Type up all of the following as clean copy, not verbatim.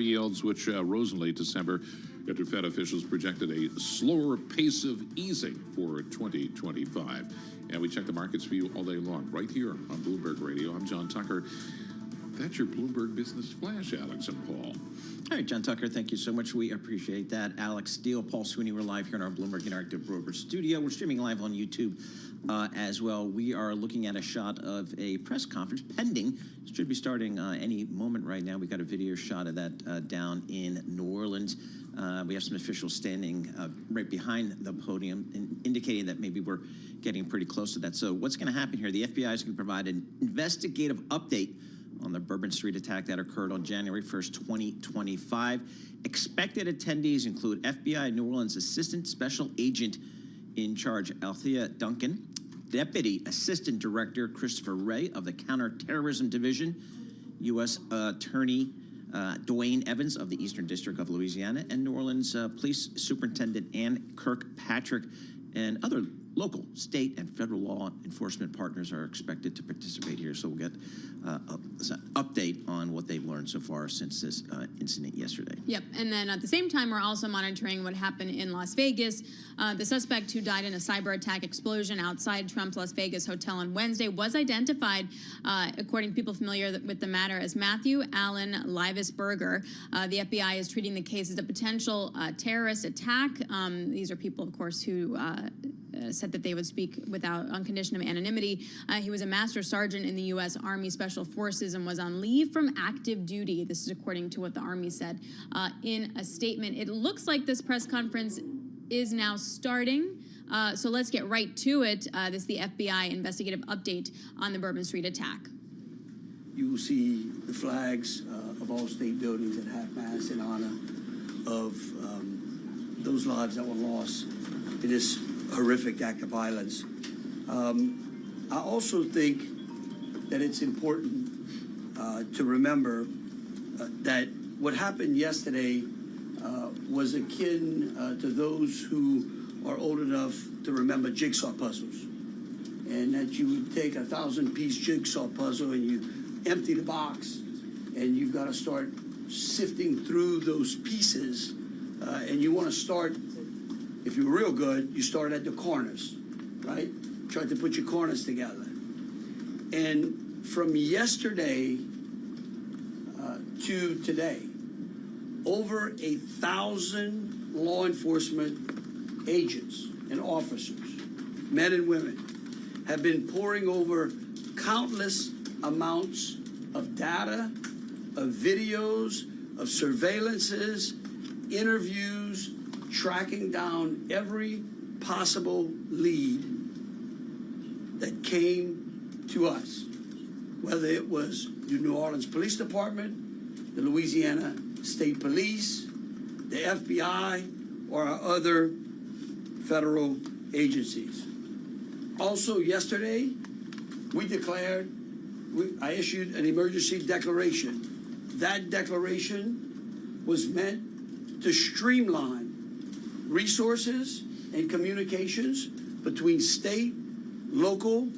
yields, which rose in late December after Fed officials projected a slower pace of easing for 2025. And we check the markets for you all day long, right here on Bloomberg Radio. I'm John Tucker. That's your Bloomberg Business Flash, Alex and Paul. All right, John Tucker, thank you so much. We appreciate that. Alex Steele, Paul Sweeney, we're live here in our Bloomberg Interactive Broker studio. We're streaming live on YouTube as well. We are looking at a shot of a press conference pending. It should be starting any moment right now. We got a video shot of that down in New Orleans. We have some officials standing right behind the podium, indicating that maybe we're getting pretty close to that. So what's going to happen here? The FBI is going to provide an investigative update on the Bourbon Street attack that occurred on January 1st, 2025. Expected attendees include FBI New Orleans Assistant Special Agent in Charge Althea Duncan, Deputy Assistant Director Christopher Wray of the Counterterrorism Division, U.S. Attorney Dwayne Evans of the Eastern District of Louisiana, and New Orleans Police Superintendent Ann Kirkpatrick, and other local, state, and federal law enforcement partners are expected to participate here. So we'll get an update on what they've learned so far since this incident yesterday. Yep, and then at the same time, we're also monitoring what happened in Las Vegas. The suspect who died in a cyber attack explosion outside Trump's Las Vegas hotel on Wednesday was identified, according to people familiar with the matter, as Matthew Allen Livisberger. The FBI is treating the case as a potential terrorist attack. These are people, of course, who said that they would speak on condition of anonymity. He was a master sergeant in the U.S. Army Special Forces and was on leave from active duty. This is according to what the Army said in a statement. It looks like this press conference is now starting. So let's get right to it. This is the FBI investigative update on the Bourbon Street attack. You will see the flags of all state buildings at half-mast in honor of those lives that were lost in this horrific act of violence. I also think that it's important to remember that what happened yesterday was akin to those who are old enough to remember jigsaw puzzles, and that you would take a 1,000-piece jigsaw puzzle and you empty the box, and you've got to start sifting through those pieces, and you want to start. If you're real good, you start at the corners, right? Try to put your corners together. And from yesterday to today, over 1,000 law enforcement agents and officers, men and women, have been poring over countless amounts of data, of videos, of surveillances, interviews, tracking down every possible lead that came to us, whether it was the New Orleans Police Department, the Louisiana State Police, the FBI, or our other federal agencies. Also yesterday, I issued an emergency declaration. That declaration was meant to streamline resources and communications between state, local,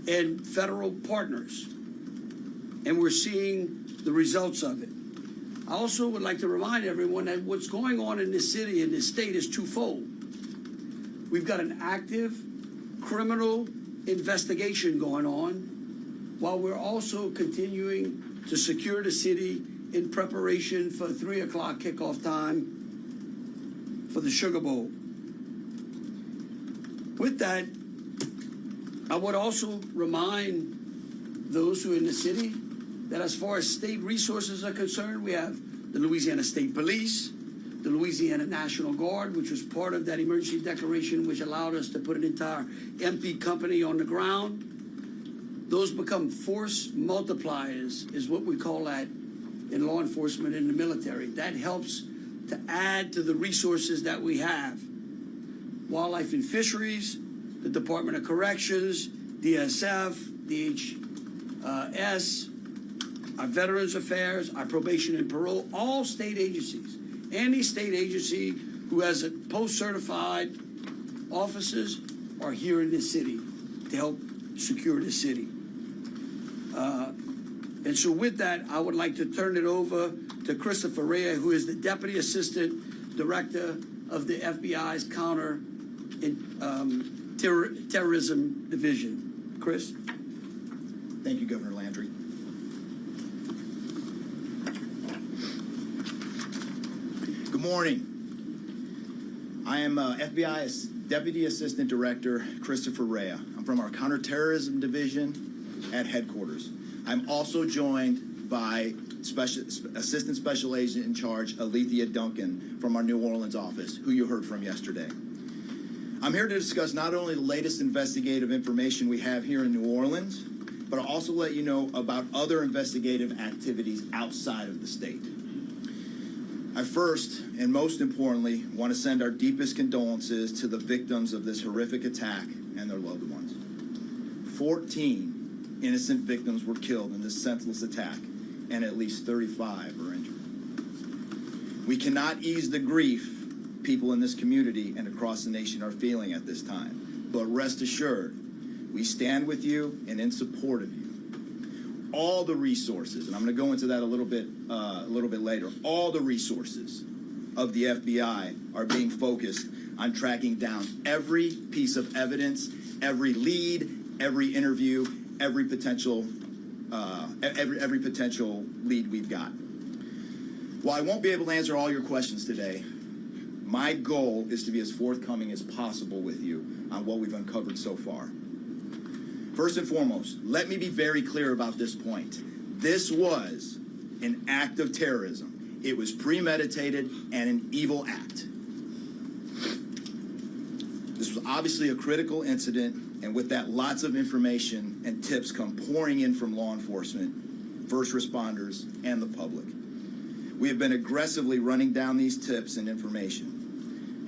and federal partners. And we're seeing the results of it. I also would like to remind everyone that what's going on in this city and this state is twofold. We've got an active criminal investigation going on, while we're also continuing to secure the city in preparation for 3 o'clock kickoff time for the Sugar Bowl. With that, I would also remind those who are in the city that as far as state resources are concerned, we have the Louisiana State Police, the Louisiana National Guard, which was part of that emergency declaration, which allowed us to put an entire MP company on the ground. Those become force multipliers, is what we call that in law enforcement and the military. That helps to add to the resources that we have. Wildlife and Fisheries, the Department of Corrections, DSF, DHS, our Veterans Affairs, our Probation and Parole, all state agencies. Any state agency who has a post-certified officers are here in this city to help secure the city. And so with that, I would like to turn it over to Christopher Rea, who is the Deputy Assistant Director of the FBI's Terrorism Division. Chris? Thank you, Governor Landry. Good morning. I am FBI Deputy Assistant Director Christopher Rea. I'm from our Counterterrorism Division at headquarters. I'm also joined by Assistant Special Agent in Charge Alethea Duncan from our New Orleans office, who you heard from yesterday. I'm here to discuss not only the latest investigative information we have here in New Orleans, but I'll also let you know about other investigative activities outside of the state. I first, and most importantly, want to send our deepest condolences to the victims of this horrific attack and their loved ones. 14 innocent victims were killed in this senseless attack, and at least 35 are injured. We cannot ease the grief people in this community and across the nation are feeling at this time, but rest assured, we stand with you and in support of you. All the resources, and I'm going to go into that a little bit later, all the resources of the FBI are being focused on tracking down every piece of evidence, every lead, every interview, every potential lead we've got. While I won't be able to answer all your questions today, my goal is to be as forthcoming as possible with you on what we've uncovered so far. First and foremost, let me be very clear about this point. This was an act of terrorism. It was premeditated and an evil act. This was obviously a critical incident, and with that, lots of information and tips come pouring in from law enforcement, first responders, and the public. We have been aggressively running down these tips and information.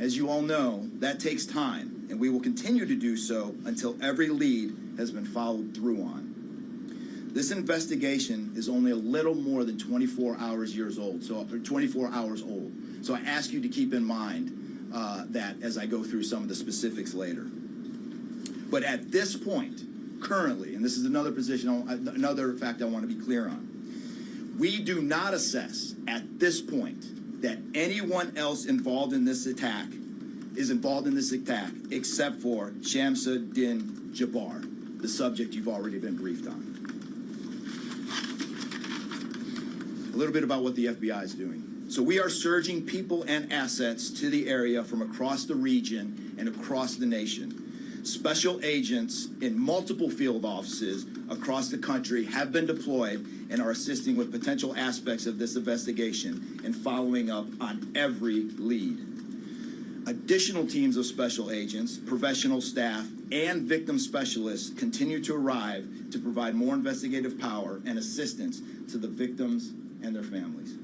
As you all know, that takes time, and we will continue to do so until every lead has been followed through on. This investigation is only a little more than 24 hours old. So I ask you to keep in mind that as I go through some of the specifics later. But at this point, currently, and this is another fact I want to be clear on, we do not assess at this point that anyone else involved in this attack except for Shamsuddin Jabbar, the subject you've already been briefed on. A little bit about what the FBI is doing. So we are surging people and assets to the area from across the region and across the nation. Special agents in multiple field offices across the country have been deployed and are assisting with potential aspects of this investigation and following up on every lead. Additional teams of special agents, professional staff, and victim specialists continue to arrive to provide more investigative power and assistance to the victims and their families.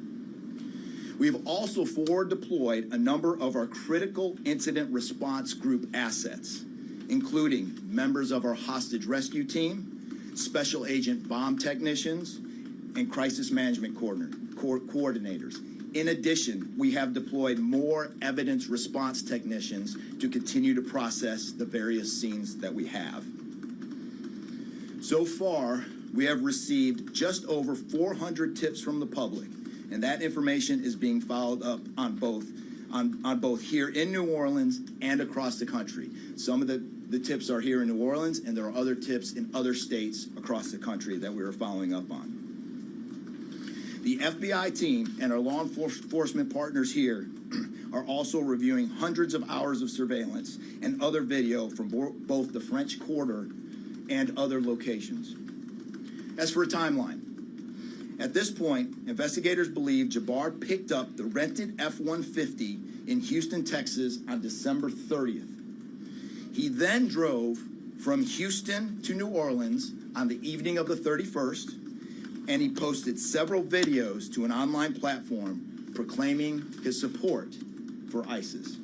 We have also forward deployed a number of our critical incident response group assets, including members of our hostage rescue team, special agent bomb technicians, and crisis management coordinators. In addition, we have deployed more evidence response technicians to continue to process the various scenes that we have. So far, we have received just over 400 tips from the public, and that information is being followed up on both here in New Orleans and across the country. Some of the tips are here in New Orleans, and there are other tips in other states across the country that we are following up on. The FBI team and our law enforcement partners here are also reviewing hundreds of hours of surveillance and other video from both the French Quarter and other locations. As for a timeline, at this point, investigators believe Jabbar picked up the rented F-150 in Houston, Texas on December 30th. He then drove from Houston to New Orleans on the evening of the 31st, and he posted several videos to an online platform proclaiming his support for ISIS.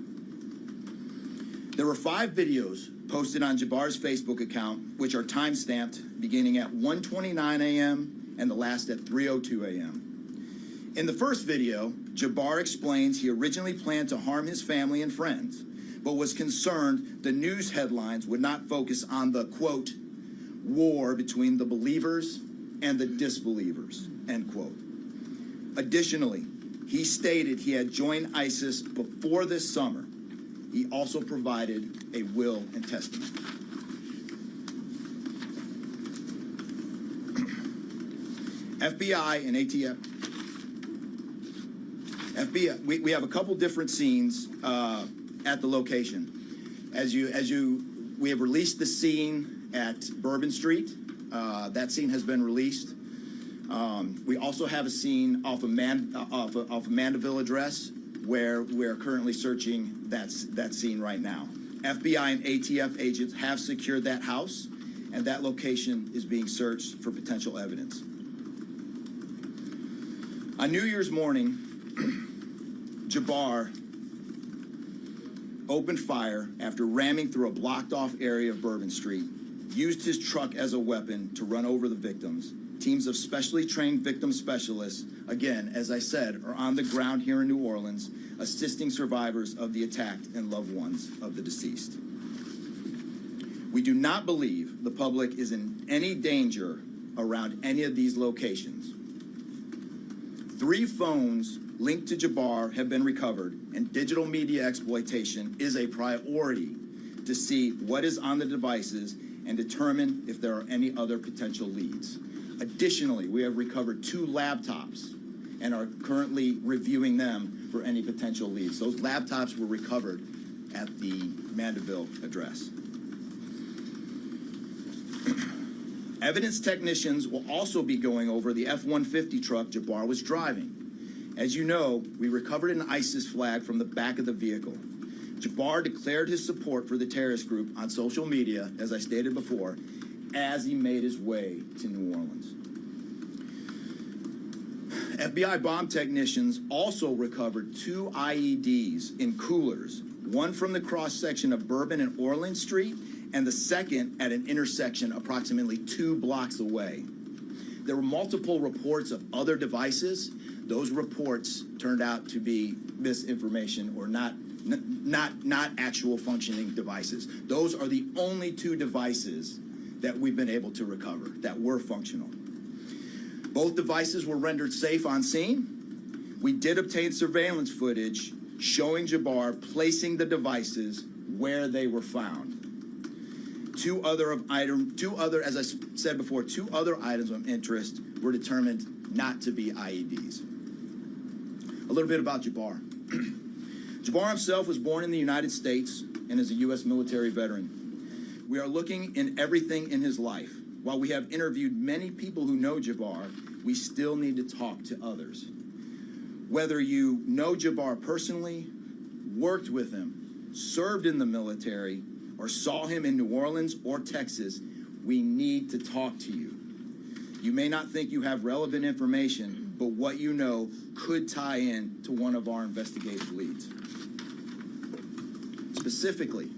There were 5 videos posted on Jabbar's Facebook account, which are time-stamped beginning at 1:29 a.m. and the last at 3:02 a.m. In the first video, Jabbar explains he originally planned to harm his family and friends, but was concerned the news headlines would not focus on the, quote, war between the believers and the disbelievers, end quote. Additionally, he stated he had joined ISIS before this summer. He also provided a will and testament. FBI and ATF. FBI, we have a couple different scenes at the location. We have released the scene at Bourbon Street. That scene has been released. We also have a scene off of Mandeville Address where we're currently searching that scene right now. FBI and ATF agents have secured that house, and that location is being searched for potential evidence. On New Year's morning, Jabbar opened fire after ramming through a blocked-off area of Bourbon Street, used his truck as a weapon to run over the victims. Teams of specially trained victim specialists, again, as I said, are on the ground here in New Orleans, assisting survivors of the attack and loved ones of the deceased. We do not believe the public is in any danger around any of these locations. 3 phones linked to Jabbar have been recovered, and digital media exploitation is a priority to see what is on the devices and determine if there are any other potential leads. Additionally, we have recovered 2 laptops and are currently reviewing them for any potential leads. Those laptops were recovered at the Mandeville address. Evidence technicians will also be going over the F-150 truck Jabbar was driving. As you know, we recovered an ISIS flag from the back of the vehicle. Jabbar declared his support for the terrorist group on social media, as I stated before, as he made his way to New Orleans. FBI bomb technicians also recovered 2 IEDs in coolers, one from the cross-section of Bourbon and Orleans Street, and the second at an intersection approximately 2 blocks away. There were multiple reports of other devices. Those reports turned out to be misinformation or not actual functioning devices. Those are the only 2 devices that we've been able to recover that were functional. Both devices were rendered safe on scene. We did obtain surveillance footage showing Jabbar placing the devices where they were found. 2 other, as I said before, 2 other items of interest were determined not to be IEDs. A little bit about Jabbar. Jabbar himself was born in the United States and is a U.S. military veteran. We are looking in everything in his life. While we have interviewed many people who know Jabbar, we still need to talk to others. Whether you know Jabbar personally, worked with him, served in the military, or saw him in New Orleans or Texas, we need to talk to you. You may not think you have relevant information, but what you know could tie in to one of our investigative leads. Specifically,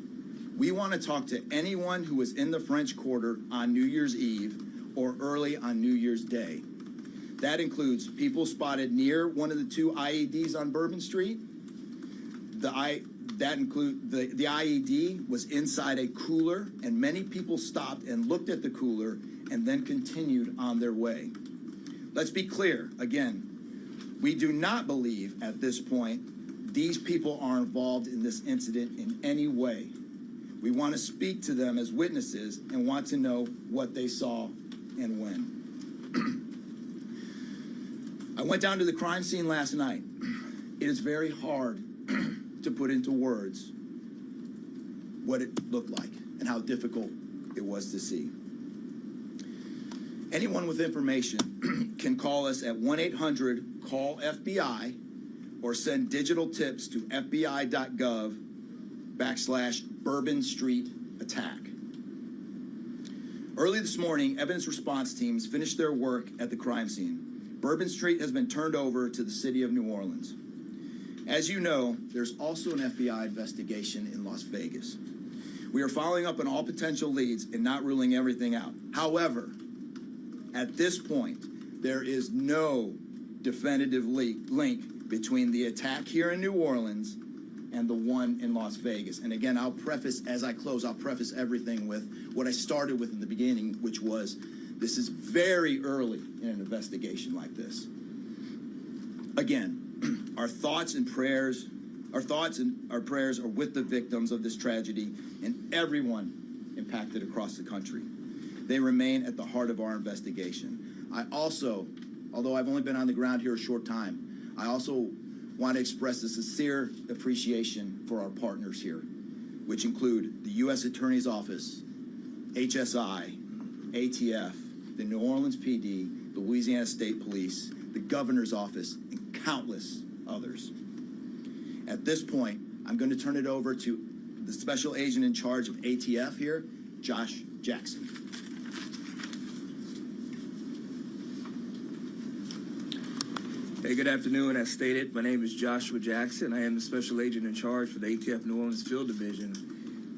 we want to talk to anyone who was in the French Quarter on New Year's Eve or early on New Year's Day. That includes people spotted near one of the 2 IEDs on Bourbon Street. The IED was inside a cooler, and many people stopped and looked at the cooler and then continued on their way. Let's be clear, again, we do not believe at this point these people are involved in this incident in any way. We want to speak to them as witnesses and want to know what they saw and when. I went down to the crime scene last night. It is very hard to put into words what it looked like and how difficult it was to see. Anyone with information can call us at 1-800-CALL-FBI or send digital tips to fbi.gov/Bourbon Street attack. Early this morning, evidence response teams finished their work at the crime scene. Bourbon Street has been turned over to the city of New Orleans. As you know, there's also an FBI investigation in Las Vegas. We are following up on all potential leads and not ruling everything out. However, at this point, there is no definitive link between the attack here in New Orleans and the one in Las Vegas. And again, I'll preface, as I close, I'll preface everything with what I started with in the beginning, which was This is very early in an investigation like this. Again, our thoughts and prayers are with the victims of this tragedy and everyone impacted across the country. They remain at the heart of our investigation. I also, although I've only been on the ground here a short time, I also want to express a sincere appreciation for our partners here, which include the U.S. Attorney's Office, HSI, ATF, the New Orleans PD, the Louisiana State Police, the Governor's Office, and countless others. At this point, I'm going to turn it over to the Special Agent in charge of ATF here, Josh Jackson. Hey, good afternoon. As stated, my name is Joshua Jackson. I am the Special Agent in charge for the ATF New Orleans Field Division.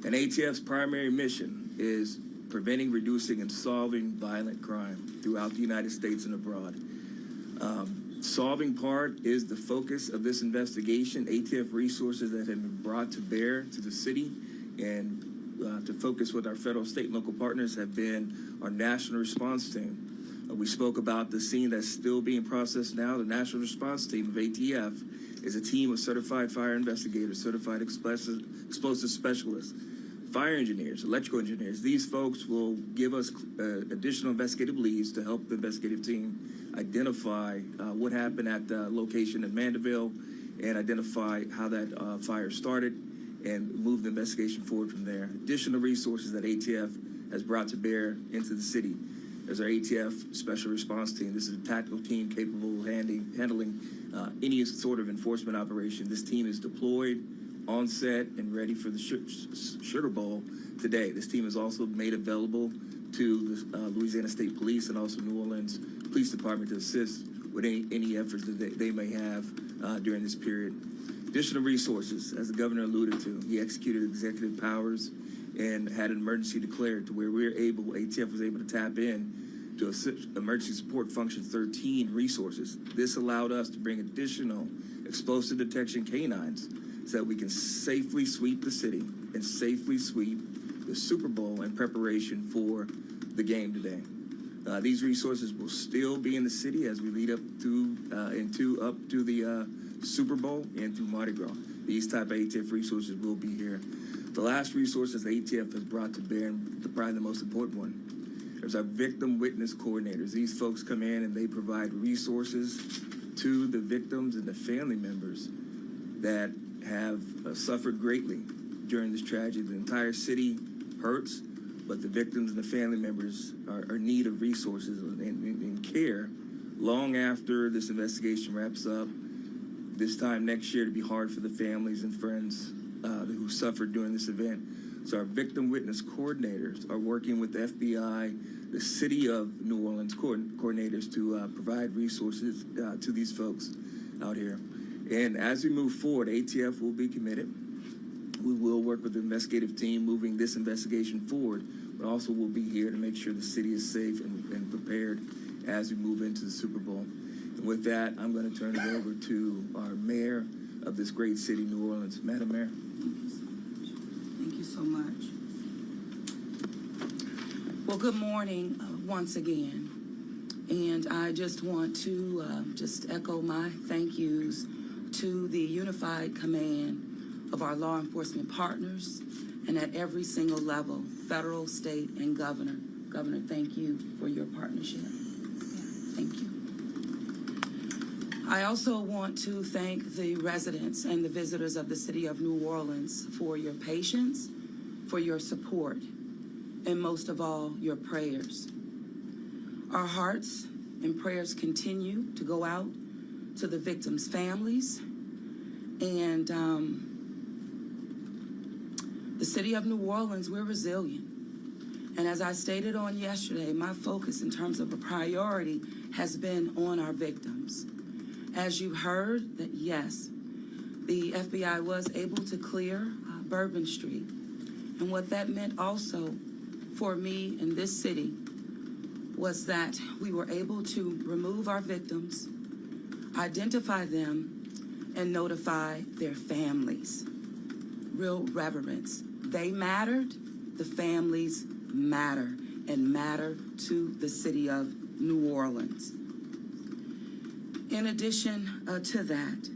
And ATF's primary mission is preventing, reducing, and solving violent crime throughout the United States and abroad. Solving part is the focus of this investigation. ATF resources that have been brought to bear to the city and to focus with our federal, state, and local partners have been our national response team. We spoke about the scene that's still being processed now. The national response team of ATF is a team of certified fire investigators, certified explosive specialists, fire engineers, electrical engineers. These folks will give us additional investigative leads to help the investigative team identify what happened at the location in Mandeville and identify how that fire started and move the investigation forward from there. Additional resources that ATF has brought to bear into the city. There's our ATF Special Response Team. This is a tactical team capable of handling any sort of enforcement operation. This team is deployed, on set, and ready for the Sugar Bowl today. This team is also made available to the Louisiana State Police and also New Orleans Police Department to assist with any efforts that they may have during this period. Additional resources, as the governor alluded to, he executed executive powers and had an emergency declared to where ATF was able to tap in to Emergency Support Function 13 resources. This allowed us to bring additional explosive detection canines so that we can safely sweep the city and safely sweep the Super Bowl in preparation for the game today. These resources will still be in the city as we lead up to the Super Bowl and through Mardi Gras. These type of ATF resources will be here. The last resources the ATF has brought to bear, and probably the most important one, there's our victim witness coordinators. These folks come in and they provide resources to the victims and the family members that have suffered greatly during this tragedy. The entire city hurts, but the victims and the family members are in need of resources and care long after this investigation wraps up. This time next year to be hard for the families and friends who suffered during this event. So our victim witness coordinators are working with the FBI, the city of New Orleans coordinators to provide resources to these folks out here. And as we move forward, ATF will be committed. We will work with the investigative team moving this investigation forward, but also we'll be here to make sure the city is safe and prepared as we move into the Super Bowl. And with that, I'm going to turn it over to our mayor of this great city, New Orleans. Madam Mayor. Thank you so much. Well, good morning once again. And I just want to just echo my thank yous to the unified command of our law enforcement partners and at every single level, federal, state, and governor. Governor, thank you for your partnership. Thank you. I also want to thank the residents and the visitors of the city of New Orleans for your patience, for your support, and most of all, your prayers. Our hearts and prayers continue to go out to the victims' families, and the city of New Orleans, we're resilient. And as I stated on yesterday, my focus in terms of a priority has been on our victims. As you heard, that yes, the FBI was able to clear Bourbon Street. And what that meant also for me in this city was that we were able to remove our victims, identify them, and notify their families. Real reverence. They mattered, the families matter. and matter to the city of New Orleans. In addition to that,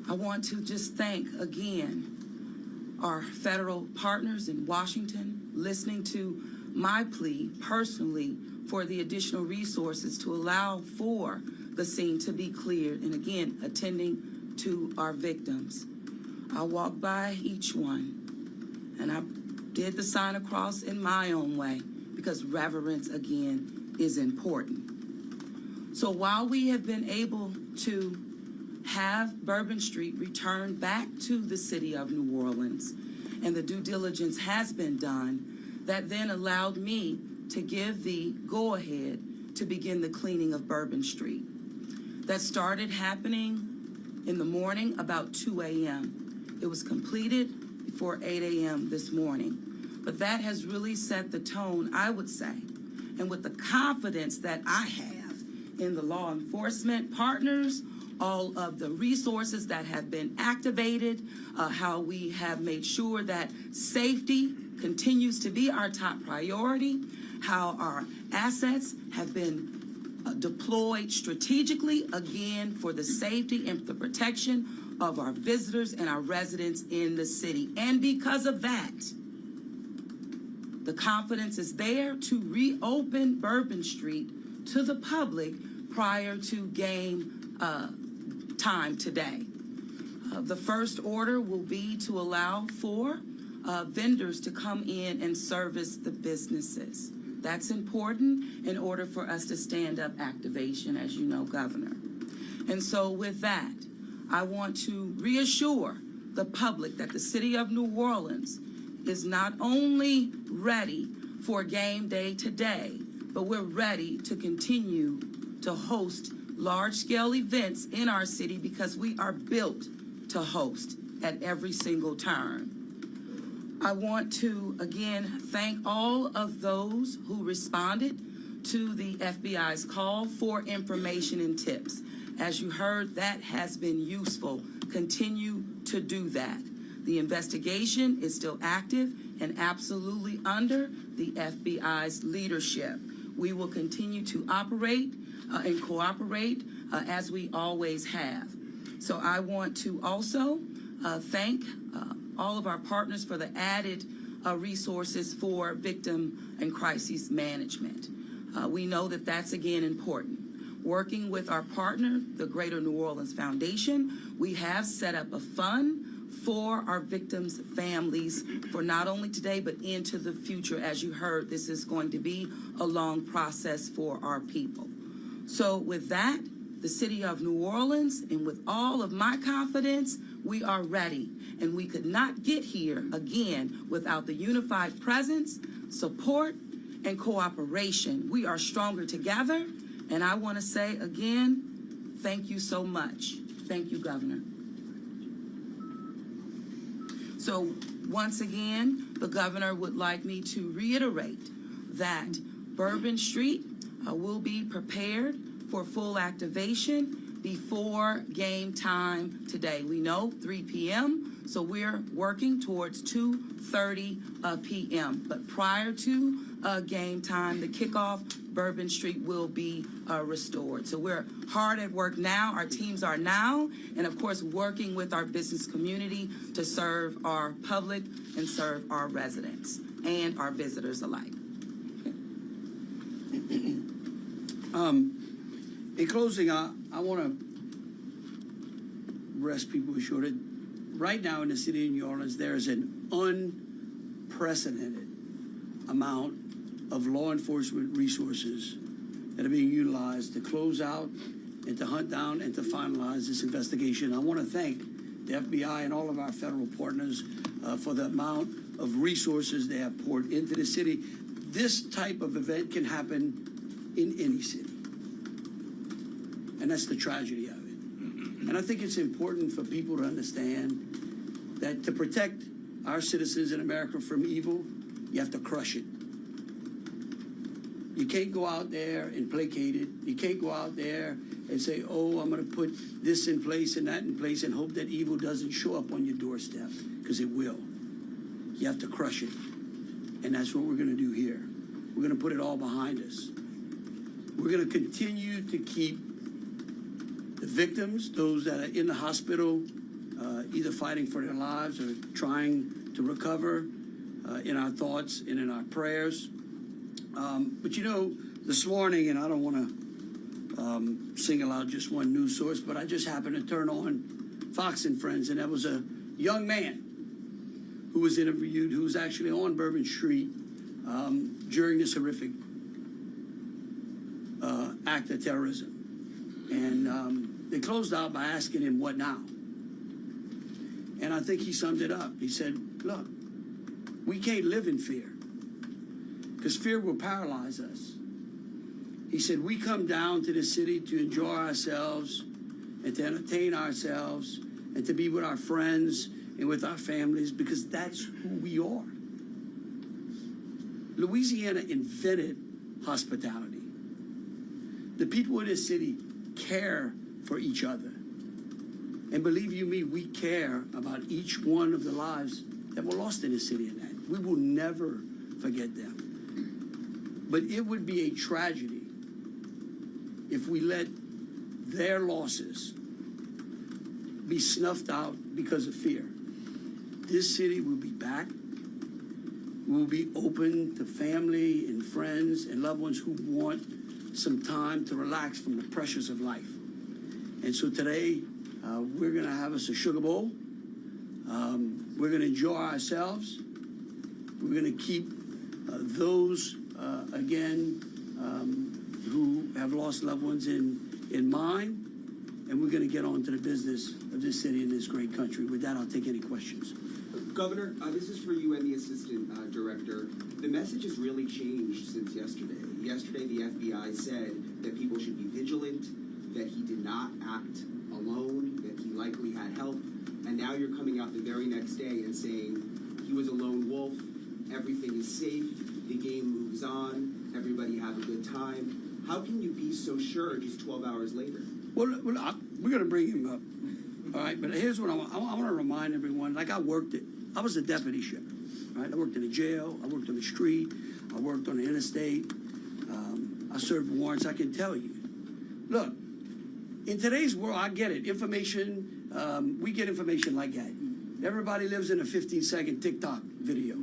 I want to just thank again our federal partners in Washington, listening to my plea personally for the additional resources to allow for the scene to be cleared, and again, attending to our victims. I walked by each one, and I did the sign across in my own way, because reverence, again, is important. So while we have been able to have Bourbon Street return back to the city of New Orleans, and the due diligence has been done, that then allowed me to give the go-ahead to begin the cleaning of Bourbon Street. That started happening in the morning about 2 a.m. It was completed before 8 a.m. this morning. But that has really set the tone, I would say, and with the confidence that I have in the law enforcement partners, all of the resources that have been activated, how we have made sure that safety continues to be our top priority, how our assets have been deployed strategically, again, for the safety and the protection of our visitors and our residents in the city. And because of that, the confidence is there to reopen Bourbon Street to the public prior to game time today. The first order will be to allow for vendors to come in and service the businesses. That's important in order for us to stand up activation, as you know, Governor. And so with that, I want to reassure the public that the city of New Orleans is not only ready for game day today, but we're ready to continue to host large-scale events in our city because we are built to host at every single turn. I want to, again, thank all of those who responded to the FBI's call for information and tips. As you heard, that has been useful. Continue to do that. The investigation is still active and absolutely under the FBI's leadership. We will continue to operate and cooperate as we always have. So I want to also thank all of our partners for the added resources for victim and crisis management. We know that that's, again, important. Working with our partner, the Greater New Orleans Foundation, we have set up a fund for our victims' families for not only today but into the future. As you heard, this is going to be a long process for our people. So with that, the city of New Orleans, and with all of my confidence, we are ready. And we could not get here, again, without the unified presence, support, and cooperation. We are stronger together. And I want to say, again, thank you so much. Thank you, Governor. So once again, the governor would like me to reiterate that Bourbon Street will be prepared for full activation before game time today. We know 3 p.m., so we're working towards 2:30 p.m. But prior to game time, the kickoff, Bourbon Street will be restored. So we're hard at work now. Our teams are now, and of course, working with our business community to serve our public and serve our residents and our visitors alike. In closing, I want to rest people assured that right now in the city of New Orleans, there is an unprecedented amount of law enforcement resources that are being utilized to close out and to hunt down and to finalize this investigation. I want to thank the FBI and all of our federal partners for the amount of resources they have poured into the city. This type of event can happen in any city. And that's the tragedy of it. And I think it's important for people to understand that to protect our citizens in America from evil, you have to crush it. You can't go out there and placate it. You can't go out there and say, oh, I'm going to put this in place and that in place and hope that evil doesn't show up on your doorstep, because it will. You have to crush it. And that's what we're going to do here. We're going to put it all behind us. We're going to continue to keep the victims, those that are in the hospital, either fighting for their lives or trying to recover, in our thoughts and in our prayers. But you know, this morning, and I don't want to single out just one news source, but I just happened to turn on Fox and Friends, and there was a young man who was interviewed, who was actually on Bourbon Street during this horrific act of terrorism. And they closed out by asking him, what now? And I think he summed it up. He said, look, we can't live in fear because fear will paralyze us. He said, we come down to the city to enjoy ourselves and to entertain ourselves and to be with our friends and with our families because that's who we are. Louisiana invented hospitality. The people in this city care for each other. And believe you me, we care about each one of the lives that were lost in this city in that. We will never forget them. But it would be a tragedy if we let their losses be snuffed out because of fear. This city will be back. We'll be open to family and friends and loved ones who want some time to relax from the pressures of life. And so today, we're going to have us a sugar bowl. We're going to enjoy ourselves. We're going to keep those, again, who have lost loved ones in mind. And we're going to get on to the business of this city and this great country. With that, I'll take any questions. Governor, this is for you and the Assistant Director. The message has really changed since yesterday. Yesterday, the FBI said that people should be vigilant, that he did not act alone, that he likely had help, and now you're coming out the very next day and saying he was a lone wolf, everything is safe, the game moves on, everybody have a good time. How can you be so sure just 12 hours later? Well, we're going to bring him up, all right? But here's what I want to remind everyone. Like I was a deputy sheriff, right? I worked in a jail. I worked on the street. I worked on the interstate. I served warrants. I can tell you. Look, in today's world, I get it. Information, we get information like that. Everybody lives in a 15-second TikTok video.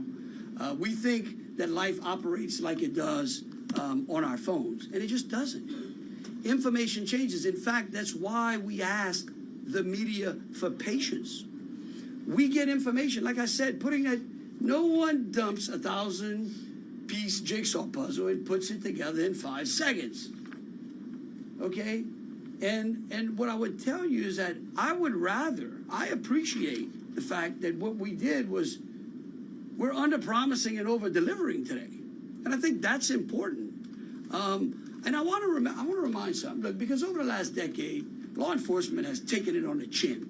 We think that life operates like it does on our phones, and it just doesn't. Information changes. In fact, that's why we ask the media for patience. We get information, like I said, no one dumps 1,000-piece jigsaw puzzle and puts it together in 5 seconds. Okay? And what I would tell you is that I appreciate the fact that what we did was we're under-promising and over-delivering today. And I think that's important. And I want to remind something, look, because over the last decade, law enforcement has taken it on the chin,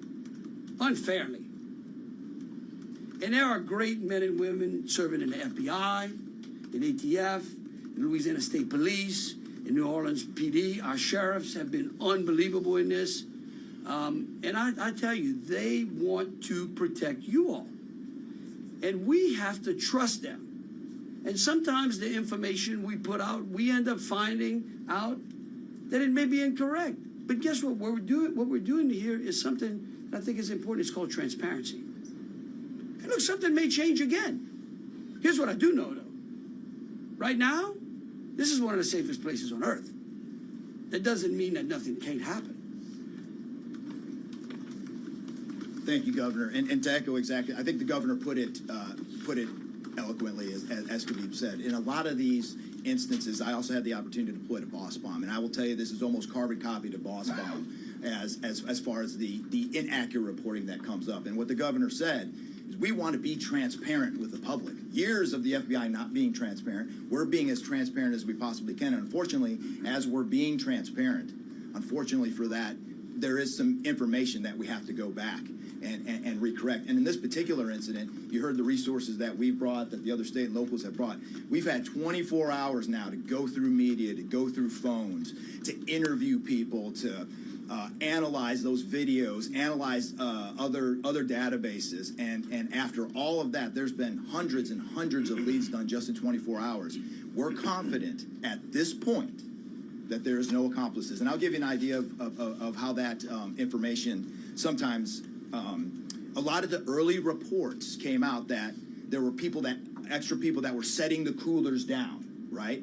unfairly. And there are great men and women serving in the FBI, in ATF, in Louisiana State Police, in New Orleans PD. Our sheriffs have been unbelievable in this. And I tell you, they want to protect you all. And we have to trust them. And sometimes the information we put out, we end up finding out that it may be incorrect. But guess what? What we're doing here is something that I think is important. It's called transparency. And look, something may change again. Here's what I do know, though. Right now, this is one of the safest places on earth. That doesn't mean that nothing can't happen. Thank you, Governor. And to echo exactly, I think the governor put it eloquently, as Khabib said. In a lot of these instances, I also had the opportunity to deploy to Boss Bomb, and I will tell you this is almost carbon copy to Boss Bomb as far as the inaccurate reporting that comes up. And what the governor said is we want to be transparent with the public. Years of the FBI not being transparent, we're being as transparent as we possibly can. And unfortunately, as we're being transparent, unfortunately for that, there is some information that we have to go back and recorrect. And in this particular incident, you heard the resources that we brought, that the other state and locals have brought. We've had 24 hours now to go through media, to go through phones, to interview people, to analyzed those videos, analyzed other databases, and after all of that, there's been hundreds and hundreds of leads done just in 24 hours. We're confident at this point that there is no accomplices. And I'll give you an idea of how that information sometimes, a lot of the early reports came out that there were extra people that were setting the coolers down, right?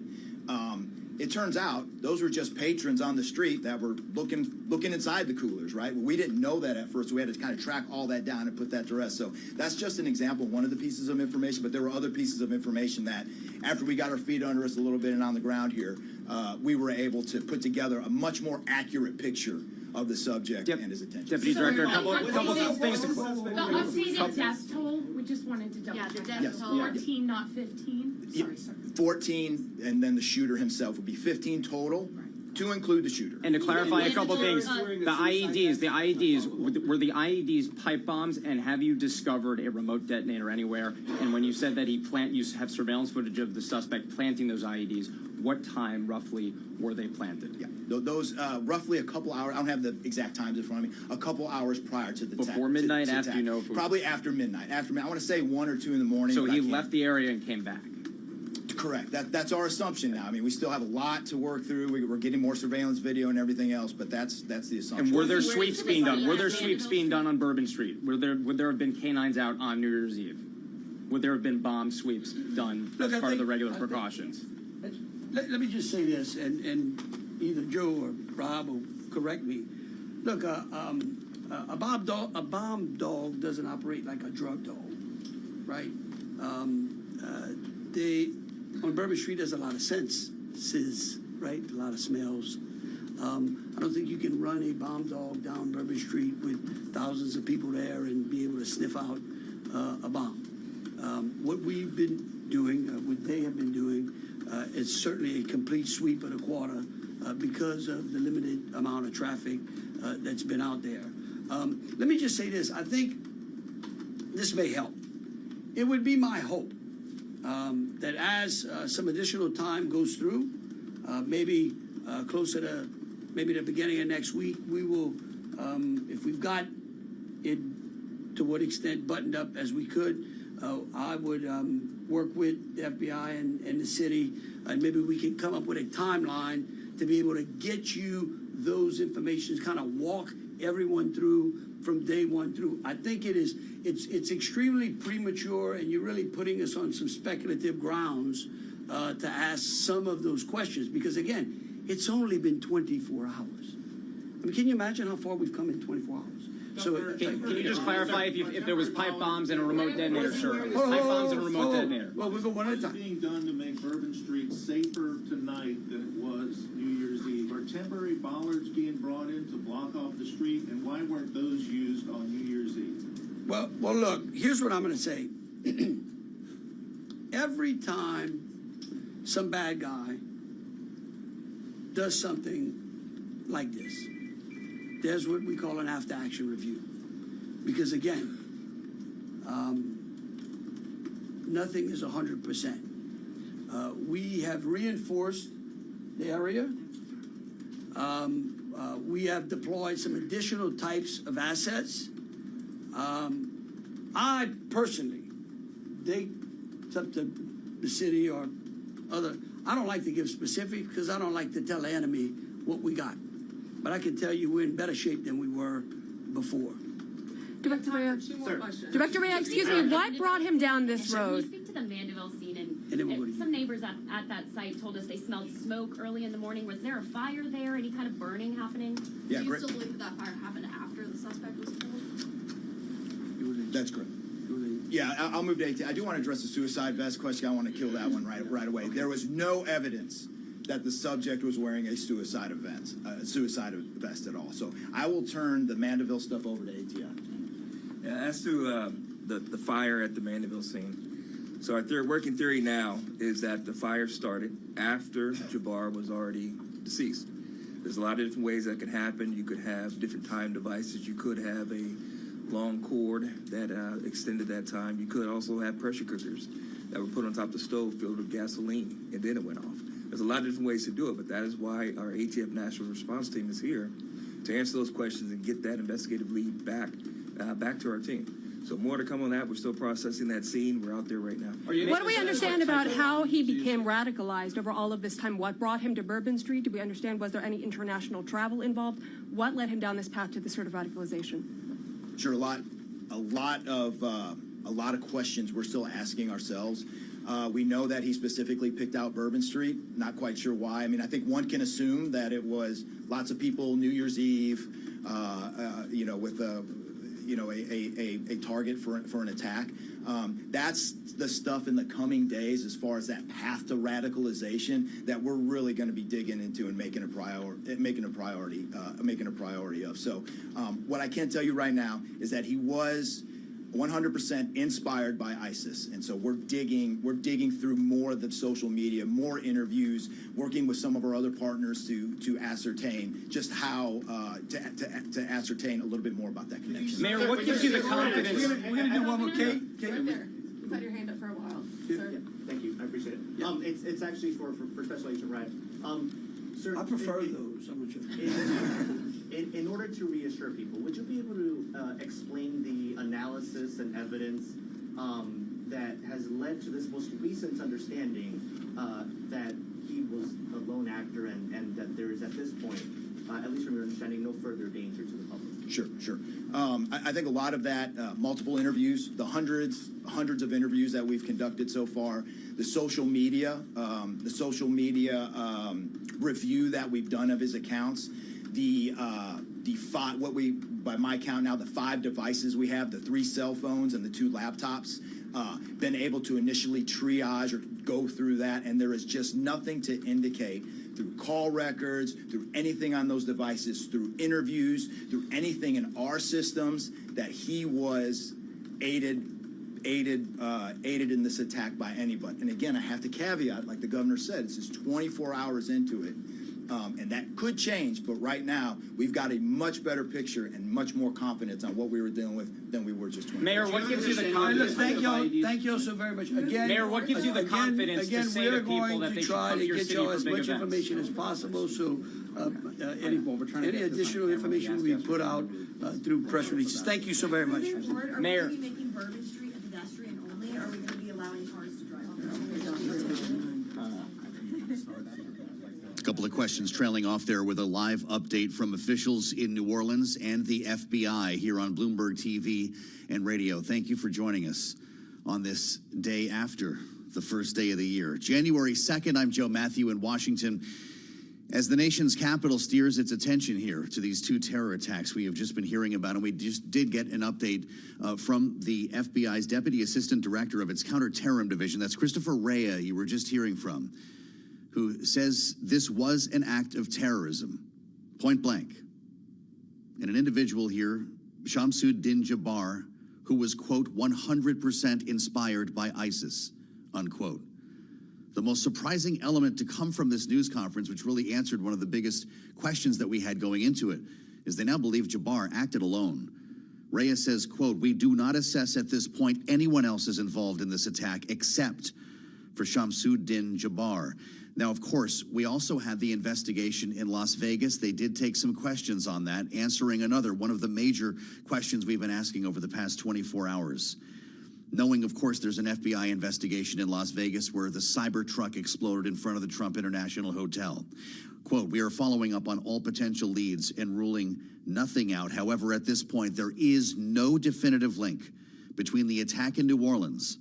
It turns out those were just patrons on the street that were looking inside the coolers, right? We didn't know that at first, so we had to kind of track all that down and put that to rest. So that's just an example, one of the pieces of information, but there were other pieces of information that after we got our feet under us a little bit and on the ground here, we were able to put together a much more accurate picture of the subject and his attention. Deputy Director, a couple of things. The updated death toll, we just wanted to double check. Yeah, the death toll. 14, not 15. Sorry, sir. 14, and then the shooter himself would be 15 total, to include the shooter. And to clarify a couple things, the IEDs, were the IEDs pipe bombs, and have you discovered a remote detonator anywhere? And when you said that you have surveillance footage of the suspect planting those IEDs, what time roughly were they planted? Yeah, those roughly a couple hours. I don't have the exact times in front of me. A couple hours prior to the before midnight, after you know. Probably after midnight. After midnight. I want to say 1 or 2 in the morning. So he left the area and came back. Correct. That's our assumption now. I mean, we still have a lot to work through. We're getting more surveillance video and everything else, but that's the assumption. And were there sweeps being done? Were there sweeps being done on Bourbon Street? Would there have been canines out on New Year's Eve? Would there have been bomb sweeps done as part of the regular precautions? Let me just say this, and either Joe or Rob will correct me. Look, a bomb dog doesn't operate like a drug dog, right? On Bourbon Street, there's a lot of senses, right? A lot of smells. I don't think you can run a bomb dog down Bourbon Street with thousands of people there and be able to sniff out a bomb. What we've been doing, what they have been doing, is certainly a complete sweep of the quarter because of the limited amount of traffic that's been out there. Let me just say this. I think this may help. It would be my hope that as some additional time goes through, maybe closer to maybe the beginning of next week, we will, if we've got it to what extent buttoned up as we could, I would work with the FBI and the city, and maybe we can come up with a timeline to be able to get you those information, kind of walk everyone through from day one through. I think it's extremely premature, and you're really putting us on some speculative grounds to ask some of those questions, because again, it's only been 24 hours. I mean, can you imagine how far we've come in 24 hours? So Can you just clarify if there was pipe bombs and a remote detonator? Sure. Pipe bombs and a remote detonator. Well, we'll go one at a What's time. being done to make Bourbon Street safer tonight than it was New Year's Eve? Are temporary bollards being brought in to block off the street, and why weren't those used on New Year's Eve? Well, look, here's what I'm going to say. Every time some bad guy does something like this, there's what we call an after-action review. Because again, nothing is 100%. We have reinforced the area. We have deployed some additional types of assets. I personally think it's up to the city or other. I don't like to give specifics because I don't like to tell the enemy what we got. But I can tell you we're in better shape than we were before. Director Rea, excuse me, what brought him down this road? Can you speak to the Mandeville scene? And some neighbors at that site told us they smelled smoke early in the morning. Was there a fire there? Any kind of burning happening? Yeah, Do you still believe that fire happened after the suspect was killed? That's correct. Yeah, I'll move to 18. I do want to address the suicide vest question. I want to kill that one right away. There was no evidence that the subject was wearing a suicide vest at all. So I will turn the Mandeville stuff over to ATF. Yeah, as to the fire at the Mandeville scene. So our working theory now is that the fire started after Jabbar was already deceased. There's a lot of different ways that could happen. You could have different time devices. You could have a long cord that extended that time. You could also have pressure cookers that were put on top of the stove filled with gasoline, and then it went off. There's a lot of different ways to do it, but that is why our ATF National Response Team is here to answer those questions and get that investigative lead back to our team. So more to come on that. We're still processing that scene. We're out there right now. What do we understand about how he became radicalized over all of this time? What brought him to Bourbon Street? Do we understand, was there any international travel involved? What led him down this path to this sort of radicalization? Sure, a lot of questions we're still asking ourselves. We know that he specifically picked out Bourbon Street. Not quite sure why. I mean, I think one can assume that it was lots of people New Year's Eve, with a target for an attack. That's the stuff in the coming days as far as that path to radicalization that we're really going to be digging into and making a priority of. So what I can tell you right now is that he was 100% inspired by ISIS, and so we're digging through more of the social media, more interviews, working with some of our other partners to ascertain just how to ascertain a little bit more about that connection. Mayor, what gives you the confidence? We're gonna do one more. Kate, Right there. You've had your hand up for a while. Sir. Thank you. I appreciate it. It's actually for Special Agent Red. Sir, I prefer those. I'm sure. In order to reassure people, would you be able to explain the analysis and evidence that has led to this most recent understanding that he was a lone actor and that there is at this point, at least from your understanding, no further danger to the public? Sure. I think a lot of that, multiple interviews, the hundreds of interviews that we've conducted so far, the social media review that we've done of his accounts, by my count now, the 5 devices we have, the 3 cell phones and the 2 laptops, been able to initially triage or go through that, and there is just nothing to indicate through call records, through anything on those devices, through interviews, through anything in our systems that he was aided in this attack by anybody. And again, I have to caveat, like the governor said, this is 24 hours into it. And that could change, but right now we've got a much better picture and much more confidence on what we were dealing with than we were just 20 Mayor, what gives you the confidence? Thank you all so very much. Again, Mayor, what gives you the confidence to say to people that they should come to your city for big events? Information as possible. So any additional information we put out through press releases. Thank you so very much. Mayor. Are we making Bourbon Street a pedestrian only, or are we going to be allowing cars to drive? Couple of questions trailing off there with a live update from officials in New Orleans and the FBI here on Bloomberg TV and radio. Thank you for joining us on this day after the first day of the year. January 2nd, I'm Joe Matthew in Washington. As the nation's capital steers its attention here to these 2 terror attacks we have just been hearing about, and we just did get an update from the FBI's Deputy Assistant Director of its Counterterrorism Division. That's Christopher Rea, you were just hearing from, who says this was an act of terrorism, point blank. And an individual here, Shamsuddin Jabbar, who was, quote, 100% inspired by ISIS, unquote. The most surprising element to come from this news conference, which really answered one of the biggest questions that we had going into it, is they now believe Jabbar acted alone. Reyes says, quote, "We do not assess at this point anyone else is involved in this attack except for Shamsuddin Jabbar." Now, of course, we also had the investigation in Las Vegas. They did take some questions on that, answering one of the major questions we've been asking over the past 24 hours. Knowing, of course, there's an FBI investigation in Las Vegas where the Cybertruck exploded in front of the Trump International Hotel. Quote, "We are following up on all potential leads and ruling nothing out. However, at this point, there is no definitive link between the attack in New Orleans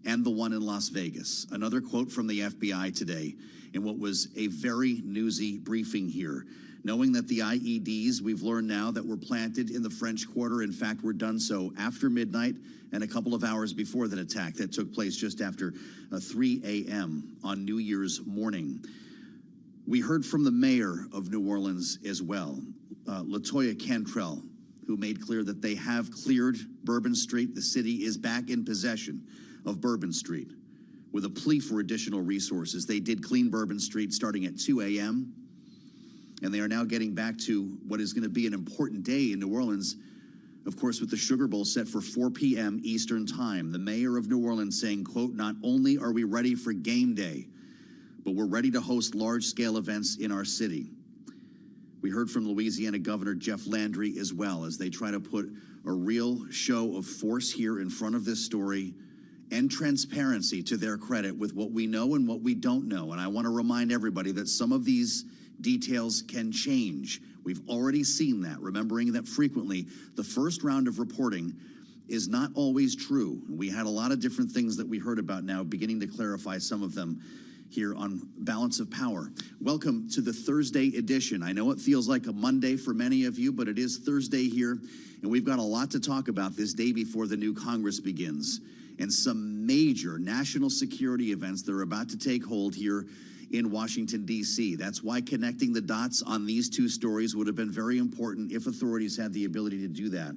and the one in Las Vegas." Another quote from the FBI today in what was a very newsy briefing here. Knowing that the IEDs, we've learned now that were planted in the French Quarter, in fact, were done so after midnight and a couple of hours before that attack that took place just after 3 a.m. on New Year's morning. We heard from the mayor of New Orleans as well, LaToya Cantrell, who made clear that they have cleared Bourbon Street. The city is back in possession of Bourbon Street with a plea for additional resources. They did clean Bourbon Street starting at 2 a.m., and they are now getting back to what is going to be an important day in New Orleans, of course, with the Sugar Bowl set for 4 p.m. Eastern Time. The mayor of New Orleans saying, quote, "Not only are we ready for game day, but we're ready to host large-scale events in our city." We heard from Louisiana Governor Jeff Landry as well, as they try to put a real show of force here in front of this story and transparency, to their credit, with what we know and what we don't know. And I want to remind everybody that some of these details can change. We've already seen that, remembering that frequently the first round of reporting is not always true. We had a lot of different things that we heard about now, beginning to clarify some of them here on Balance of Power. Welcome to the Thursday edition. I know it feels like a Monday for many of you, but it is Thursday here, and we've got a lot to talk about this day before the new Congress begins, and some major national security events that are about to take hold here in Washington, D.C. That's why connecting the dots on these two stories would have been very important if authorities had the ability to do that.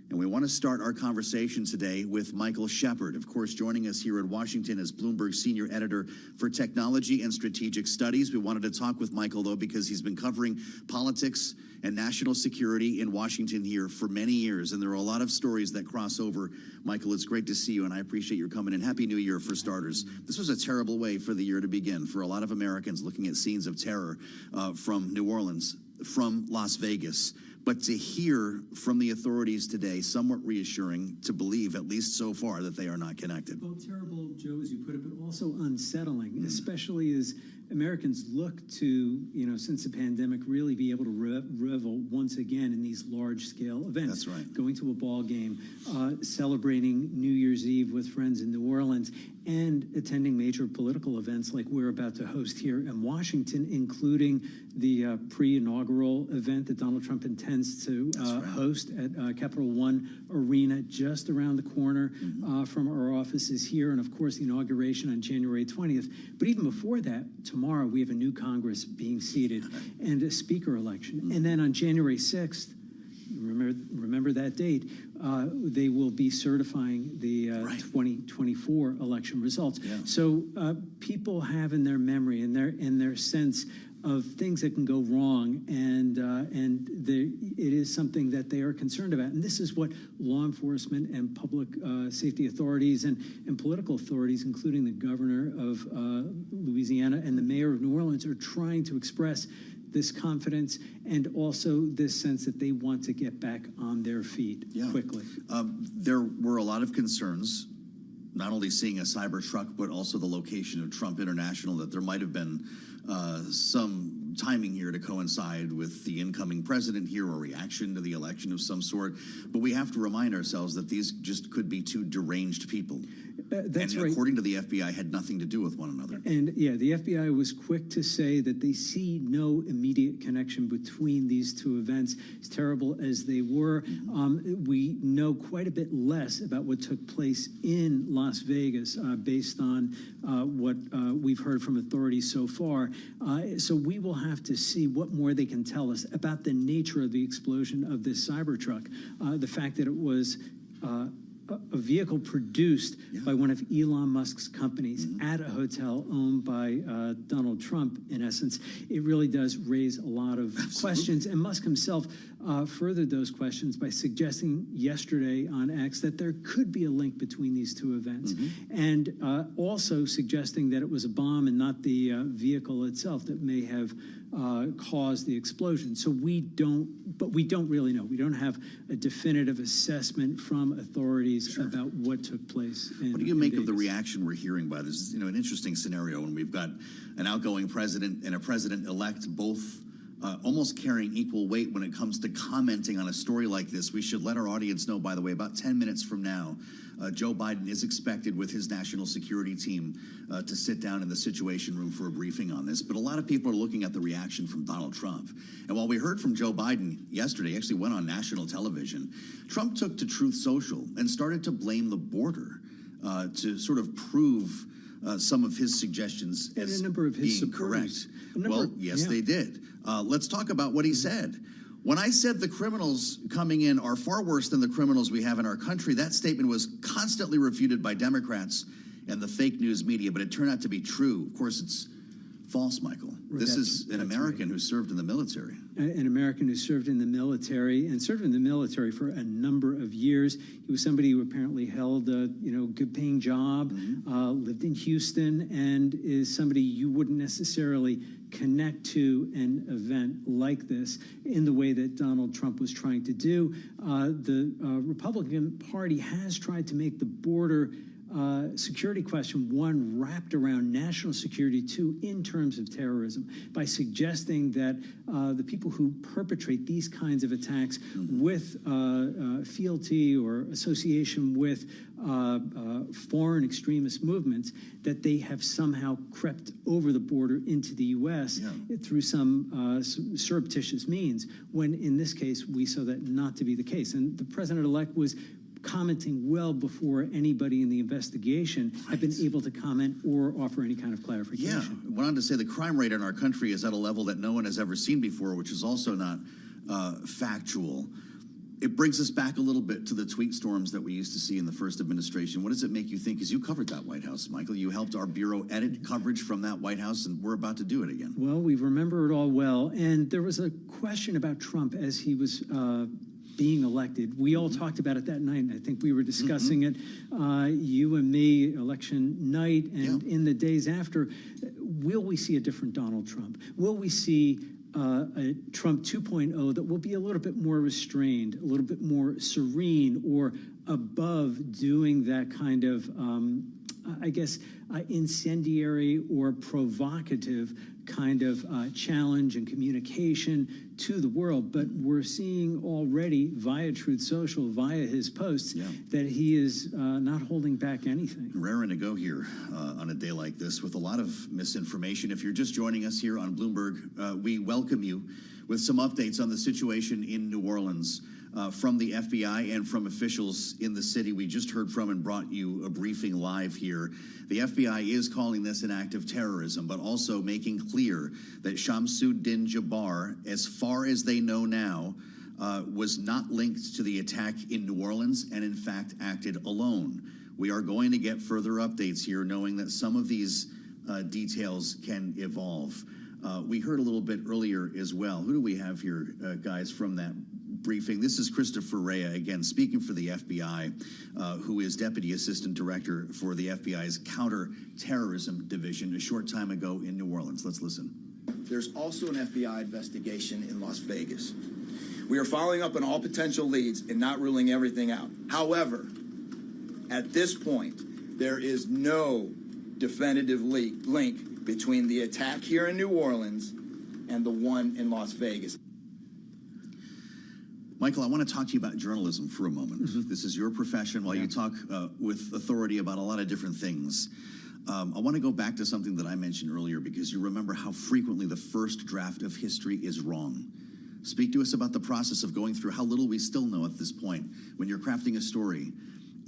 And we want to start our conversation today with Michael Shepard. Of course, joining us here in Washington as Bloomberg's senior editor for technology and strategic studies. We wanted to talk with Michael, though, because he's been covering politics and national security in Washington here for many years. And there are a lot of stories that cross over. Michael, it's great to see you, and I appreciate your coming in. Happy New Year, for starters. This was a terrible way for the year to begin for a lot of Americans, looking at scenes of terror from New Orleans, from Las Vegas. But to hear from the authorities today, somewhat reassuring to believe, at least so far, that they are not connected. Well, terrible, Joe, as you put it, but also unsettling, especially as Americans look to, since the pandemic, really be able to revel once again in these large-scale events. That's right. Going to a ball game, celebrating New Year's Eve with friends in New Orleans, and attending major political events like we're about to host here in Washington, including the pre-inaugural event that Donald Trump intends to host at Capital One Arena, just around the corner from our offices here, and of course the inauguration on January 20th. But even before that, tomorrow we have a new Congress being seated and a speaker election. And then on January 6th, remember that date, they will be certifying the 2024 election results. Yeah. So people have in their memory and their sense of things that can go wrong, and it is something that they are concerned about. And this is what law enforcement and public safety authorities and political authorities, including the governor of Louisiana and the mayor of New Orleans, are trying to express, this confidence and also this sense that they want to get back on their feet quickly. There were a lot of concerns, not only seeing a cyber truck, but also the location of Trump International, that there might have been some timing here to coincide with the incoming president here, or reaction to the election of some sort. But we have to remind ourselves that these just could be two deranged people. That's and right. According to the FBI, had nothing to do with one another. And yeah, the FBI was quick to say that they see no immediate connection between these two events, as terrible as they were. We know quite a bit less about what took place in Las Vegas based on what we've heard from authorities so far. So we will have to see what more they can tell us about the nature of the explosion of this Cybertruck, the fact that it was a vehicle produced by one of Elon Musk's companies at a hotel owned by Donald Trump, in essence. It really does raise a lot of questions. And Musk himself furthered those questions by suggesting yesterday on X that there could be a link between these two events, and also suggesting that it was a bomb and not the vehicle itself that may have caused the explosion. So we don't really know. We don't have a definitive assessment from authorities about what took place. What do you make of the reaction we're hearing by this? An interesting scenario when we've got an outgoing president and a president-elect both almost carrying equal weight when it comes to commenting on a story like this. We should let our audience know, by the way, about 10 minutes from now, Joe Biden is expected with his national security team to sit down in the Situation Room for a briefing on this. But a lot of people are looking at the reaction from Donald Trump. And while we heard from Joe Biden yesterday, actually went on national television, Trump took to Truth Social and started to blame the border to sort of prove some of his suggestions as a number of his being correct. Well, yes, they did. Let's talk about what he said. When I said the criminals coming in are far worse than the criminals we have in our country, that statement was constantly refuted by Democrats and the fake news media, but it turned out to be true. Of course, it's false, Michael. This is an American who served in the military. An American who served in the military and served in the military for a number of years. He was somebody who apparently held a good-paying job, lived in Houston, and is somebody you wouldn't necessarily connect to an event like this in the way that Donald Trump was trying to do. The Republican Party has tried to make the border security question, one wrapped around national security, two in terms of terrorism, by suggesting that the people who perpetrate these kinds of attacks with fealty or association with foreign extremist movements, that they have somehow crept over the border into the U.S. Through some surreptitious means, when in this case we saw that not to be the case. And the president-elect was commenting well before anybody in the investigation had been able to comment or offer any kind of clarification. Yeah, went on to say the crime rate in our country is at a level that no one has ever seen before, which is also not factual. It brings us back a little bit to the tweet storms that we used to see in the first administration. What does it make you think? Because you covered that White House, Michael. You helped our bureau edit coverage from that White House, and we're about to do it again. Well, we remember it all well. And there was a question about Trump as he was being elected. We all talked about it that night. I think we were discussing it, you and me, election night, and in the days after. Will we see a different Donald Trump? Will we see a Trump 2.0 that will be a little bit more restrained, a little bit more serene, or above doing that kind of, incendiary or provocative kind of challenge and communication to the world? But we're seeing already via Truth Social, via his posts, that he is not holding back anything. Raring to go here on a day like this with a lot of misinformation. If you're just joining us here on Bloomberg, we welcome you with some updates on the situation in New Orleans. From the FBI and from officials in the city we just heard from and brought you a briefing live here. The FBI is calling this an act of terrorism, but also making clear that Shamsuddin Jabbar, as far as they know now, was not linked to the attack in New Orleans and in fact acted alone. We are going to get further updates here, knowing that some of these details can evolve. We heard a little bit earlier as well. Who do we have here, guys, from that briefing? This is Christopher Rea, again, speaking for the FBI, who is Deputy Assistant Director for the FBI's Counterterrorism Division a short time ago in New Orleans. Let's listen. There's also an FBI investigation in Las Vegas. We are following up on all potential leads and not ruling everything out. However, at this point, there is no definitive link between the attack here in New Orleans and the one in Las Vegas. Michael, I want to talk to you about journalism for a moment. This is your profession. While you talk with authority about a lot of different things, I want to go back to something that I mentioned earlier, because you remember how frequently the first draft of history is wrong. Speak to us about the process of going through how little we still know at this point when you're crafting a story,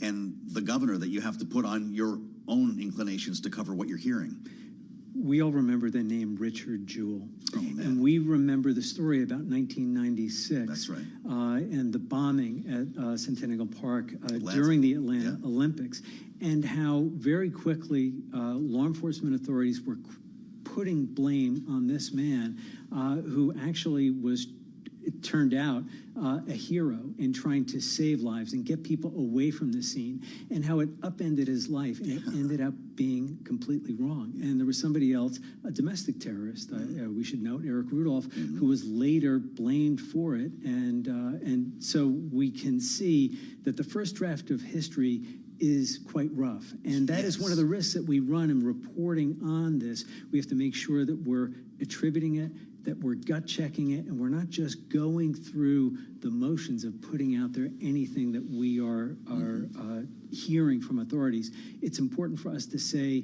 and the governor that you have to put on your own inclinations to cover what you're hearing. We all remember the name Richard Jewell. And we remember the story about 1996. That's right. And the bombing at Centennial Park during the Atlanta Olympics, and how very quickly law enforcement authorities were putting blame on this man who actually was, it turned out, a hero in trying to save lives and get people away from the scene, and how it upended his life, and it ended up being completely wrong. And there was somebody else, a domestic terrorist, we should note, Eric Rudolph, who was later blamed for it. And so we can see that the first draft of history is quite rough. And that is one of the risks that we run in reporting on this. We have to make sure that we're attributing it, that we're gut checking it, and we're not just going through the motions of putting out there anything that we are hearing from authorities. It's important for us to say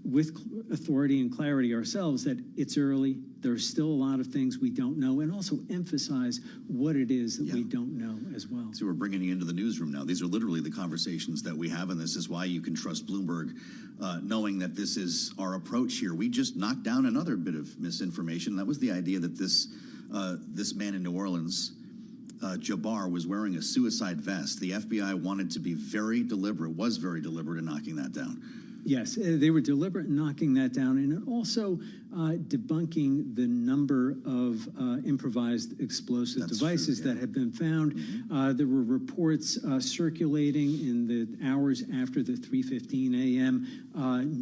with authority and clarity ourselves that it's early, there's still a lot of things we don't know, and also emphasize what it is that we don't know as well. So we're bringing you into the newsroom now. These are literally the conversations that we have, and this is why you can trust Bloomberg, knowing that this is our approach here. We just knocked down another bit of misinformation. That was the idea that this man in New Orleans, Jabbar, was wearing a suicide vest. The FBI wanted to be very deliberate, was very deliberate in knocking that down. Yes, they were deliberate in knocking that down, and also debunking the number of improvised explosive devices that had been found. There were reports circulating in the hours after the 3:15 a.m.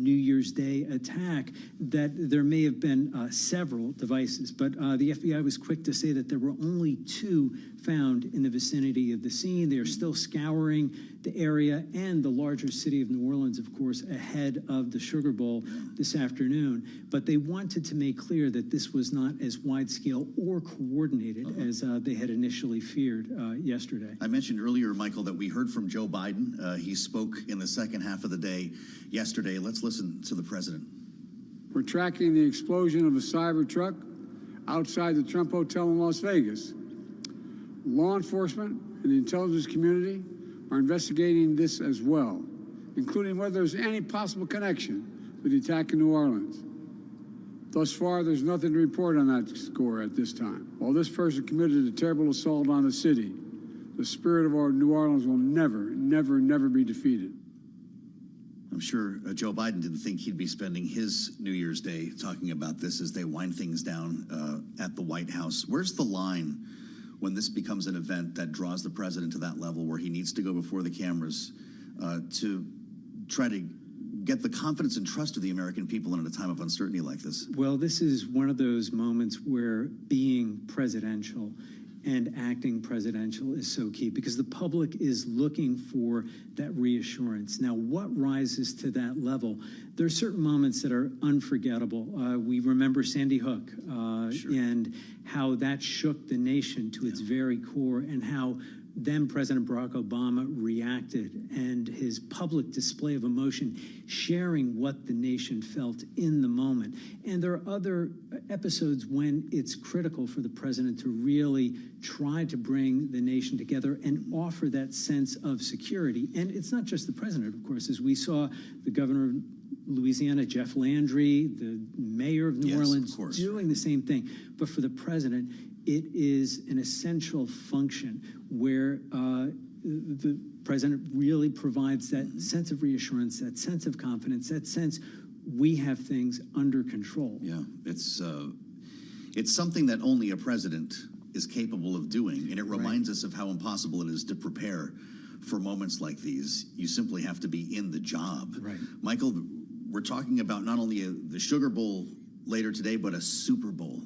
New Year's Day attack that there may have been several devices, but the FBI was quick to say that there were only 2 found in the vicinity of the scene. They are still scouring the area and the larger city of New Orleans, of course, ahead of the Sugar Bowl this afternoon. But they wanted to make clear that this was not as wide-scale or coordinated as they had initially feared yesterday. I mentioned earlier, Michael, that we heard from Joe Biden. He spoke in the second half of the day yesterday. Let's listen to the president. We're tracking the explosion of a cyber truck outside the Trump Hotel in Las Vegas. Law enforcement and the intelligence community are investigating this as well, including whether there's any possible connection with the attack in New Orleans. Thus far, there's nothing to report on that score at this time. While this person committed a terrible assault on the city, the spirit of our New Orleans will never, never, never be defeated. I'm sure Joe Biden didn't think he'd be spending his New Year's Day talking about this as they wind things down at the White House. Where's the line when this becomes an event that draws the president to that level where he needs to go before the cameras to try to get the confidence and trust of the American people in a time of uncertainty like this? Well, this is one of those moments where being presidential and acting presidential is so key because the public is looking for that reassurance. Now, what rises to that level? There are certain moments that are unforgettable. We remember Sandy Hook and how that shook the nation to its very core, and how then President Barack Obama reacted, and his public display of emotion, sharing what the nation felt in the moment. And there are other episodes when it's critical for the president to really try to bring the nation together and offer that sense of security. And it's not just the president, of course, as we saw the governor of Louisiana, Jeff Landry, the mayor of New Orleans, doing the same thing. But for the president, it is an essential function where the president really provides that sense of reassurance, that sense of confidence, that sense we have things under control. Yeah, it's something that only a president is capable of doing, and it reminds us of how impossible it is to prepare for moments like these. You simply have to be in the job. Right. Michael, we're talking about not only the Sugar Bowl later today, but a Super Bowl.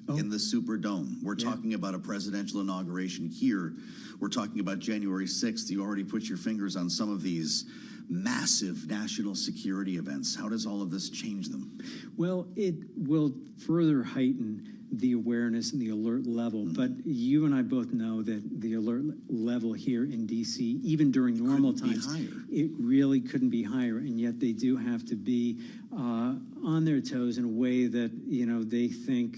In the Superdome. We're talking about a presidential inauguration here. We're talking about January 6th. You already put your fingers on some of these massive national security events. How does all of this change them? Well, it will further heighten the awareness and the alert level. But you and I both know that the alert level here in D.C., even during normal times, it really couldn't be higher. And yet they do have to be on their toes in a way that, you know, they think,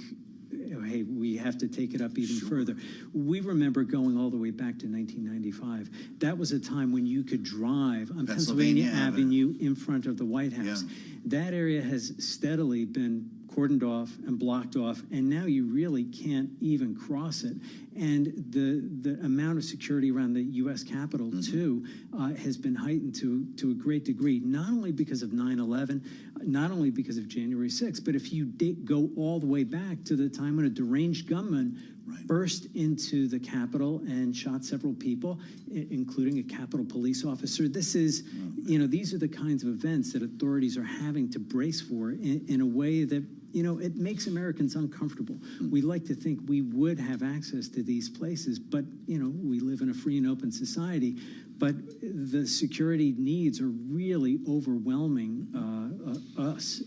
hey, we have to take it up even further. We remember going all the way back to 1995. That was a time when you could drive on Pennsylvania Avenue in front of the White House. That area has steadily been cordoned off and blocked off, and now you really can't even cross it. And the amount of security around the U.S. Capitol, too, has been heightened to a great degree, not only because of 9/11, not only because of January 6th, but if you go all the way back to the time when a deranged gunman burst into the Capitol and shot several people, including a Capitol police officer. This is, you know, these are the kinds of events that authorities are having to brace for in a way that, you know, it makes Americans uncomfortable. We like to think we would have access to these places, but, you know, we live in a free and open society. But the security needs are really overwhelming us,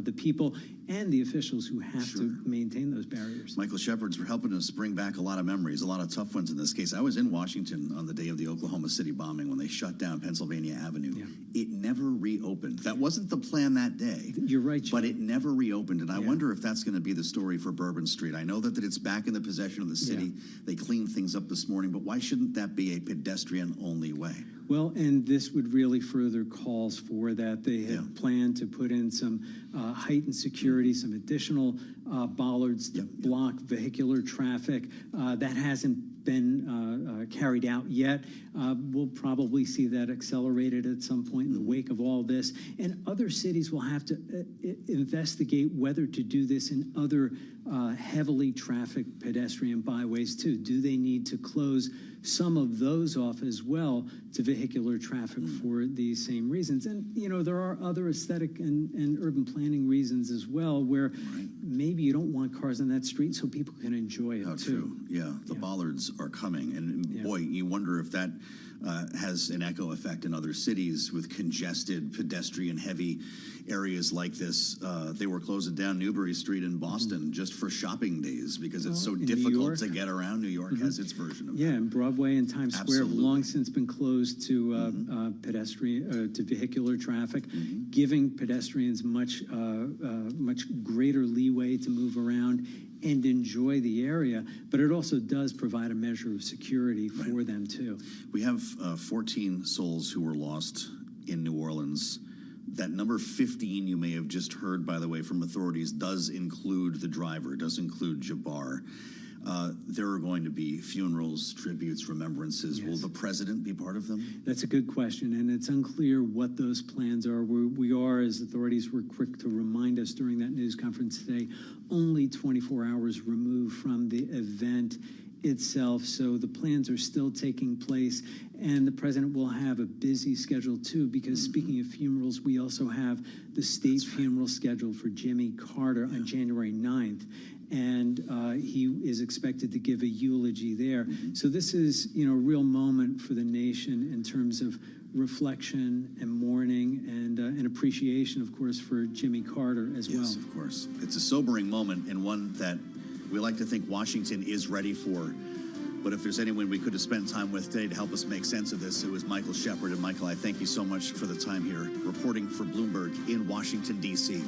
the people and the officials who have to maintain those barriers. Michael Shepard's helping us bring back a lot of memories, a lot of tough ones in this case. I was in Washington on the day of the Oklahoma City bombing when they shut down Pennsylvania Avenue. It never reopened. That wasn't the plan that day. You're right, Jim. But it never reopened, and I wonder if that's going to be the story for Bourbon Street. I know that it's back in the possession of the city. They cleaned things up this morning, but why shouldn't that be a pedestrian-only way? Well, and this would really further calls for that. They had planned to put in some heightened security, some additional bollards to block vehicular traffic. That hasn't been carried out yet. We'll probably see that accelerated at some point in the wake of all this. And other cities will have to investigate whether to do this in other heavily trafficked pedestrian byways too. Do they need to close some of those off as well to vehicular traffic for these same reasons? And, you know, there are other aesthetic and urban planning reasons as well, where maybe you don't want cars on that street so people can enjoy it too. True. Yeah, the bollards are coming. And boy, you wonder if that has an echo effect in other cities with congested, pedestrian-heavy areas like this. They were closing down Newbury Street in Boston just for shopping days because it's so difficult to get around. New York has its version of that. Yeah, and Broadway and Times Square have long since been closed to pedestrian to vehicular traffic, giving pedestrians much greater leeway to move around and enjoy the area, but it also does provide a measure of security for them too. We have 14 souls who were lost in New Orleans. That number 15 you may have just heard, by the way, from authorities does include the driver, does include Jabbar. There are going to be funerals, tributes, remembrances. Will the president be part of them? That's a good question, and it's unclear what those plans are. We are, as authorities were quick to remind us during that news conference today, only 24 hours removed from the event itself, so the plans are still taking place, and the president will have a busy schedule too, because speaking of funerals, we also have the state funeral scheduled for Jimmy Carter on January 9th, and he is expected to give a eulogy there. So this is, you know, a real moment for the nation in terms of reflection and mourning and an appreciation, of course, for Jimmy Carter as well. Yes, of course. It's a sobering moment, and one that we like to think Washington is ready for. But if there's anyone we could have spent time with today to help us make sense of this, it was Michael Shepard. And Michael, I thank you so much for the time here, reporting for Bloomberg in Washington, D.C.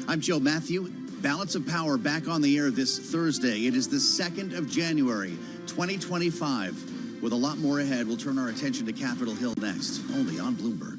I'm Joe Matthew. Balance of Power back on the air this Thursday. It is the 2nd of January, 2025. With a lot more ahead, we'll turn our attention to Capitol Hill next, only on Bloomberg.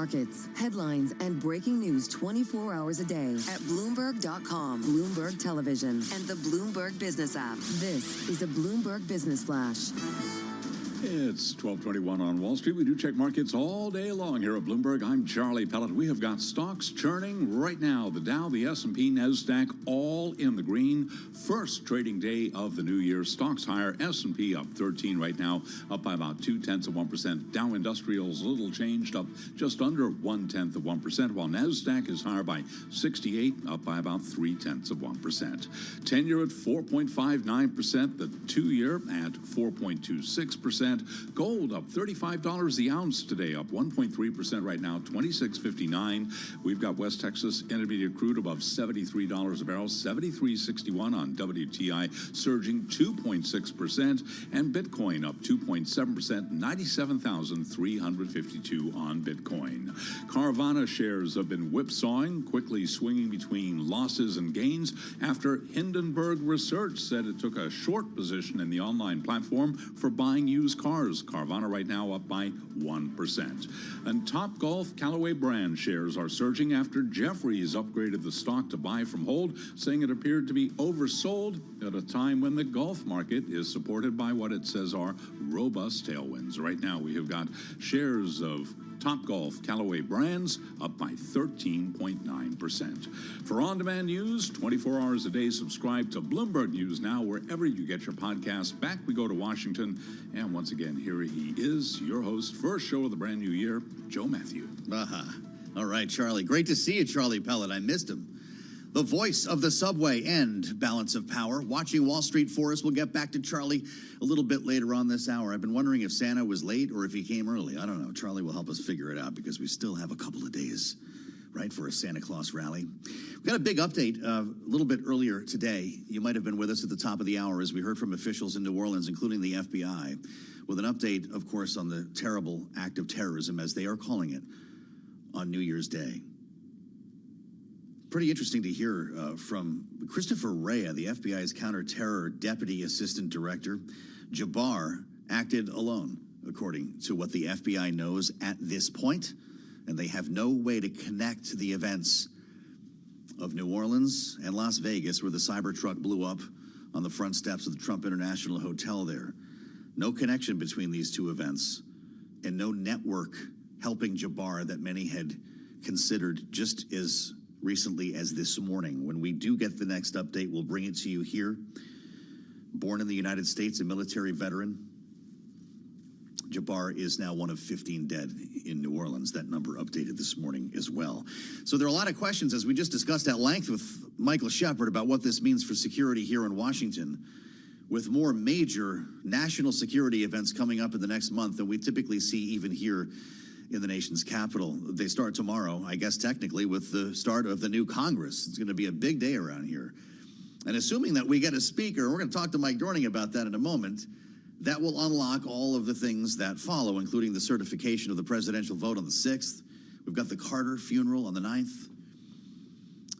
markets, headlines, and breaking news 24 hours a day at Bloomberg.com, Bloomberg Television, and the Bloomberg Business app. This is a Bloomberg Business Flash. It's 12:21 on Wall Street. We do check markets all day long here at Bloomberg. I'm Charlie Pellet. We have got stocks churning right now. The Dow, the S&P, NASDAQ, all in the green. First trading day of the new year. Stocks higher. S&P up 13 right now, up by about 0.2%. Dow Industrials little changed, up just under 0.1%, while NASDAQ is higher by 68, up by about 0.3%. 10-year at 4.59%. The 2-year at 4.26%. Gold up $35 the ounce today, up 1.3% right now, $26.59. We've got West Texas Intermediate crude above $73 a barrel, $73.61 on WTI, surging 2.6%, and Bitcoin up 2.7%, 97,352 on Bitcoin. Carvana shares have been whipsawing, quickly swinging between losses and gains after Hindenburg Research said it took a short position in the online platform for buying used cars. Carvana right now up by 1%. And Topgolf Callaway brand shares are surging after Jefferies upgraded the stock to buy from hold, saying it appeared to be oversold at a time when the golf market is supported by what it says are robust tailwinds. Right now we have got shares of Topgolf Callaway brands up by 13.9%. For on-demand news, 24 hours a day, subscribe to Bloomberg News Now wherever you get your podcasts. Back we go to Washington, and once again, here he is, your host, first show of the brand new year, Joe Matthew. All right, Charlie. Great to see you, Charlie Pellet. I missed him. The voice of the subway and balance of power. Watching Wall Street for us. We'll get back to Charlie a little bit later on this hour. I've been wondering if Santa was late or if he came early. I don't know. Charlie will help us figure it out because we still have a couple of days, right, for a Santa Claus rally. We've got a big update a little bit earlier today. You might have been with us at the top of the hour as we heard from officials in New Orleans, including the FBI, with an update, of course, on the terrible act of terrorism, as they are calling it, on New Year's Day. Pretty interesting to hear from Christopher Rea, the FBI's counter-terror deputy assistant director. Jabbar acted alone, according to what the FBI knows at this point, and they have no way to connect the events of New Orleans and Las Vegas, where the Cybertruck blew up on the front steps of the Trump International Hotel there. No connection between these two events, and no network helping Jabbar that many had considered just as recently as this morning. When we do get the next update, we'll bring it to you here. Born in the United States, a military veteran, Jabbar is now one of 15 dead in New Orleans. That number updated this morning as well. So there are a lot of questions, as we just discussed at length with Michael Shepard, about what this means for security here in Washington, with more major national security events coming up in the next month than we typically see even here in the nation's capital. They start tomorrow, I guess technically, with the start of the new Congress. It's going to be a big day around here. And assuming that we get a speaker, we're going to talk to Mike Dorning about that in a moment, that will unlock all of the things that follow, including the certification of the presidential vote on the 6th. We've got the Carter funeral on the 9th.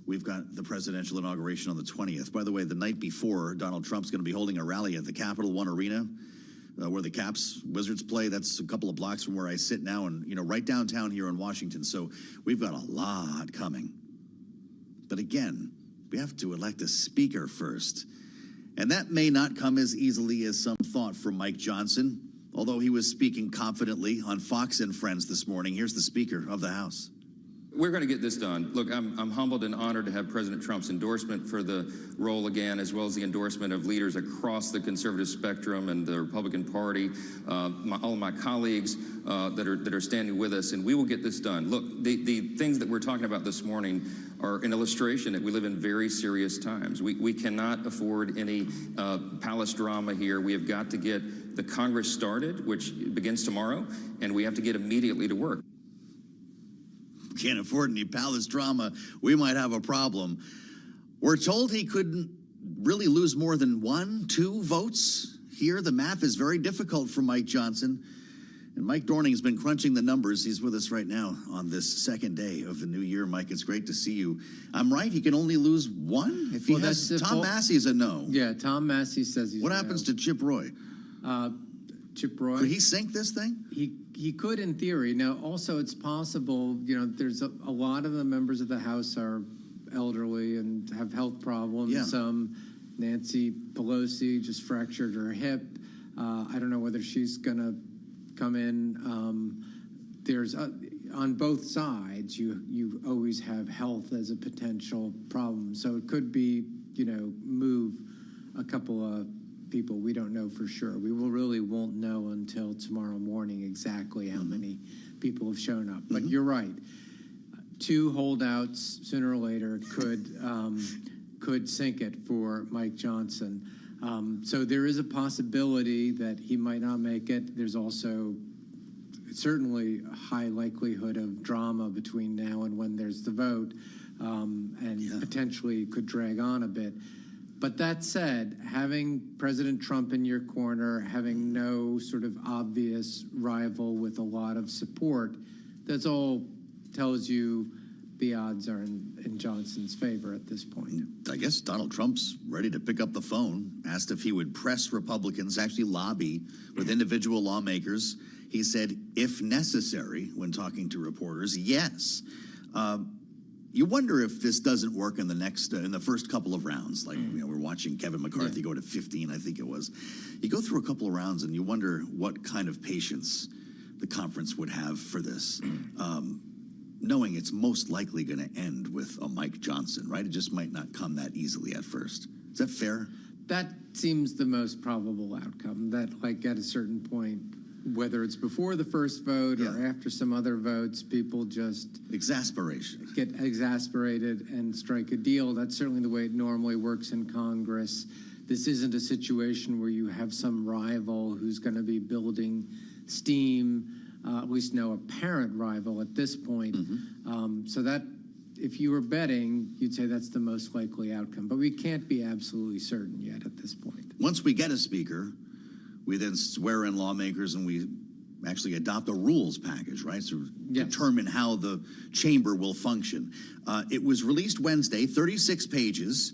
We've got the presidential inauguration on the 20th. By the way, the night before, Donald Trump's going to be holding a rally at the Capital One Arena, where the Caps Wizards play. That's a couple of blocks from where I sit now, and right downtown here in Washington. So we've got a lot coming. But again, we have to elect a speaker first. And that may not come as easily as some thought from Mike Johnson, although he was speaking confidently on Fox and Friends this morning. Here's the Speaker of the House. We're going to get this done. Look, I'm humbled and honored to have President Trump's endorsement for the role again, as well as the endorsement of leaders across the conservative spectrum and the Republican Party, all of my colleagues that are standing with us, and we will get this done. Look, the things that we're talking about this morning are an illustration that we live in very serious times. We cannot afford any palace drama here. We have got to get the Congress started, which begins tomorrow, and we have to get immediately to work. Can't afford any palace drama. We might have a problem. We're told he couldn't really lose more than 1-2 votes here. The math is very difficult for Mike Johnson. And Mike Dorning's been crunching the numbers. He's with us right now on this second day of the new year. Mike, it's great to see you. I'm right, he can only lose one? If he has, Tom Massey's a no. Yeah, Tom Massey says he's What happens to Chip Roy? Chip Roy. Could he sink this thing? He could in theory. Now, also, it's possible, there's a lot of the members of the House are elderly and have health problems. Yeah. Nancy Pelosi just fractured her hip. I don't know whether she's going to come in. There's on both sides, you always have health as a potential problem. So it could be, move a couple of people. We don't know for sure. We won't know until tomorrow morning exactly how many people have shown up. But you're right. 2 holdouts sooner or later could sink it for Mike Johnson. So there is a possibility that he might not make it. There's also certainly a high likelihood of drama between now and when there's the vote, and potentially could drag on a bit. But that said, having President Trump in your corner, having no sort of obvious rival with a lot of support, that's all tells you the odds are in Johnson's favor at this point. I guess Donald Trump's ready to pick up the phone, asked if he would press Republicans, actually lobby with individual lawmakers. He said, if necessary, when talking to reporters, yes. You wonder if this doesn't work in the first couple of rounds. Like, we're watching Kevin McCarthy go to 15, I think it was. You go through a couple of rounds and you wonder what kind of patience the conference would have for this, knowing it's most likely going to end with a Mike Johnson, right? It just might not come that easily at first. Is that fair? That seems the most probable outcome, that at a certain point, whether it's before the first vote or after some other votes, people just get exasperated and strike a deal. That's certainly the way it normally works in Congress. This isn't a situation where you have some rival who's going to be building steam, at least no apparent rival at this point. So that, if you were betting, you'd say that's the most likely outcome. But we can't be absolutely certain yet at this point. Once we get a speaker, we then swear in lawmakers and we actually adopt a rules package, right? So determine how the chamber will function. It was released Wednesday, 36 pages.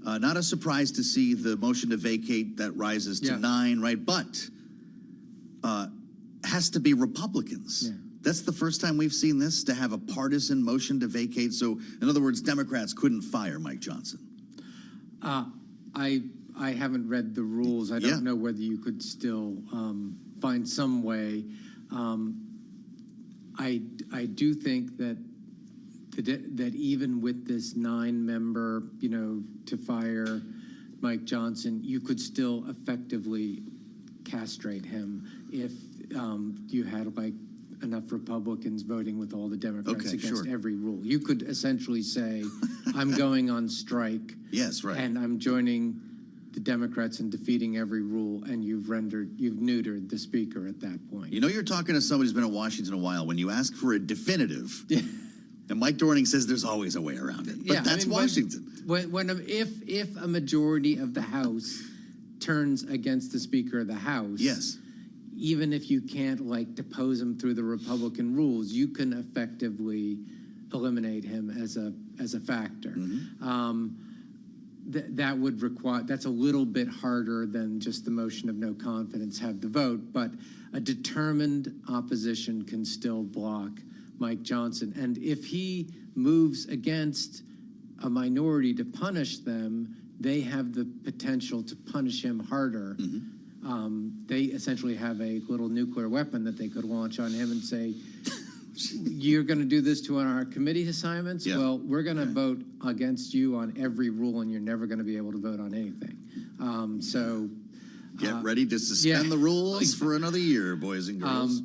Not a surprise to see the motion to vacate that rises to 9, right? But has to be Republicans. That's the first time we've seen this, to have a partisan motion to vacate. So, in other words, Democrats couldn't fire Mike Johnson. I haven't read the rules. I don't know whether you could still find some way. I do think that even with this 9-member, to fire Mike Johnson, you could still effectively castrate him if you had enough Republicans voting with all the Democrats against every rule. You could essentially say, I'm going on strike. Yes, right. And I'm joining the Democrats in defeating every rule, and you've neutered the speaker at that point. You're talking to somebody who's been in Washington a while. When you ask for a definitive, and Mike Dorning says there's always a way around it. But that's Washington. If a majority of the House turns against the Speaker of the House, even if you can't depose him through the Republican rules, you can effectively eliminate him as a factor. That would require, that's a little bit harder than just the motion of no confidence have the vote, but a determined opposition can still block Mike Johnson. And if he moves against a minority to punish them, they have the potential to punish him harder. They essentially have a little nuclear weapon that they could launch on him and say, you're going to do this to our committee assignments? Well, we're going to vote against you on every rule, and you're never going to be able to vote on anything. Get ready to suspend the rules for another year, boys and girls.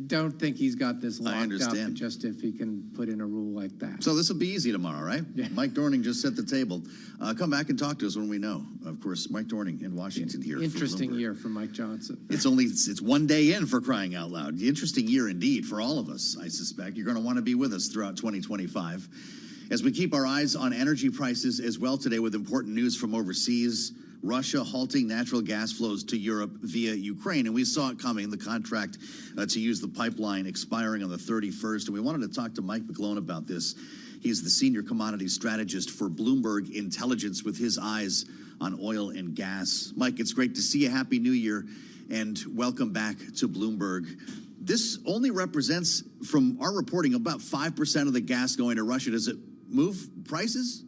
Don't think he's got this locked up just if he can put in a rule like that. So this will be easy tomorrow, right? Mike Dorning just set the table. Come back and talk to us when we know. Of course, Mike Dorning in Washington here. Interesting year for Mike Johnson. It's one day in, for crying out loud. Interesting year indeed for all of us, I suspect. You're going to want to be with us throughout 2025. As we keep our eyes on energy prices as well today with important news from overseas. Russia halting natural gas flows to Europe via Ukraine. And we saw it coming, the contract to use the pipeline expiring on the 31st. And we wanted to talk to Mike McGlone about this. He's the senior commodities strategist for Bloomberg Intelligence with his eyes on oil and gas. Mike, it's great to see you. Happy New Year. and welcome back to Bloomberg. This only represents, from our reporting, about 5% of the gas going to Russia. Does it move prices?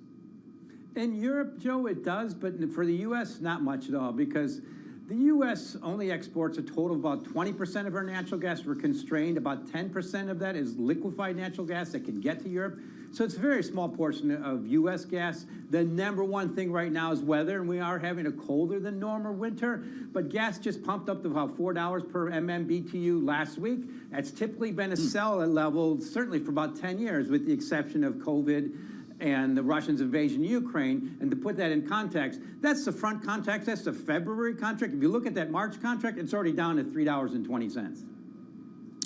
In Europe, Joe, it does, but for the U.S., not much at all, because the U.S. only exports a total of about 20% of our natural gas. We're constrained. About 10% of that is liquefied natural gas that can get to Europe. So it's a very small portion of U.S. gas. The number one thing right now is weather, and we are having a colder than normal winter. But gas just pumped up to about $4 per MMBTU last week. That's typically been a sell level, certainly for about 10 years, with the exception of COVID and the Russians' invasion of Ukraine. And to put that in context, that's the front contract. That's the February contract. If you look at that March contract, it's already down to $3.20.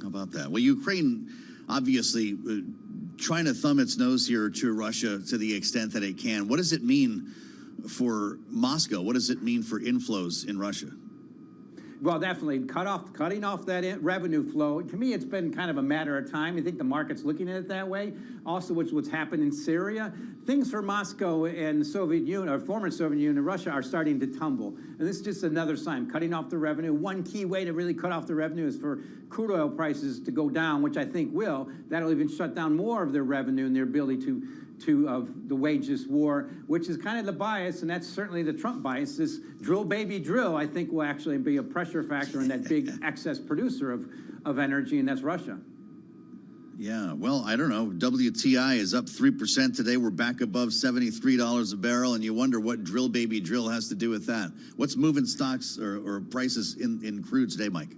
How about that? Well, Ukraine obviously trying to thumb its nose here to Russia to the extent that it can. What does it mean for Moscow? What does it mean for inflows in Russia? Well, definitely cutting off that revenue flow. To me, it's been kind of a matter of time. I think the market's looking at it that way. Also, what's happened in Syria, things for Moscow and the Soviet Union, or former Soviet Union and Russia, are starting to tumble. And this is just another sign, cutting off the revenue. One key way to really cut off the revenue is for crude oil prices to go down, which I think will. That'll even shut down more of their revenue and their ability to the wages war, which is kind of the bias, and that's certainly the Trump bias. This drill, baby, drill, I think will actually be a pressure factor in that big excess producer of energy, and that's Russia. Yeah, well, I don't know. WTI is up 3% today. We're back above $73 a barrel, and you wonder what drill, baby, drill has to do with that. What's moving stocks or prices in crude today, Mike?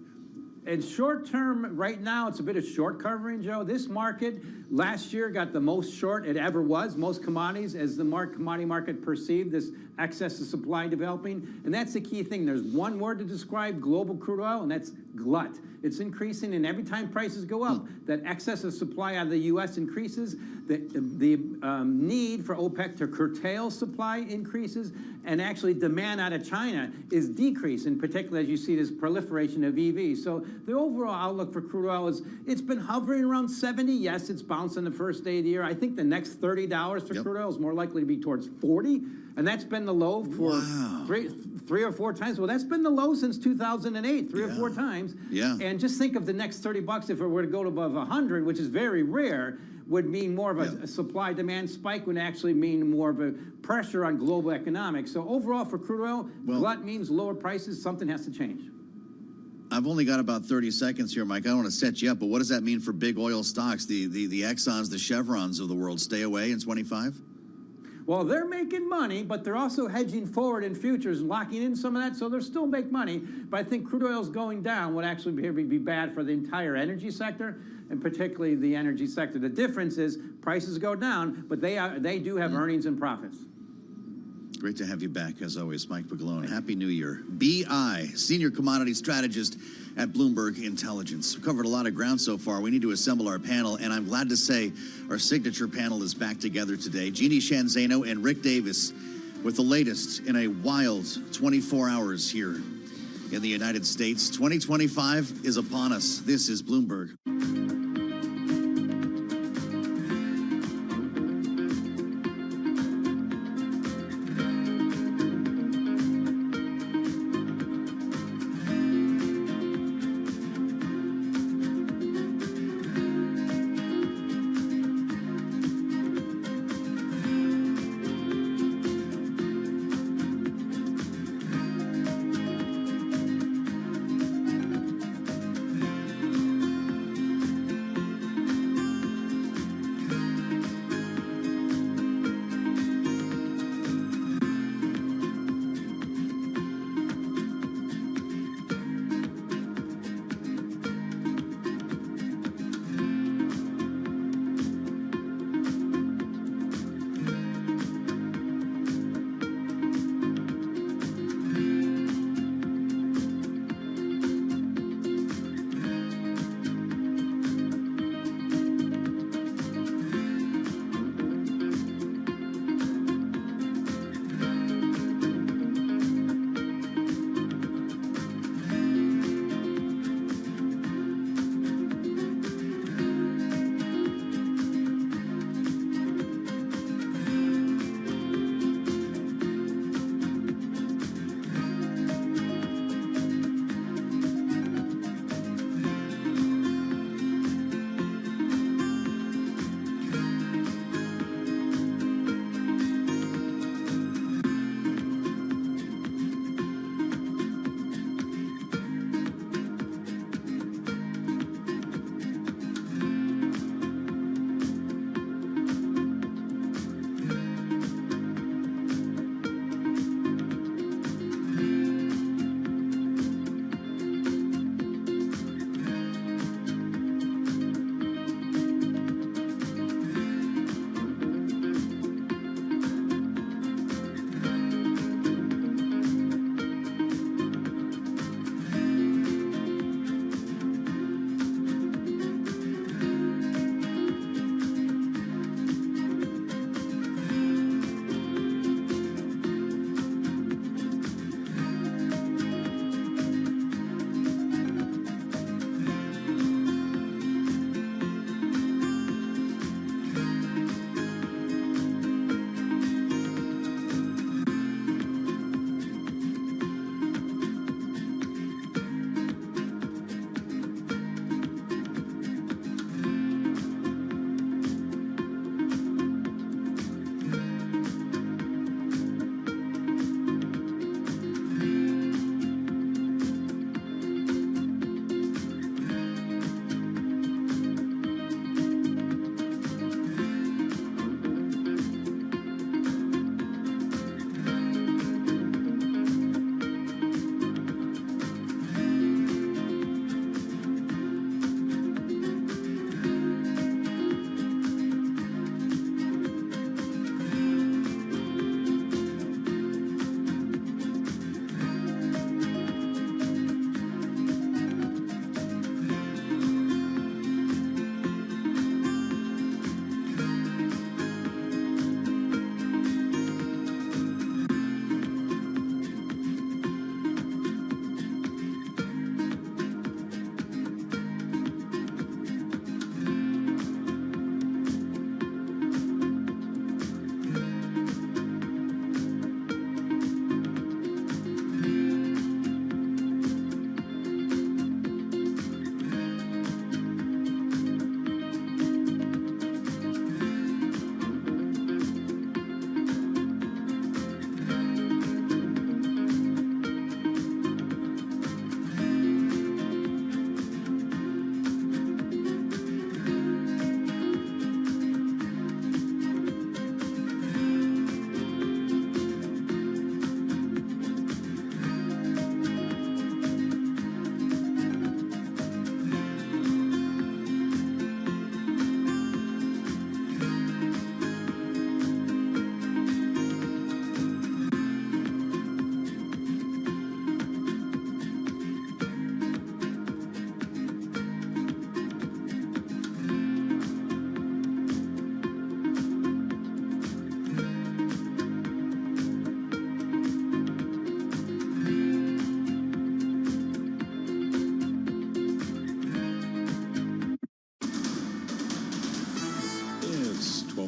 In short term, right now, it's a bit of short covering, Joe. This market last year got the most short it ever was, most commodities, as the commodity market perceived this excess of supply developing. And that's the key thing. There's one word to describe global crude oil, and that's glut. It's increasing, and every time prices go up, that excess of supply out of the U.S. increases, the need for OPEC to curtail supply increases, and actually demand out of China is decreasing, particularly as you see this proliferation of EVs. So the overall outlook for crude oil is, it's been hovering around 70. Yes, it's bounced on the first day of the year. I think the next $30 for crude oil is more likely to be towards 40, and that's been the low for three or four times. Well, that's been the low since 2008, three or four times. Yeah. And just think of the next $30 if it were to go to above 100, which is very rare, would mean more of a supply-demand spike, would actually mean more of a pressure on global economics. So overall, for crude oil, glut means lower prices. Something has to change. I've only got about 30 seconds here, Mike. I don't want to set you up, but what does that mean for big oil stocks, the Exxons, the Chevrons of the world? Stay away in 25? Well, they're making money, but they're also hedging forward in futures and locking in some of that, so they'll still make money. But I think crude oil's going down would actually be bad for the entire energy sector, and particularly the energy sector. The difference is prices go down, but they do have earnings and profits. Great to have you back, as always, Mike Baglone. Happy New Year. BI, Senior Commodity Strategist at Bloomberg Intelligence. We've covered a lot of ground so far. We need to assemble our panel, and I'm glad to say our signature panel is back together today. Jeannie Shanzano and Rick Davis with the latest in a wild 24 hours here in the United States. 2025 is upon us. This is Bloomberg.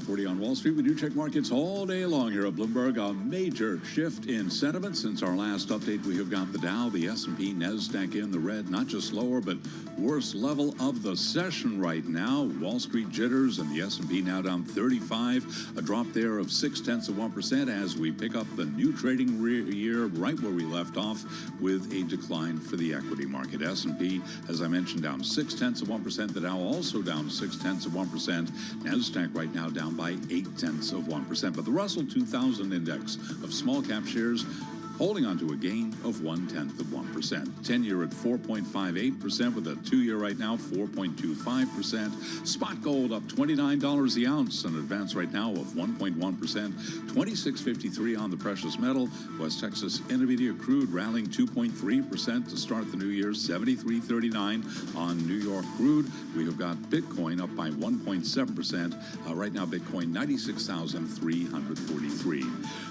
1240 on Wall Street. We do check markets all day long here at Bloomberg. A major shift in sentiment since our last update. We have got the Dow, the S&P, NASDAQ in the red. Not just lower, but worst level of the session right now. Wall Street jitters and the S&P now down 35. A drop there of 0.6% as we pick up the new trading year right where we left off with a decline for the equity market. S&P, as I mentioned, down 0.6%. The Dow also down 0.6%. NASDAQ right now down by 0.8%. But the Russell 2000 index of small cap shares holding on to a gain of 0.1%. 10-year at 4.58%, with a 2-year right now 4.25%. Spot gold up $29 the ounce, an advance right now of 1.1%. 26.53 on the precious metal. West Texas Intermediate crude rallying 2.3% to start the new year. 73.39 on New York crude. We have got Bitcoin up by 1.7%. Right now, Bitcoin 96,343.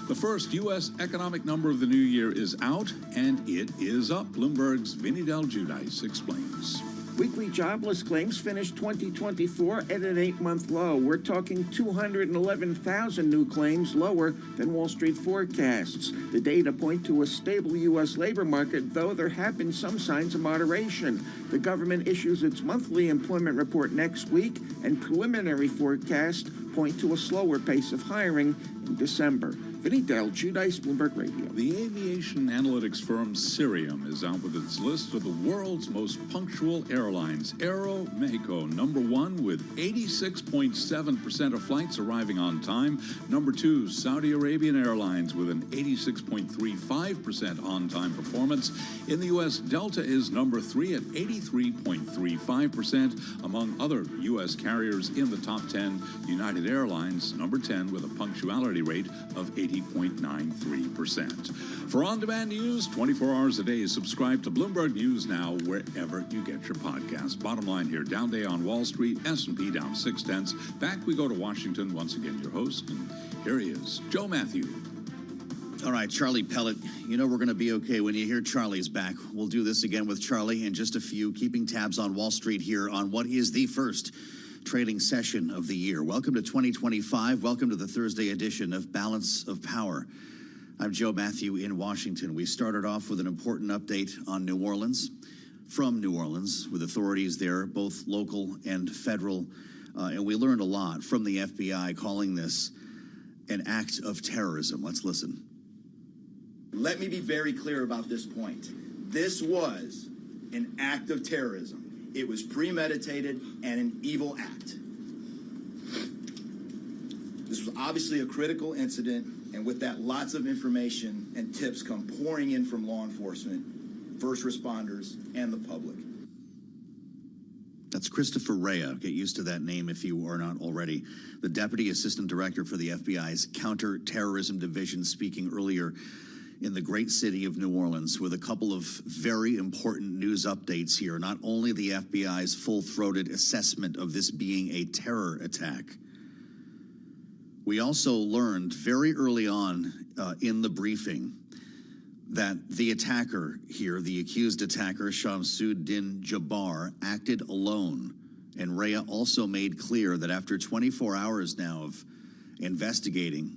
The first U.S. economic number of the new year is out, and it is up. Bloomberg's Vinny Del Giudice explains. Weekly jobless claims finished 2024 at an 8-month low. We're talking 211,000 new claims, lower than Wall Street forecasts. The data point to a stable U.S. labor market, though there have been some signs of moderation. The government issues its monthly employment report next week, and preliminary forecasts point to a slower pace of hiring in December. Vinny Del Giudice, Bloomberg Radio. The aviation analytics firm Cirium is out with its list of the world's most punctual airlines. Aeromexico, number 1 with 86.7% of flights arriving on time. Number 2, Saudi Arabian Airlines with an 86.35% on-time performance. In the U.S., Delta is number 3 at 83.35%. Among other U.S. carriers in the top 10, United Airlines, number 10 with a punctuality rate of 80.93%. For on-demand news, 24 hours a day, subscribe to Bloomberg News Now wherever you get your podcast. Bottom line here, down day on Wall Street, S&P down 0.6. Back we go to Washington. Once again, your host, and here he is, Joe Matthew. All right, Charlie Pellet, you know we're going to be okay when you hear Charlie's back. We'll do this again with Charlie in just a few, keeping tabs on Wall Street here on what is the first trading session of the year. Welcome to 2025. Welcome to the Thursday edition of Balance of Power. I'm Joe Matthew in Washington. We started off with an important update on New Orleans, from New Orleans, with authorities there, both local and federal. And we learned a lot from the FBI, calling this an act of terrorism. Let's listen. Let me be very clear about this point. This was an act of terrorism. It was premeditated and an evil act. This was obviously a critical incident, and with that, lots of information and tips come pouring in from law enforcement, first responders, and the public. That's Christopher Rea. Get used to that name if you are not already. The Deputy Assistant Director for the FBI's Counterterrorism Division, speaking earlier in the great city of New Orleans with a couple of very important news updates here. Not only the FBI's full-throated assessment of this being a terror attack, we also learned very early on in the briefing that the attacker here, the accused attacker, Shamsuddin Jabbar, acted alone. And Rea also made clear that after 24 hours now of investigating,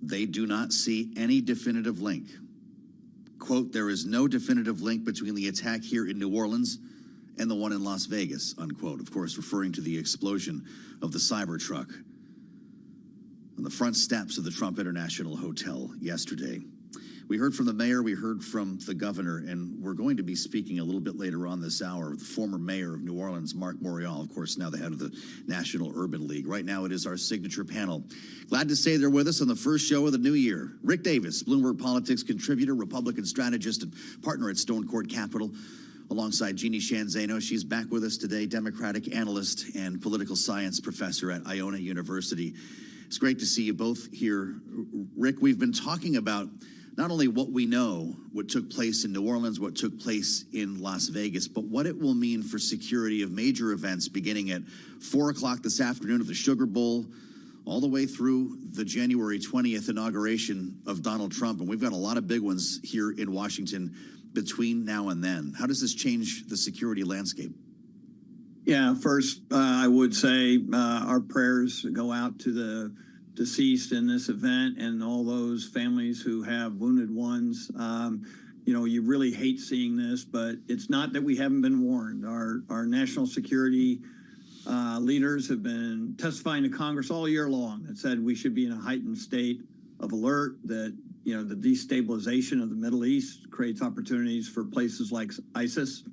they do not see any definitive link. Quote, there is no definitive link between the attack here in New Orleans and the one in Las Vegas, unquote. Of course, referring to the explosion of the Cybertruck on the front steps of the Trump International Hotel yesterday. We heard from the mayor, we heard from the governor, and we're going to be speaking a little bit later on this hour with the former mayor of New Orleans, Mark Morial, of course, now the head of the National Urban League. Right now, it is our signature panel. Glad to say they're with us on the first show of the new year. Rick Davis, Bloomberg Politics contributor, Republican strategist, and partner at Stone Court Capital, alongside Jeannie Shanzano. She's back with us today, Democratic analyst and political science professor at Iona University. It's great to see you both here. Rick, we've been talking about not only what we know, what took place in New Orleans, what took place in Las Vegas, but what it will mean for security of major events beginning at 4 o'clock this afternoon of the Sugar Bowl, all the way through the January 20th inauguration of Donald Trump. And we've got a lot of big ones here in Washington between now and then. How does this change the security landscape? Yeah, first, I would say our prayers go out to the deceased in this event and all those families who have wounded ones. You know, you really hate seeing this, but it's not that we haven't been warned. Our national security leaders have been testifying to Congress all year long that said we should be in a heightened state of alert, that, you know, the destabilization of the Middle East creates opportunities for places like ISIS.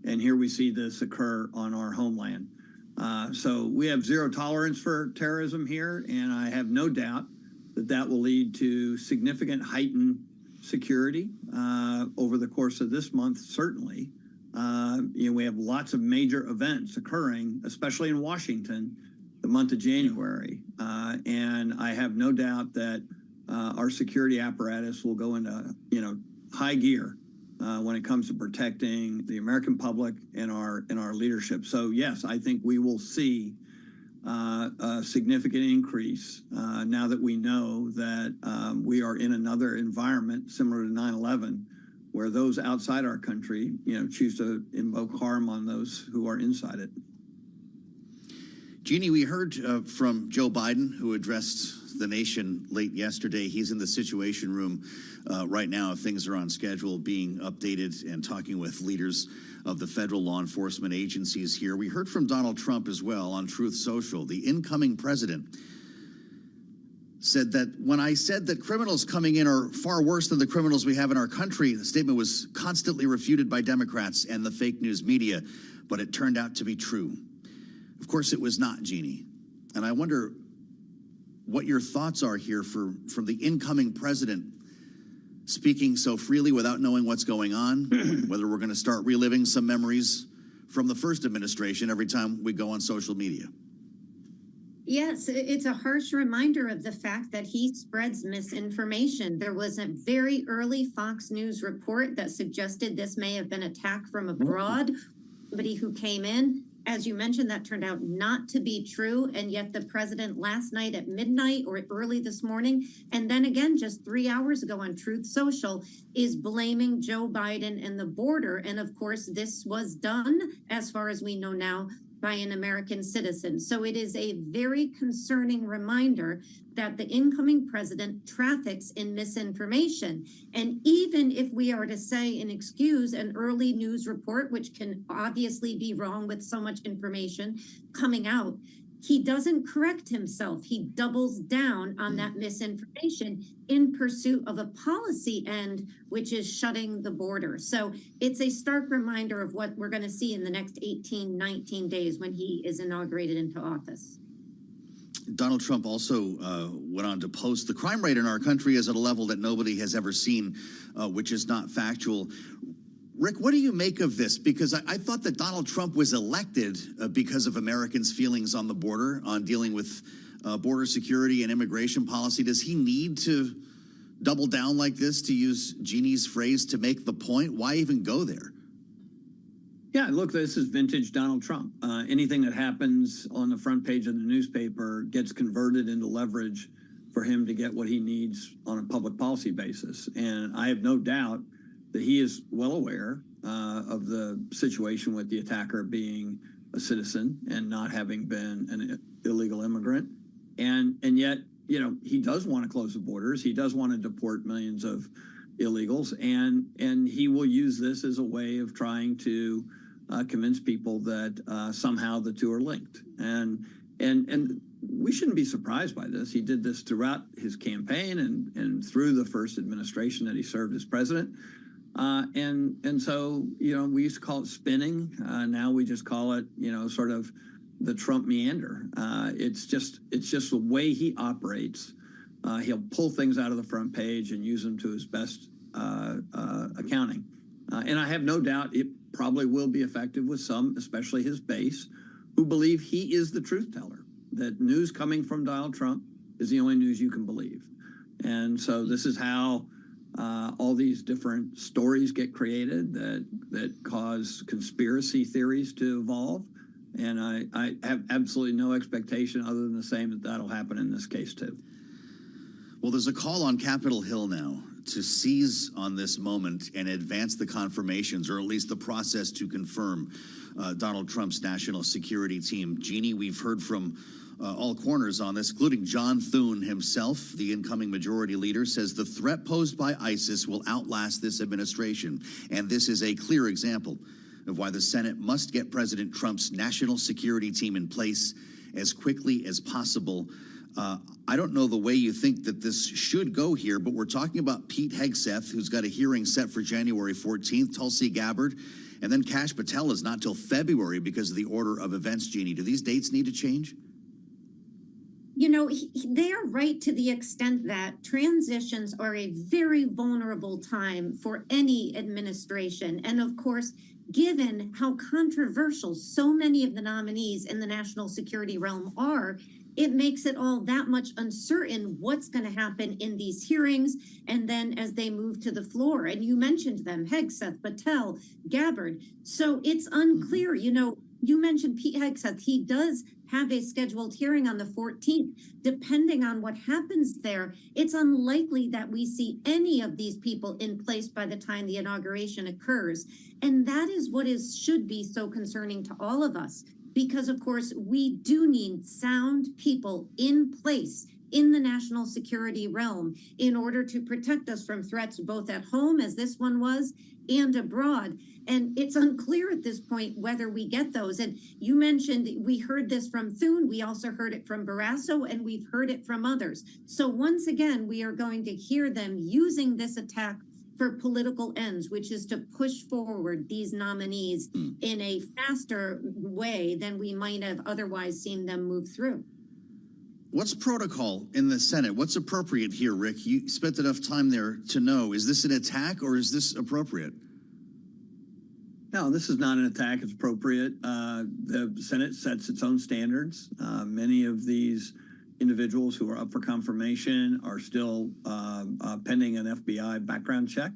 And here we see this occur on our homeland. So we have zero tolerance for terrorism here, and I have no doubt that that will lead to significant heightened security over the course of this month, certainly. You know, we have lots of major events occurring, especially in Washington, the month of January. And I have no doubt that our security apparatus will go into, you know, high gear when it comes to protecting the American public and our leadership. So yes, I think we will see a significant increase now that we know that we are in another environment similar to 9/11, where those outside our country, you know, choose to invoke harm on those who are inside it. Jeannie, we heard from Joe Biden, who addressed the nation late yesterday. He's in the Situation Room right now. Things are on schedule, being updated and talking with leaders of the federal law enforcement agencies here. We heard from Donald Trump as well on Truth Social. The incoming president said that when I said that criminals coming in are far worse than the criminals we have in our country, the statement was constantly refuted by Democrats and the fake news media, but it turned out to be true. Of course, it was not, Jeannie. And I wonder what your thoughts are here from the incoming president speaking so freely without knowing what's going on, whether we're going to start reliving some memories from the first administration every time we go on social media. Yes, it's a harsh reminder of the fact that he spreads misinformation. There was a very early Fox News report that suggested this may have been attack from abroad, somebody who came in. As you mentioned, that turned out not to be true. And yet the president last night at midnight or early this morning, and then again just 3 hours ago on Truth Social, is blaming Joe Biden and the border. And of course, this was done, as far as we know now, by an American citizen. So it is a very concerning reminder that the incoming president traffics in misinformation. And even if we are to say and excuse an early news report, which can obviously be wrong with so much information coming out, he doesn't correct himself. He doubles down on that misinformation in pursuit of a policy end, which is shutting the border. So it's a stark reminder of what we're going to see in the next 18, 19 days when he is inaugurated into office. Donald Trump also went on to post the crime rate in our country is at a level that nobody has ever seen, which is not factual. Rick, what do you make of this? Because I thought that Donald Trump was elected because of Americans' feelings on the border, on dealing with border security and immigration policy. Does he need to double down like this, to use Jeannie's phrase, to make the point? Why even go there? Yeah, look, this is vintage Donald Trump. Anything that happens on the front page of the newspaper gets converted into leverage for him to get what he needs on a public policy basis. And I have no doubt that he is well aware of the situation with the attacker being a citizen and not having been an illegal immigrant. And yet, you know, he does want to close the borders. He does want to deport millions of illegals. And he will use this as a way of trying to convince people that somehow the two are linked. And we shouldn't be surprised by this. He did this throughout his campaign and through the first administration that he served as president. And so, you know, we used to call it spinning. Now we just call it, you know, sort of the Trump meander. It's just the way he operates. He'll pull things out of the front page and use them to his best accounting. And I have no doubt it probably will be effective with some, especially his base, who believe he is the truth teller, that news coming from Donald Trump is the only news you can believe. And so this is how all these different stories get created that cause conspiracy theories to evolve. And I have absolutely no expectation other than the same that that'll happen in this case too. Well, there's a call on Capitol Hill now to seize on this moment and advance the confirmations, or at least the process to confirm Donald Trump's national security team. Jeannie, we've heard from all corners on this, including John Thune himself, the incoming majority leader, says the threat posed by ISIS will outlast this administration. And this is a clear example of why the Senate must get President Trump's national security team in place as quickly as possible. I don't know the way you think that this should go here, but we're talking about Pete Hegseth, who's got a hearing set for January 14th, Tulsi Gabbard, and then Kash Patel is not till February because of the order of events, Jeannie. Do these dates need to change? You know, they are right to the extent that transitions are a very vulnerable time for any administration. And of course, given how controversial so many of the nominees in the national security realm are, it makes it all that much uncertain what's going to happen in these hearings and then as they move to the floor. And you mentioned them, Hegseth, Patel, Gabbard. So it's unclear. You know, you mentioned Pete Hegseth. He does have a scheduled hearing on the 14th. Depending on what happens there, it's unlikely that we see any of these people in place by the time the inauguration occurs. And that is what should be so concerning to all of us. Because, of course, we do need sound people in place in the national security realm in order to protect us from threats both at home, as this one was, and abroad. And it's unclear at this point whether we get those. And you mentioned we heard this from Thune. We also heard it from Barrasso, and we've heard it from others. So once again, we are going to hear them using this attack for political ends, which is to push forward these nominees in a faster way than we might have otherwise seen them move through. What's protocol in the Senate? What's appropriate here, Rick? You spent enough time there to know. Is this an attack or is this appropriate? No, this is not an attack. It's appropriate. The Senate sets its own standards. Many of these individuals who are up for confirmation are still pending an FBI background check.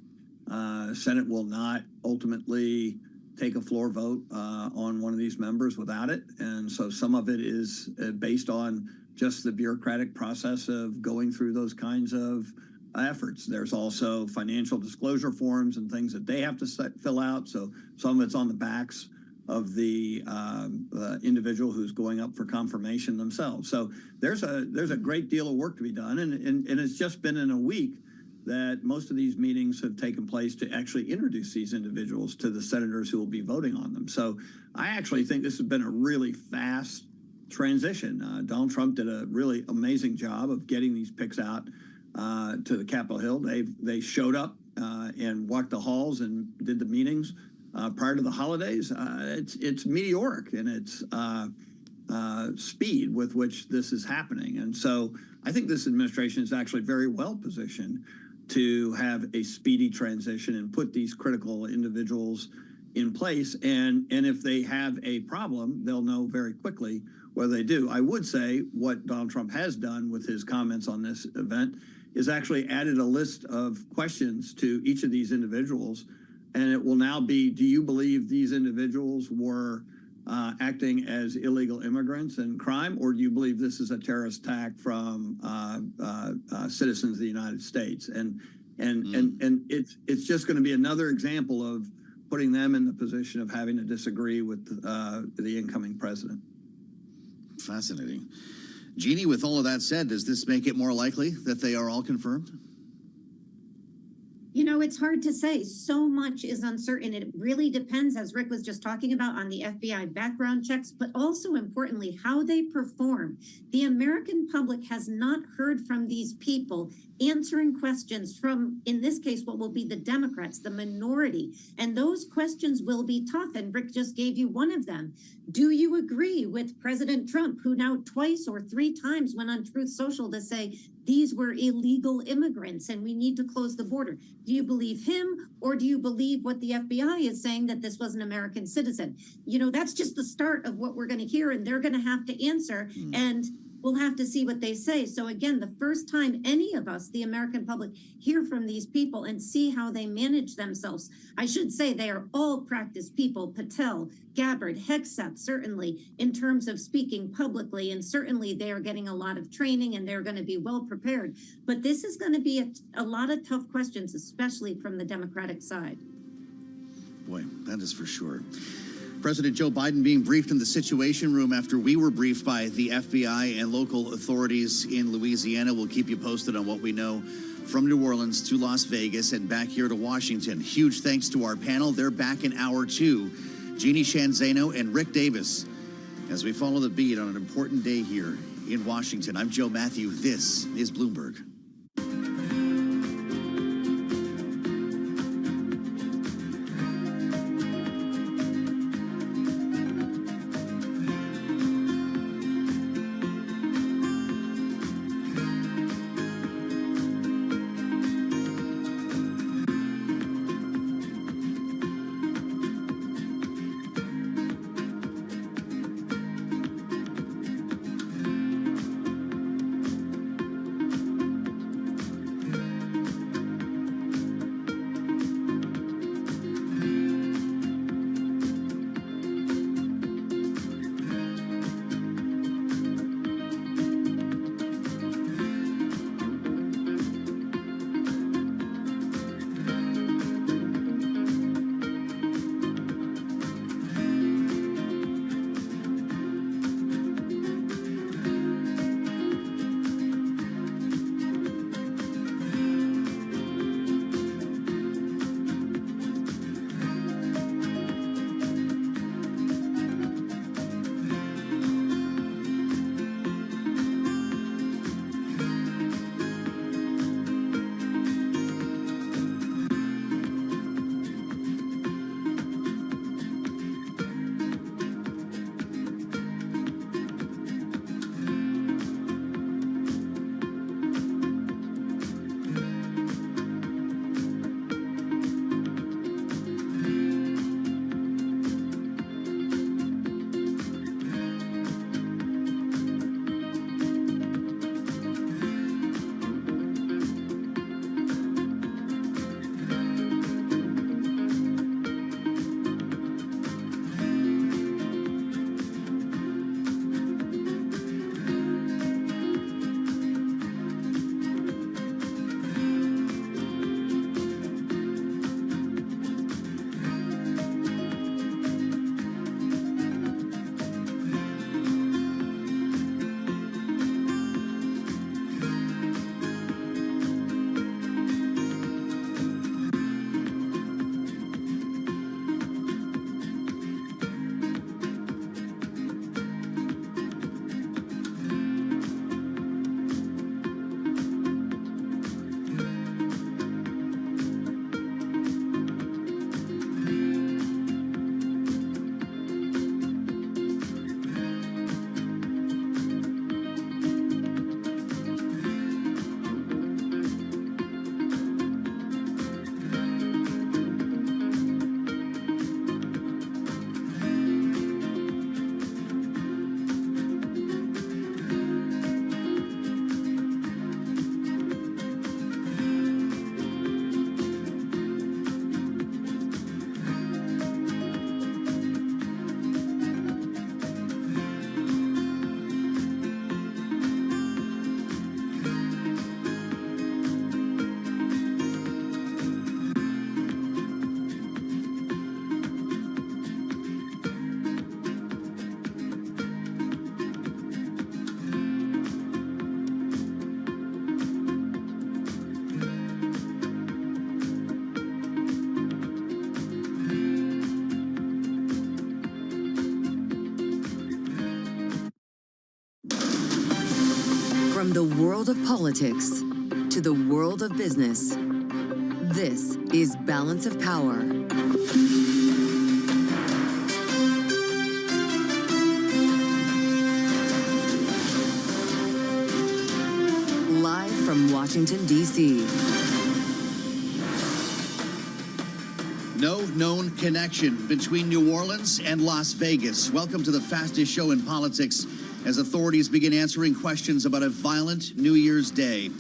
Senate will not ultimately take a floor vote on one of these members without it. And so some of it is based on just the bureaucratic process of going through those kinds of efforts. There's also financial disclosure forms and things that they have to fill out. So some of it's on the backs of the individual who's going up for confirmation themselves. So there's a great deal of work to be done. And it's just been in a week that most of these meetings have taken place to actually introduce these individuals to the senators who will be voting on them. So I actually think this has been a really fast transition. Donald Trump did a really amazing job of getting these picks out to the Capitol Hill. They showed up and walked the halls and did the meetings prior to the holidays. It's meteoric in its speed with which this is happening. And so I think this administration is actually very well positioned to have a speedy transition and put these critical individuals in place. And if they have a problem, they'll know very quickly whether they do. I would say what Donald Trump has done with his comments on this event is actually added a list of questions to each of these individuals. And it will now be, do you believe these individuals were acting as illegal immigrants and crime, or do you believe this is a terrorist attack from citizens of the United States? And it's just going to be another example of putting them in the position of having to disagree with the incoming president. Fascinating. Jeannie, with all of that said, does this make it more likely that they are all confirmed? You know, it's hard to say. So much is uncertain. It really depends, as Rick was just talking about, on the FBI background checks, but also importantly, how they perform. The American public has not heard from these people answering questions from, in this case, what will be the Democrats, the minority. And those questions will be tough. And Rick just gave you one of them. Do you agree with President Trump, who now twice or three times went on Truth Social to say these were illegal immigrants and we need to close the border? Do you believe him, or do you believe what the FBI is saying, that this was an American citizen? You know, that's just the start of what we're going to hear, and they're going to have to answer. And We'll have to see what they say. So again, the first time any of us, the American public, hear from these people and see how they manage themselves. I should say they are all practiced people, Patel, Gabbard, Hegseth, certainly in terms of speaking publicly, and certainly they are getting a lot of training and they're going to be well prepared. But this is going to be a lot of tough questions, especially from the Democratic side. Boy, that is for sure. President Joe Biden being briefed in the Situation Room after we were briefed by the FBI and local authorities in Louisiana. We'll keep you posted on what we know from New Orleans to Las Vegas and back here to Washington. Huge thanks to our panel. They're back in hour 2. Jeannie Shanzano and Rick Davis as we follow the beat on an important day here in Washington. I'm Joe Matthew. This is Bloomberg. From the world of politics to the world of business, this is Balance of Power. Live from Washington, D.C. No known connection between New Orleans and Las Vegas. Welcome to the fastest show in politics as authorities begin answering questions about a violent New Year's Day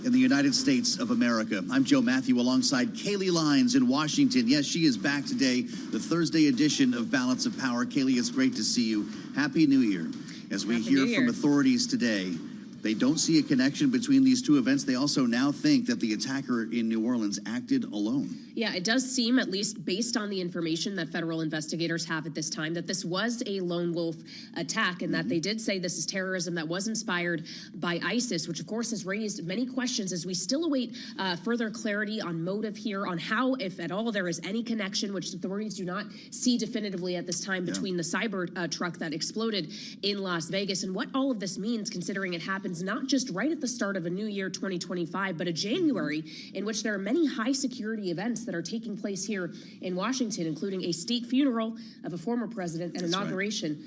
in the United States of America. I'm Joe Matthew alongside Kaylee Lyons in Washington. Yes, she is back today, the Thursday edition of Balance of Power. Kaylee, it's great to see you. Happy New Year. As we hear from authorities today, they don't see a connection between these two events. They also now think that the attacker in New Orleans acted alone. Yeah, it does seem, at least based on the information that federal investigators have at this time, that this was a lone wolf attack, and that they did say this is terrorism that was inspired by ISIS, which of course has raised many questions as we still await further clarity on motive here, on how, if at all, there is any connection, which authorities do not see definitively at this time, between the cyber truck that exploded in Las Vegas, and what all of this means, considering it happened not just right at the start of a new year 2025, but a January in which there are many high security events that are taking place here in Washington, including a state funeral of a former president and inauguration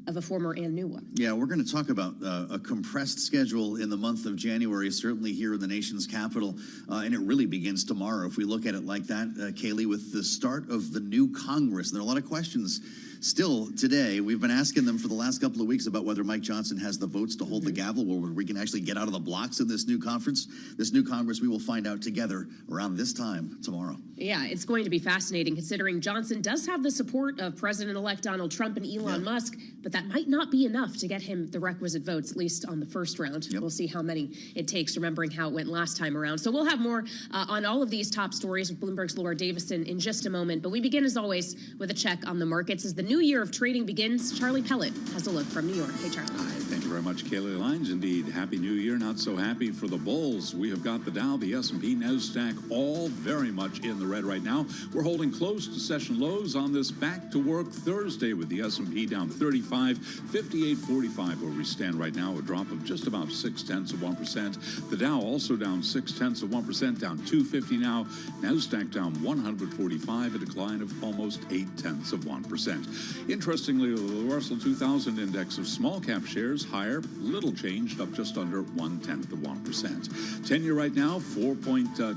of a former and new one. Yeah, we're going to talk about a compressed schedule in the month of January, certainly here in the nation's capital, and it really begins tomorrow if we look at it like that, Kaylee, with the start of the new Congress. And there are a lot of questions still today. We've been asking them for the last couple of weeks about whether Mike Johnson has the votes to hold the gavel, where we can actually get out of the blocks in this new conference. This new Congress, we will find out together around this time tomorrow. Yeah, it's going to be fascinating, considering Johnson does have the support of President-elect Donald Trump and Elon Musk, but that might not be enough to get him the requisite votes, at least on the first round. We'll see how many it takes, remembering how it went last time around. So we'll have more on all of these top stories with Bloomberg's Laura Davison in just a moment. But we begin, as always, with a check on the markets. As the new year of trading begins, Charlie Pellet has a look from New York. Hey, Charlie. Thank you very much, Kaylee Lyons. Indeed, Happy New Year. Not so happy for the bulls. We have got the Dow, the S&P, NASDAQ, all very much in the red right now. We're holding close to session lows on this back-to-work Thursday with the S&P down 35, 58.45 where we stand right now, a drop of just about 0.6%. The Dow also down 0.6%, down 250 now. NASDAQ down 145, a decline of almost 0.8%. Interestingly, the Russell 2000 index of small-cap shares higher, little changed, up just under 0.1%. 10-year right now,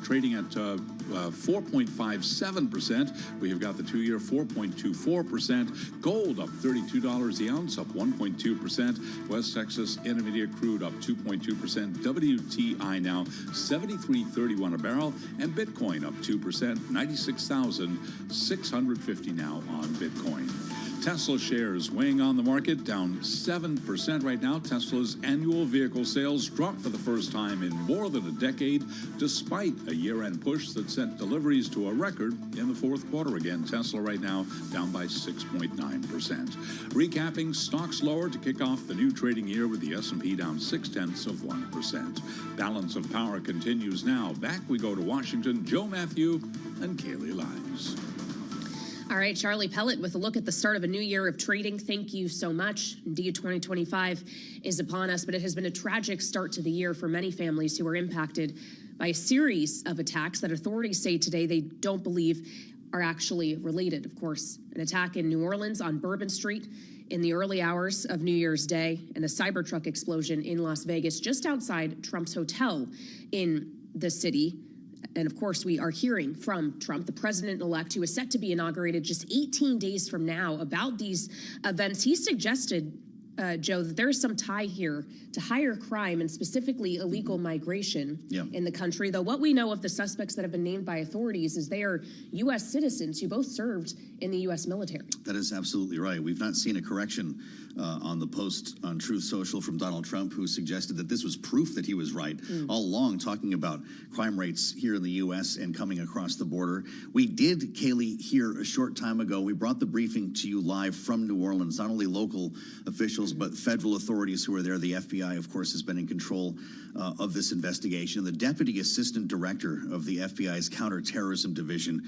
trading at 4.57%. We have got the 2-year 4.24%. Gold up $32 the ounce, up 1.2%. West Texas Intermediate crude up 2.2%. WTI now 73.31 a barrel, and Bitcoin up 2%, 96,650 now on Bitcoin. Tesla shares weighing on the market, down 7% right now. Tesla's annual vehicle sales dropped for the first time in more than a decade, despite a year-end push that sent deliveries to a record in the fourth quarter. Again, Tesla right now down by 6.9%. Recapping, stocks lower to kick off the new trading year with the S&P down 0.6%. Balance of Power continues now. Back we go to Washington. Joe Matthew and Kaylee Lyons. All right, Charlie Pellet with a look at the start of a new year of trading. Thank you so much. Indeed, 2025 is upon us, but it has been a tragic start to the year for many families who are impacted by a series of attacks that authorities say today they don't believe are actually related. Of course, an attack in New Orleans on Bourbon Street in the early hours of New Year's Day, and a Cybertruck explosion in Las Vegas just outside Trump's hotel in the city. And of course, we are hearing from Trump, the president-elect, who is set to be inaugurated just 18 days from now, about these events. He suggested, Joe, that there is some tie here to higher crime and specifically illegal migration in the country. Though what we know of the suspects that have been named by authorities is they are U.S. citizens who both served in the U.S. military. That is absolutely right. We've not seen a correction on the post on Truth Social from Donald Trump, who suggested that this was proof that he was right all along, talking about crime rates here in the U.S. and coming across the border. We did, Kaylee, here a short time ago. We brought the briefing to you live from New Orleans. Not only local officials, but federal authorities who are there. The FBI, of course, has been in control of this investigation. The Deputy Assistant Director of the FBI's Counterterrorism Division,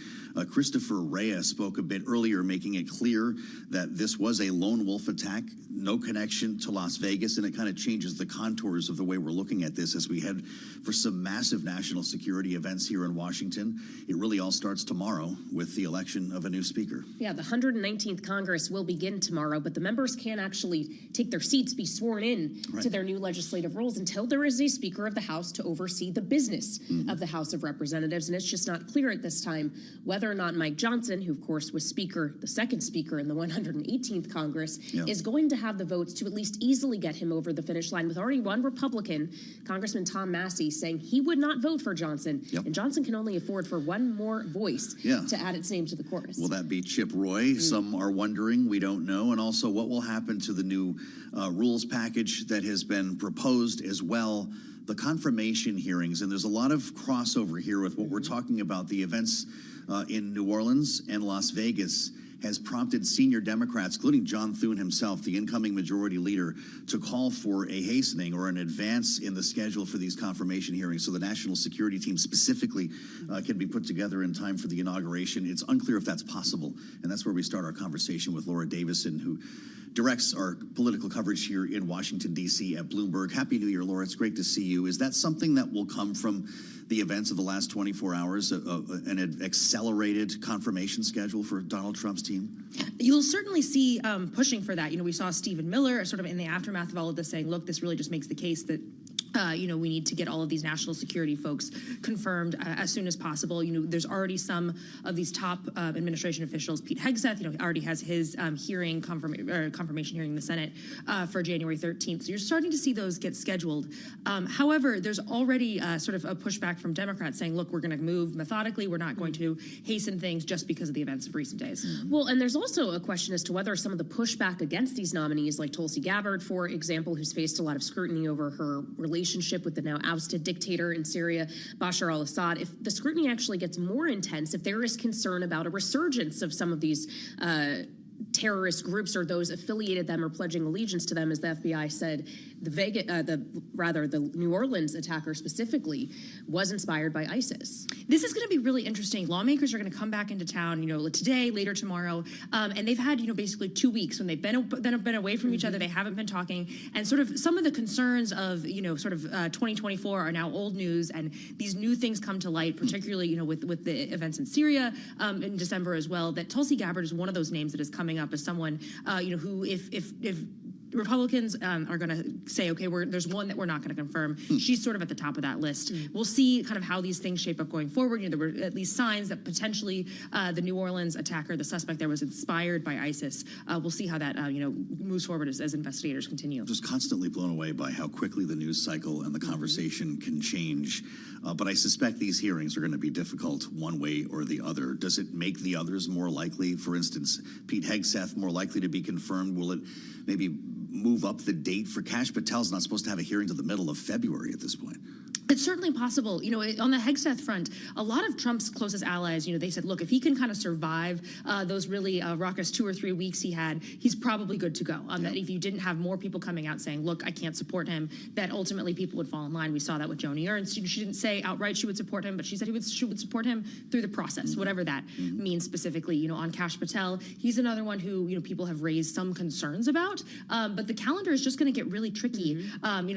Christopher Reyes, spoke a bit earlier, making it clear that this was a lone wolf attack, no connection to Las Vegas, and it kind of changes the contours of the way we're looking at this as we head for some massive national security events here in Washington. It really all starts tomorrow with the election of a new speaker. Yeah, the 119th Congress will begin tomorrow, but the members can't actually take their seats, be sworn in Right. to their new legislative roles until there is a Speaker of the House to oversee the business of the House of Representatives. And it's just not clear at this time whether or not Mike Johnson, who of course was Speaker, the second Speaker in the 118th Congress, is going to have the votes to at least easily get him over the finish line, with already one Republican, Congressman Tom Massey, saying he would not vote for Johnson. And Johnson can only afford for one more voice to add its name to the chorus. Will that be Chip Roy? Some are wondering. We don't know. And also, what will happen to the new rules package that has been proposed as well? The confirmation hearings, and there's a lot of crossover here with what we're talking about. The events in New Orleans and Las Vegas has prompted senior Democrats, including John Thune himself, the incoming majority leader, to call for a hastening or an advance in the schedule for these confirmation hearings so the national security team specifically can be put together in time for the inauguration. It's unclear if that's possible, and that's where we start our conversation with Laura Davison, who directs our political coverage here in Washington, D.C. at Bloomberg. Happy New Year, Laura. It's great to see you. Is that something that will come from the events of the last 24 hours, an accelerated confirmation schedule for Donald Trump's team? You'll certainly see pushing for that. We saw Stephen Miller sort of in the aftermath of all of this saying, look, this really just makes the case that we need to get all of these national security folks confirmed as soon as possible. There's already some of these top administration officials. Pete Hegseth, already has his confirmation hearing in the Senate for January 13th. So you're starting to see those get scheduled. However, there's already sort of a pushback from Democrats saying, look, we're going to move methodically. We're not going to hasten things just because of the events of recent days. Well, and there's also a question as to whether some of the pushback against these nominees, like Tulsi Gabbard, for example, who's faced a lot of scrutiny over her relationship with the now ousted dictator in Syria, Bashar al-Assad, if the scrutiny actually gets more intense, if there is concern about a resurgence of some of these terrorist groups or those affiliated them or pledging allegiance to them, as the FBI said, the New Orleans attacker specifically was inspired by ISIS. This is going to be really interesting. Lawmakers are going to come back into town, today, later tomorrow, and they've had, basically 2 weeks when they've been away from each other. They haven't been talking, and sort of some of the concerns of 2024 are now old news, and these new things come to light, particularly with the events in Syria in December as well. That Tulsi Gabbard is one of those names that is coming up as someone who if Republicans are going to say, okay, there's one that we're not going to confirm. She's sort of at the top of that list. We'll see kind of how these things shape up going forward. There were at least signs that potentially the New Orleans attacker, the suspect there, was inspired by ISIS. We'll see how that moves forward as investigators continue. I'm just constantly blown away by how quickly the news cycle and the conversation can change. But I suspect these hearings are going to be difficult one way or the other. Does it make the others more likely? For instance, Pete Hegseth more likely to be confirmed? Will it maybe move up the date for Kash Patel's not supposed to have a hearing till the middle of February at this point? It's certainly possible. On the Hegseth front, a lot of Trump's closest allies, they said, look, if he can kind of survive those really raucous 2 or 3 weeks he had, he's probably good to go. That if you didn't have more people coming out saying, look, I can't support him, that ultimately people would fall in line. We saw that with Joni Ernst. She didn't say outright she would support him, but she said she would support him through the process, whatever that means specifically. On Kash Patel, he's another one who, people have raised some concerns about. But the calendar is just going to get really tricky,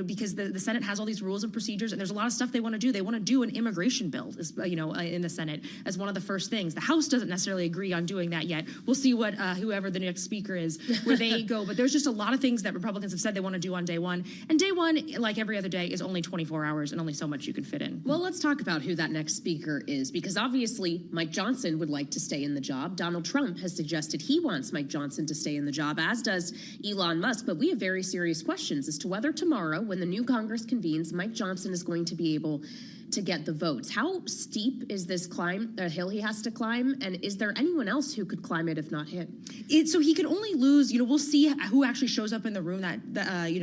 because the Senate has all these rules and procedures, and there's a lot of stuff they want to do. They want to do an immigration bill, in the Senate as one of the first things. The House doesn't necessarily agree on doing that yet. We'll see what whoever the next speaker is, where they go. But there's just a lot of things that Republicans have said they want to do on day one. And day one, like every other day, is only 24 hours and only so much you can fit in. Well, let's talk about who that next speaker is, because obviously Mike Johnson would like to stay in the job. Donald Trump has suggested he wants Mike Johnson to stay in the job, as does Elon Musk. But we have very serious questions as to whether tomorrow, when the new Congress convenes, Mike Johnson is going to be able to get the votes. How steep is this hill he has to climb? And is there anyone else who could climb it if not him? So he can only lose, we'll see who actually shows up in the room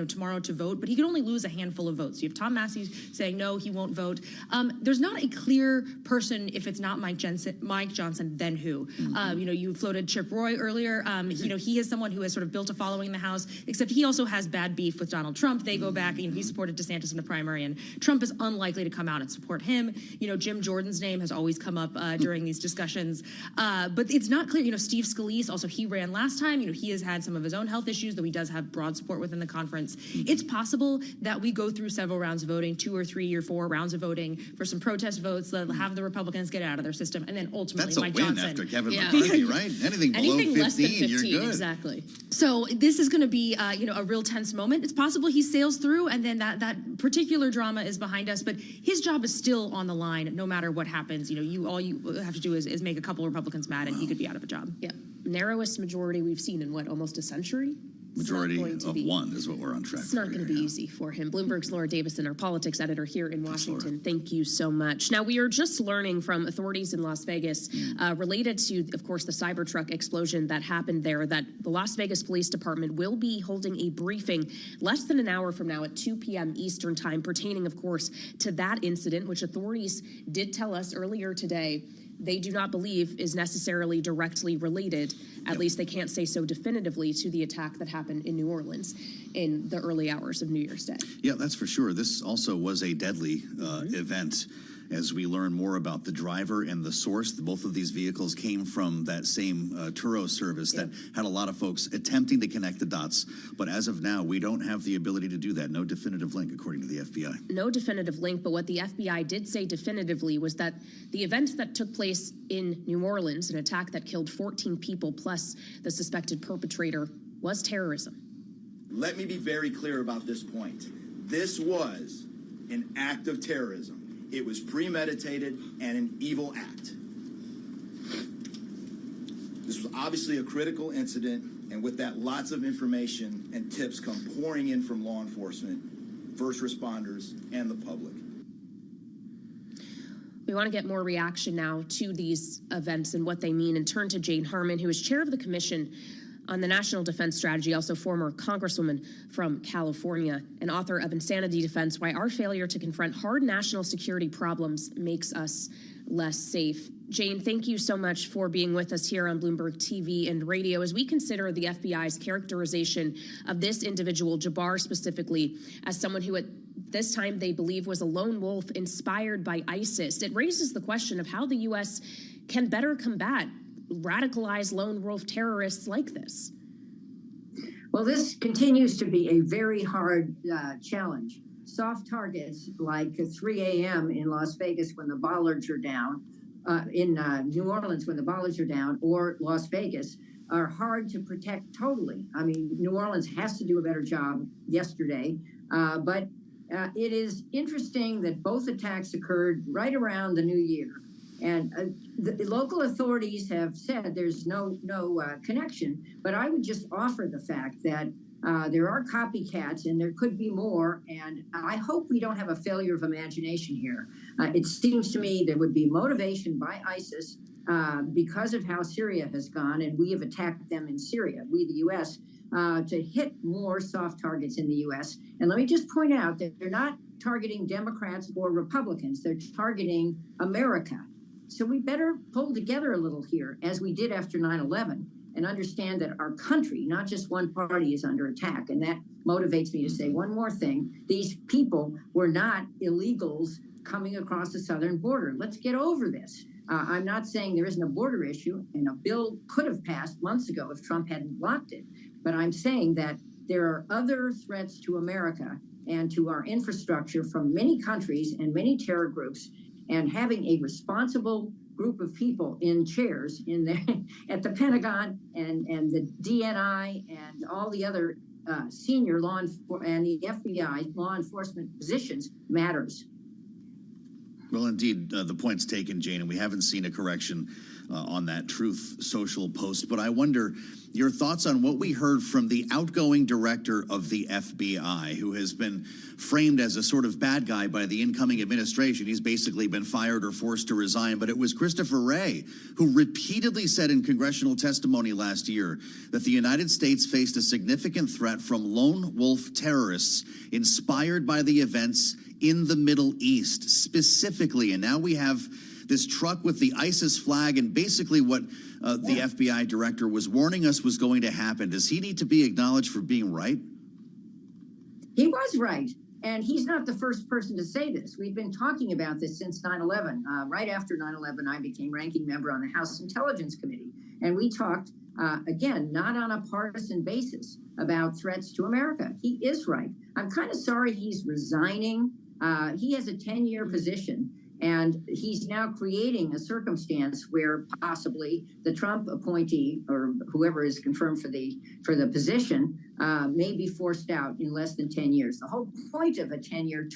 tomorrow to vote, but he can only lose a handful of votes. You have Tom Massey saying no, he won't vote. There's not a clear person, if it's not Mike Johnson, then who? You floated Chip Roy earlier. He is someone who has sort of built a following in the House, except he also has bad beef with Donald Trump. They go back, he supported DeSantis in the primary, and Trump is unlikely to come out and support him. Jim Jordan's name has always come up during these discussions, but it's not clear. Steve Scalise, also he ran last time. He has had some of his own health issues, though he does have broad support within the conference. It's possible that we go through several rounds of voting, 2 or 3 or 4 rounds of voting for some protest votes that have the Republicans get out of their system, and then ultimately That's a Mike win Johnson. after Kevin McCarthy, right? Anything below 15, less than 15, you're good. Exactly. So this is going to be, a real tense moment. It's possible he sails through, and then that particular drama is behind us. But his job is still on the line, no matter what happens. All you have to do is make a couple Republicans mad, and he could be out of a job. Yeah, narrowest majority we've seen in almost a century. Majority of one is what we're on track. It's not going to be easy for him. Bloomberg's Laura Davison, our politics editor here in Washington. Thank you so much. Now, we are just learning from authorities in Las Vegas related to, of course, the Cybertruck explosion that happened there, that the Las Vegas Police Department will be holding a briefing less than an hour from now at 2 p.m. Eastern time, pertaining, of course, to that incident, which authorities did tell us earlier today they do not believe is necessarily directly related. At least they can't say so definitively to the attack that happened in New Orleans in the early hours of New Year's Day. Yeah, that's for sure. This also was a deadly event. As we learn more about the driver and the source, both of these vehicles came from that same Turo service that had a lot of folks attempting to connect the dots. But as of now, we don't have the ability to do that. No definitive link, according to the FBI. No definitive link, but what the FBI did say definitively was that the events that took place in New Orleans, an attack that killed 14 people plus the suspected perpetrator, was terrorism. Let me be very clear about this point. This was an act of terrorism. It was premeditated and an evil act. This was obviously a critical incident, and with that, lots of information and tips come pouring in from law enforcement, first responders, and the public. We want to get more reaction now to these events and what they mean, and turn to Jane Harman, who is chair of the Commission on the National Defense Strategy, also former Congresswoman from California, and author of Insanity Defense, Why Our Failure to Confront Hard National Security Problems Makes Us Less Safe. Jane, thank you so much for being with us here on Bloomberg TV and radio as we consider the FBI's characterization of this individual, Jabbar specifically, as someone who at this time they believe was a lone wolf inspired by ISIS. It raises the question of how the U.S. can better combat radicalized lone wolf terrorists like this. Well, this continues to be a very hard challenge. Soft targets like 3 a.m. in Las Vegas when the bollards are down, in New Orleans when the bollards are down, or Las Vegas, are hard to protect totally. I mean, New Orleans has to do a better job yesterday, but it is interesting that both attacks occurred right around the new year. And the local authorities have said there's no connection, but I would just offer the fact that there are copycats and there could be more, and I hope we don't have a failure of imagination here. It seems to me there would be motivation by ISIS because of how Syria has gone, and we have attacked them in Syria, we the U.S., to hit more soft targets in the U.S. And let me just point out that they're not targeting Democrats or Republicans, they're targeting America. So we better pull together a little here, as we did after 9/11, and understand that our country, not just one party, is under attack. And that motivates me to say one more thing. These people were not illegals coming across the southern border. Let's get over this. I'm not saying there isn't a border issue, and a bill could have passed months ago if Trump hadn't blocked it. But I'm saying that there are other threats to America and to our infrastructure from many countries and many terror groups. And having a responsible group of people in chairs in there at the Pentagon and the DNI and all the other senior law and the FBI law enforcement positions matters. Well, indeed, the point's taken, Jane, and we haven't seen a correction on that Truth Social post. But I wonder your thoughts on what we heard from the outgoing director of the FBI, who has been framed as a sort of bad guy by the incoming administration. He's basically been fired or forced to resign. But it was Christopher Wray who repeatedly said in congressional testimony last year that the United States faced a significant threat from lone wolf terrorists inspired by the events in the Middle East specifically. And now we have this truck with the ISIS flag and basically what the FBI director was warning us was going to happen. Does he need to be acknowledged for being right? He was right. And he's not the first person to say this. We've been talking about this since 9/11. Right after 9/11, I became ranking member on the House Intelligence Committee. And we talked, again, not on a partisan basis, about threats to America. He is right. I'm kind of sorry he's resigning. He has a 10-year position. And he's now creating a circumstance where possibly the Trump appointee or whoever is confirmed for the position may be forced out in less than 10 years. The whole point of a 10-year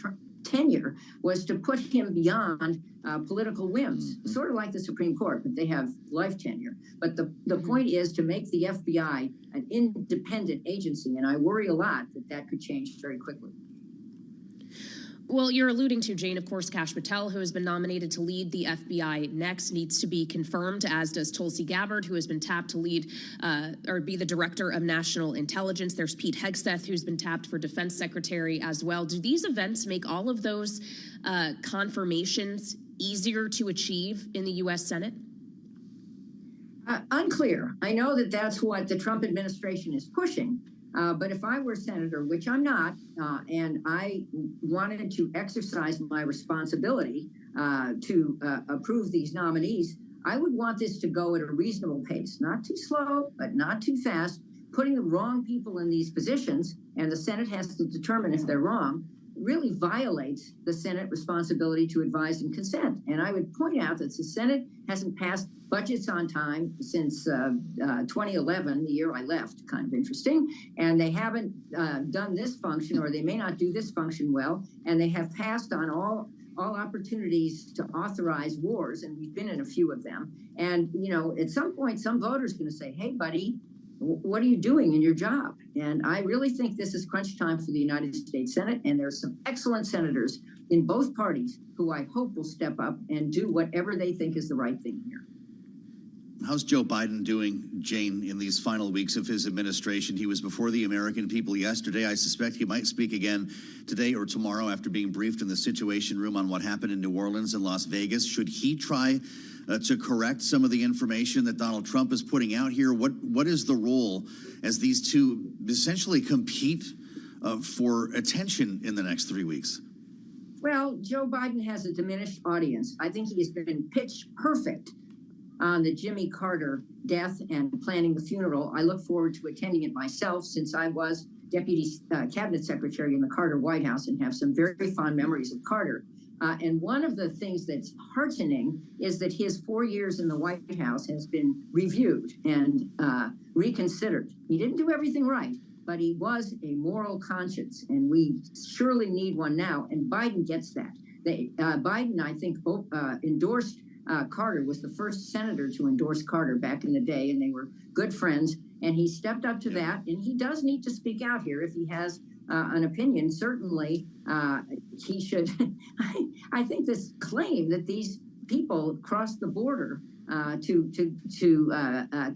tenure was to put him beyond political whims, sort of like the Supreme Court, but they have life tenure. But the point is to make the FBI an independent agency, and I worry a lot that could change very quickly. Well, you're alluding to, Jane, of course, Kash Patel, who has been nominated to lead the FBI next, needs to be confirmed, as does Tulsi Gabbard, who has been tapped to lead or be the Director of National Intelligence. There's Pete Hegseth, who's been tapped for Defense Secretary as well. Do these events make all of those confirmations easier to achieve in the U.S. Senate? Unclear. I know that that's what the Trump administration is pushing. But if I were senator, which I'm not, and I wanted to exercise my responsibility to approve these nominees, I would want this to go at a reasonable pace, not too slow, but not too fast. Putting the wrong people in these positions, and the Senate has to determine if they're wrong, really violates the Senate responsibility to advise and consent. And I would point out that the Senate hasn't passed budgets on time since 2011, the year I left, kind of interesting. And they haven't done this function, or they may not do this function well. And they have passed on all opportunities to authorize wars, and we've been in a few of them. And, you know, at some point, some voter's going to say, hey, buddy, what are you doing in your job? And I really think this is crunch time for the United States Senate, and there's some excellent senators in both parties who I hope will step up and do whatever they think is the right thing here. How's Joe Biden doing, Jane, in these final weeks of his administration? He was before the American people yesterday. I suspect he might speak again today or tomorrow after being briefed in the Situation Room on what happened in New Orleans and Las Vegas. Should he try to correct some of the information that Donald Trump is putting out here? What is the role as these two essentially compete for attention in the next 3 weeks? Well, Joe Biden has a diminished audience. I think he has been pitch perfect on the Jimmy Carter death and planning the funeral. I look forward to attending it myself, since I was Deputy Cabinet Secretary in the Carter White House and have some very fond memories of Carter. And one of the things that's heartening is that his 4 years in the White House has been reviewed and reconsidered. He didn't do everything right, but he was a moral conscience, and we surely need one now, and Biden gets that. Biden, I think, endorsed Carter, was the first senator to endorse Carter back in the day, and they were good friends, and he stepped up to that, and he does need to speak out here if he has an opinion. Certainly, he should. I think this claim that these people crossed the border to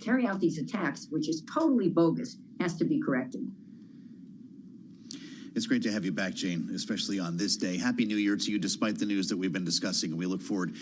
carry out these attacks, which is totally bogus, has to be corrected. It's great to have you back, Jane, especially on this day. Happy New Year to you, despite the news that we've been discussing. And we look forward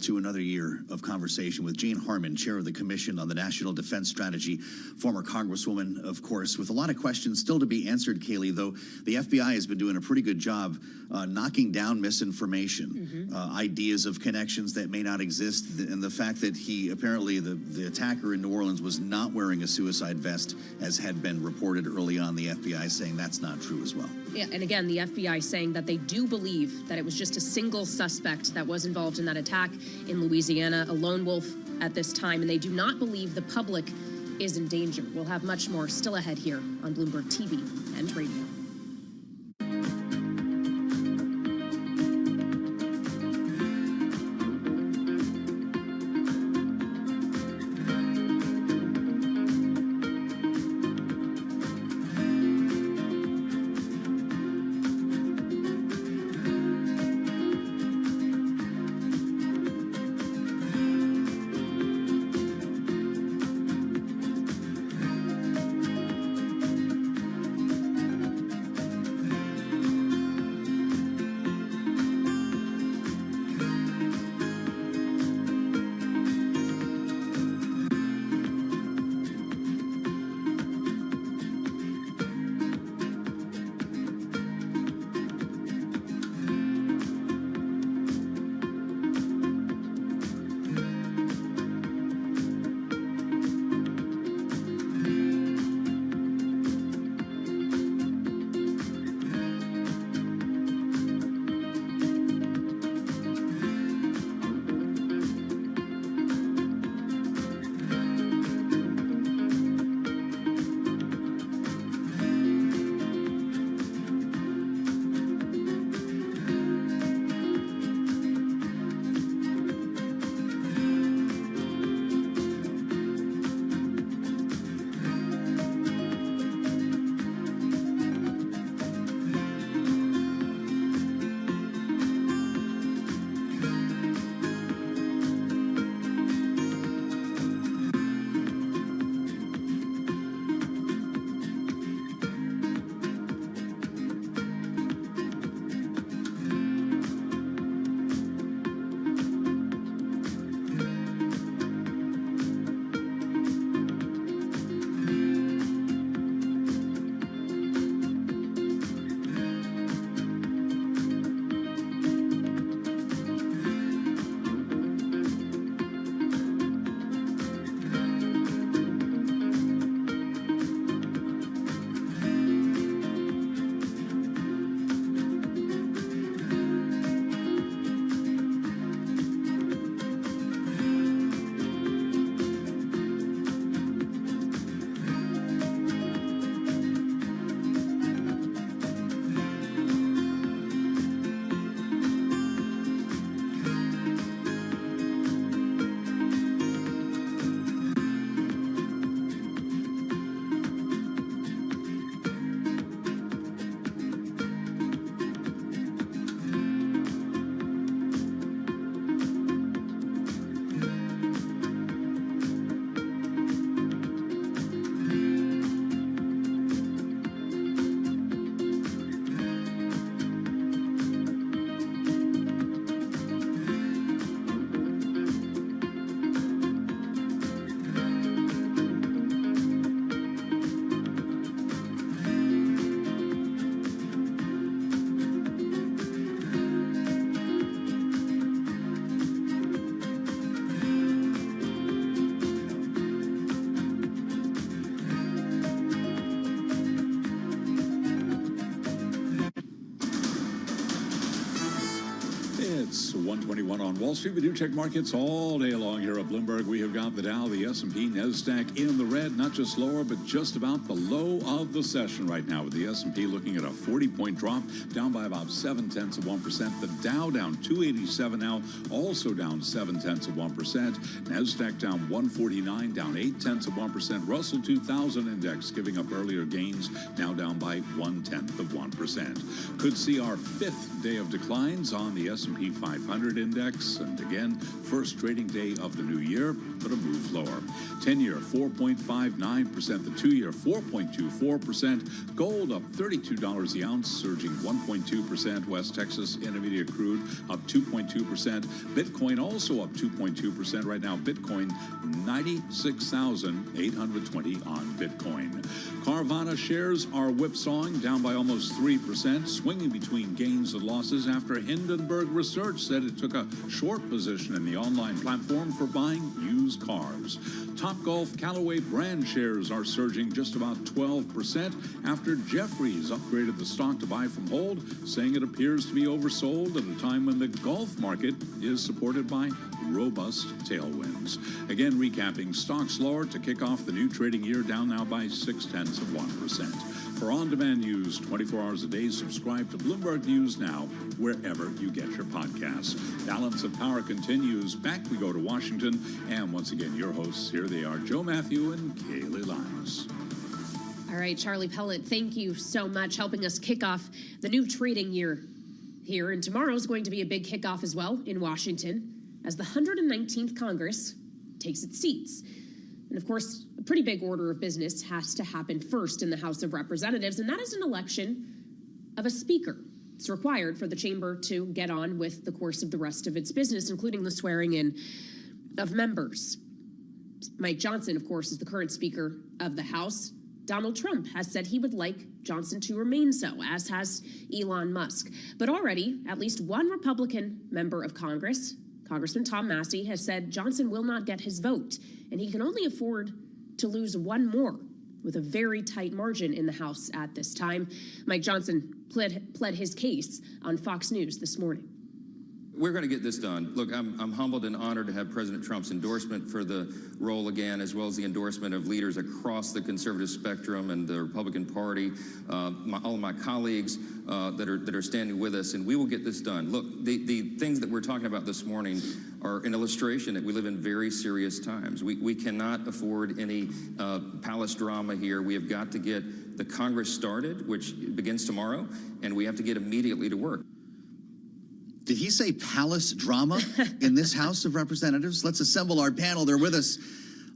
to another year of conversation with Jane Harman, chair of the Commission on the National Defense Strategy, former Congresswoman, of course, with a lot of questions still to be answered, Kaylee, though the FBI has been doing a pretty good job knocking down misinformation, ideas of connections that may not exist, and the fact that he apparently, the attacker in New Orleans, was not wearing a suicide vest, as had been reported early on, the FBI saying that's not true as well. Yeah, and again, the FBI saying that they do believe that it was just a single suspect that was involved in that attack in Louisiana, a lone wolf at this time, and they do not believe the public is in danger. We'll have much more still ahead here on Bloomberg TV and radio. It's 121 on Wall Street. We do check markets all day long here at Bloomberg. We have got the Dow, the S&P, NASDAQ in the red, not just lower, but just about the low of the session right now, with the S&P looking at a 40-point drop, down by about 0.7%. The Dow down 287 now, also down 0.7%. NASDAQ down 149, down 0.8%. Russell 2000 index giving up earlier gains, now down by 0.1%. Could see our fifth day of declines on the S&P 500 index, and again, first trading day of the new year, but a move lower. 10-year 4.59%, the 2-year 4.24%. Gold up $32 the ounce, surging 1.2%. West Texas Intermediate crude up 2.2%. Bitcoin also up 2.2% right now. Bitcoin 96,820 on Bitcoin. Carvana shares are whipsawing, down by almost 3%, swinging between gains and losses after Hindenburg Research said it took a short position in the online platform for buying used cars. Topgolf Callaway brand shares are surging just about 12% after Jefferies upgraded the stock to buy from hold, saying it appears to be oversold at a time when the golf market is supported by robust tailwinds. Again, recapping, stocks lower to kick off the new trading year, down now by 0.6%. For on-demand news 24 hours a day, subscribe to Bloomberg News Now, wherever you get your podcasts. Balance of Power continues. Back we go to Washington. And once again, your hosts, here they are, Joe Matthew and Kaylee Lyons. All right, Charlie Pellet, thank you so much, helping us kick off the new trading year here. And tomorrow is going to be a big kickoff as well in Washington, as the 119th Congress takes its seats. And of course, a pretty big order of business has to happen first in the House of Representatives, and that is an election of a speaker. It's required for the chamber to get on with the course of the rest of its business, including the swearing in of members. Mike Johnson, of course, is the current Speaker of the House. Donald Trump has said he would like Johnson to remain so, as has Elon Musk. But already, at least one Republican member of Congress, Congressman Tom Massey, has said Johnson will not get his vote, and he can only afford to lose one more, with a very tight margin in the House at this time. Mike Johnson pled his case on Fox News this morning. We're going to get this done. Look, I'm humbled and honored to have President Trump's endorsement for the role again, as well as the endorsement of leaders across the conservative spectrum and the Republican Party, all of my colleagues that are standing with us, and we will get this done. Look, the things that we're talking about this morning are an illustration that we live in very serious times. We cannot afford any palace drama here. We have got to get the Congress started, which begins tomorrow, and we have to get immediately to work. Did he say palace drama in this House of Representatives? Let's assemble our panel. They're with us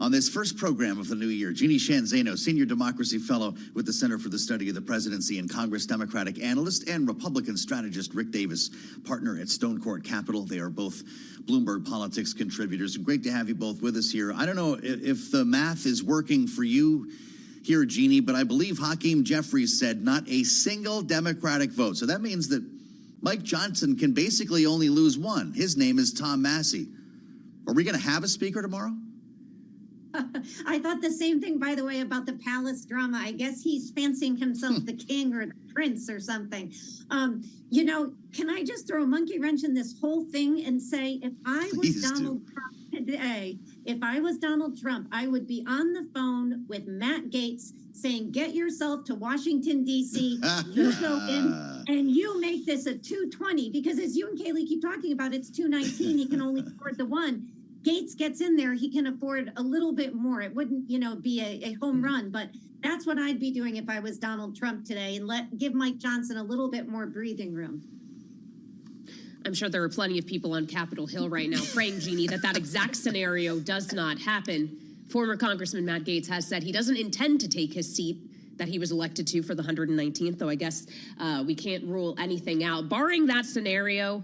on this first program of the new year. Jeannie Shanzano, Senior Democracy Fellow with the Center for the Study of the Presidency and Congress Democratic Analyst, and Republican strategist Rick Davis, partner at Stone Court Capital. They are both Bloomberg Politics contributors. Great to have you both with us here. I don't know if the math is working for you here, Jeannie, but I believe Hakeem Jeffries said not a single Democratic vote. So that means that Mike Johnson can basically only lose one. His name is Tom Massey. Are we going to have a speaker tomorrow? I thought the same thing, by the way, about the palace drama. I guess he's fancying himself the king or the prince or something. You know, can I just throw a monkey wrench in this whole thing and say, if I was Donald Trump today, if I was Donald Trump, I would be on the phone with Matt Gaetz saying, get yourself to Washington, D.C. You go in and you make this a 220, because as you and Kaylee keep talking about, it's 219. He can only afford the one. Gaetz gets in there, he can afford a little bit more. It wouldn't, you know, be a home run, but that's what I'd be doing if I was Donald Trump today, and give Mike Johnson a little bit more breathing room. I'm sure there are plenty of people on Capitol Hill right now praying, Jeannie, that exact scenario does not happen. Former Congressman Matt Gaetz has said he doesn't intend to take his seat that he was elected to for the 119th, though I guess we can't rule anything out. Barring that scenario,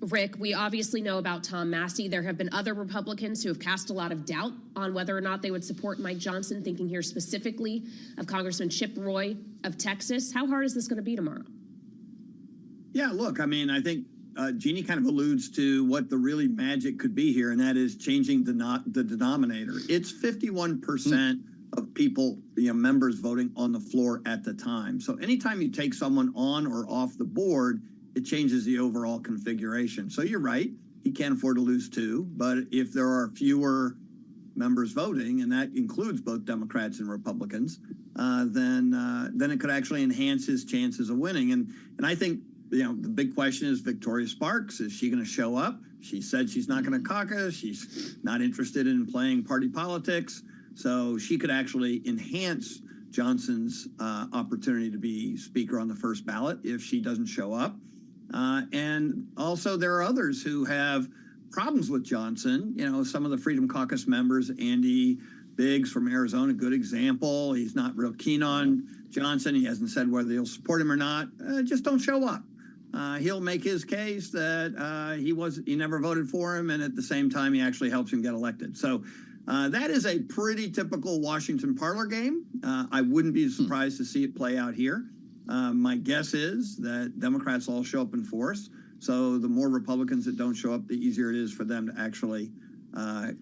Rick, we obviously know about Tom Massey. There have been other Republicans who have cast a lot of doubt on whether or not they would support Mike Johnson, thinking here specifically of Congressman Chip Roy of Texas. How hard is this going to be tomorrow? Yeah, look, I mean, I think Jeannie kind of alludes to what the really magic could be here, and that is changing the denominator. It's 51% of people, members voting on the floor at the time. So anytime you take someone on or off the board, it changes the overall configuration. So you're right, he can't afford to lose 2, but if there are fewer members voting, and that includes both Democrats and Republicans, then it could actually enhance his chances of winning. And I think, the big question is Victoria Sparks. Is she going to show up? She said she's not going to caucus. She's not interested in playing party politics. So she could actually enhance Johnson's opportunity to be speaker on the first ballot if she doesn't show up. And also there are others who have problems with Johnson. Some of the Freedom Caucus members, Andy Biggs from Arizona, good example. He's not real keen on Johnson. He hasn't said whether he'll support him or not. Just don't show up. He'll make his case that he never voted for him, and at the same time, he actually helps him get elected. So that is a pretty typical Washington parlor game. I wouldn't be surprised to see it play out here. My guess is that Democrats all show up in force. So the more Republicans that don't show up, the easier it is for them to actually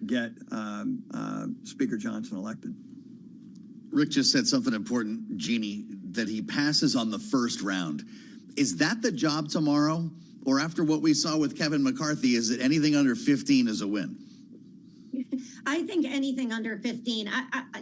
get Speaker Johnson elected. Rick just said something important, Jeannie, that he passes on the first round. Is that the job tomorrow? Or after what we saw with Kevin McCarthy, is it anything under 15 is a win? I think anything under 15.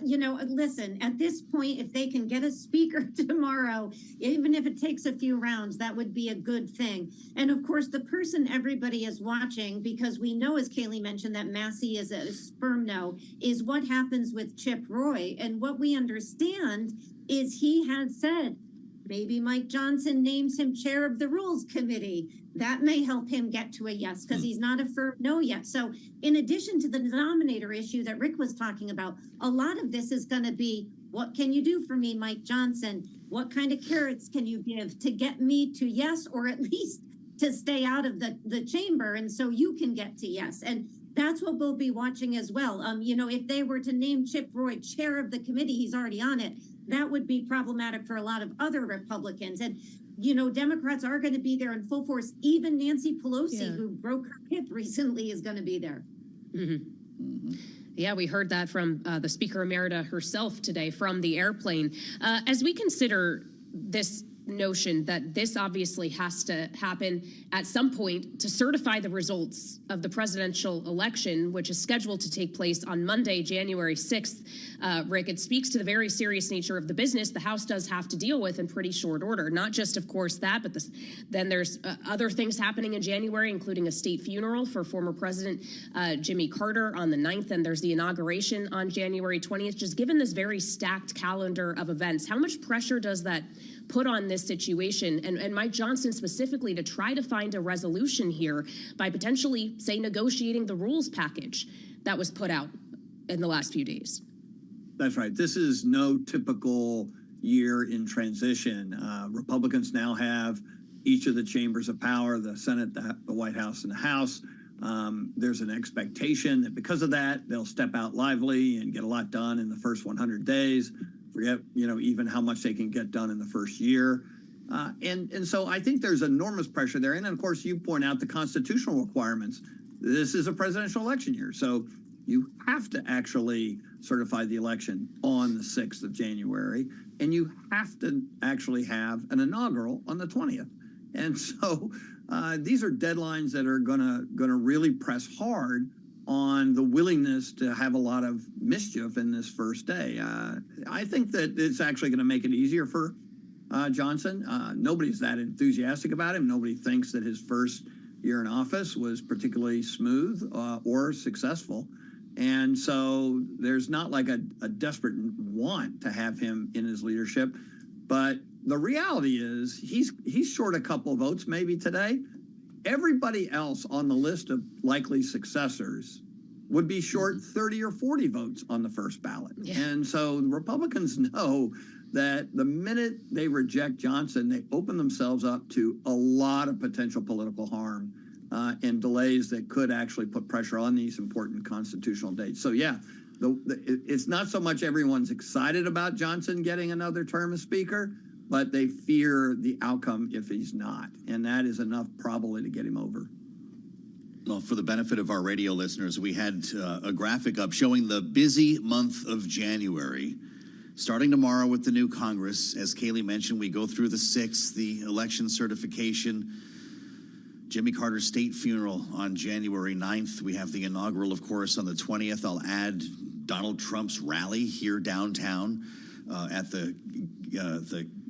Listen, at this point, if they can get a speaker tomorrow, even if it takes a few rounds, that would be a good thing. And of course, the person everybody is watching, because we know, as Kaylee mentioned, that Massey is a firm no, is what happens with Chip Roy. And what we understand is he has said, maybe Mike Johnson names him chair of the Rules Committee. That may help him get to a yes, because he's not a firm no yet. So in addition to the denominator issue that Rick was talking about, a lot of this is going to be, what can you do for me, Mike Johnson? What kind of carrots can you give to get me to yes, or at least to stay out of the chamber, and so you can get to yes? And that's what we'll be watching as well. If they were to name Chip Roy chair of the committee, he's already on it, that would be problematic for a lot of other Republicans. And, Democrats are going to be there in full force. Even Nancy Pelosi, who broke her hip recently, is going to be there. Mm-hmm. Yeah, we heard that from the Speaker Emerita herself today from the airplane. As we consider this notion that this obviously has to happen at some point to certify the results of the presidential election, which is scheduled to take place on Monday, January 6th. Rick, it speaks to the very serious nature of the business the House does have to deal with in pretty short order. Not just, of course, that, but then there's other things happening in January, including a state funeral for former President Jimmy Carter on the 9th, and there's the inauguration on January 20th. Just given this very stacked calendar of events, how much pressure does that put on this situation, and Mike Johnson specifically, to try to find a resolution here by potentially, say, negotiating the rules package that was put out in the last few days? That's right. This is no typical year in transition. Republicans now have each of the chambers of power, the Senate, the White House, and the House. There's an expectation that because of that, they'll step out lively and get a lot done in the first 100 days. Forget, even how much they can get done in the first year. And so I think there's enormous pressure there. And then, of course, you point out the constitutional requirements. This is a presidential election year. So you have to actually certify the election on the 6th of January. And you have to actually have an inaugural on the 20th. And so these are deadlines that are gonna really press hard on the willingness to have a lot of mischief in this first day. I think that it's actually going to make it easier for Johnson. Nobody's that enthusiastic about him. Nobody thinks that his first year in office was particularly smooth or successful. And so there's not like a desperate want to have him in his leadership. But the reality is he's short a couple of votes maybe today. Everybody else on the list of likely successors would be short 30 or 40 votes on the first ballot. Yeah. And so Republicans know that the minute they reject Johnson, they open themselves up to a lot of potential political harm and delays that could actually put pressure on these important constitutional dates. So, yeah, it's not so much everyone's excited about Johnson getting another term as Speaker, but they fear the outcome if he's not. And that is enough probably to get him over. Well, for the benefit of our radio listeners, we had a graphic up showing the busy month of January. Starting tomorrow with the new Congress, as Kaylee mentioned, we go through the 6th, the election certification. Jimmy Carter's state funeral on January 9th. We have the inaugural, of course, on the 20th. I'll add Donald Trump's rally here downtown at the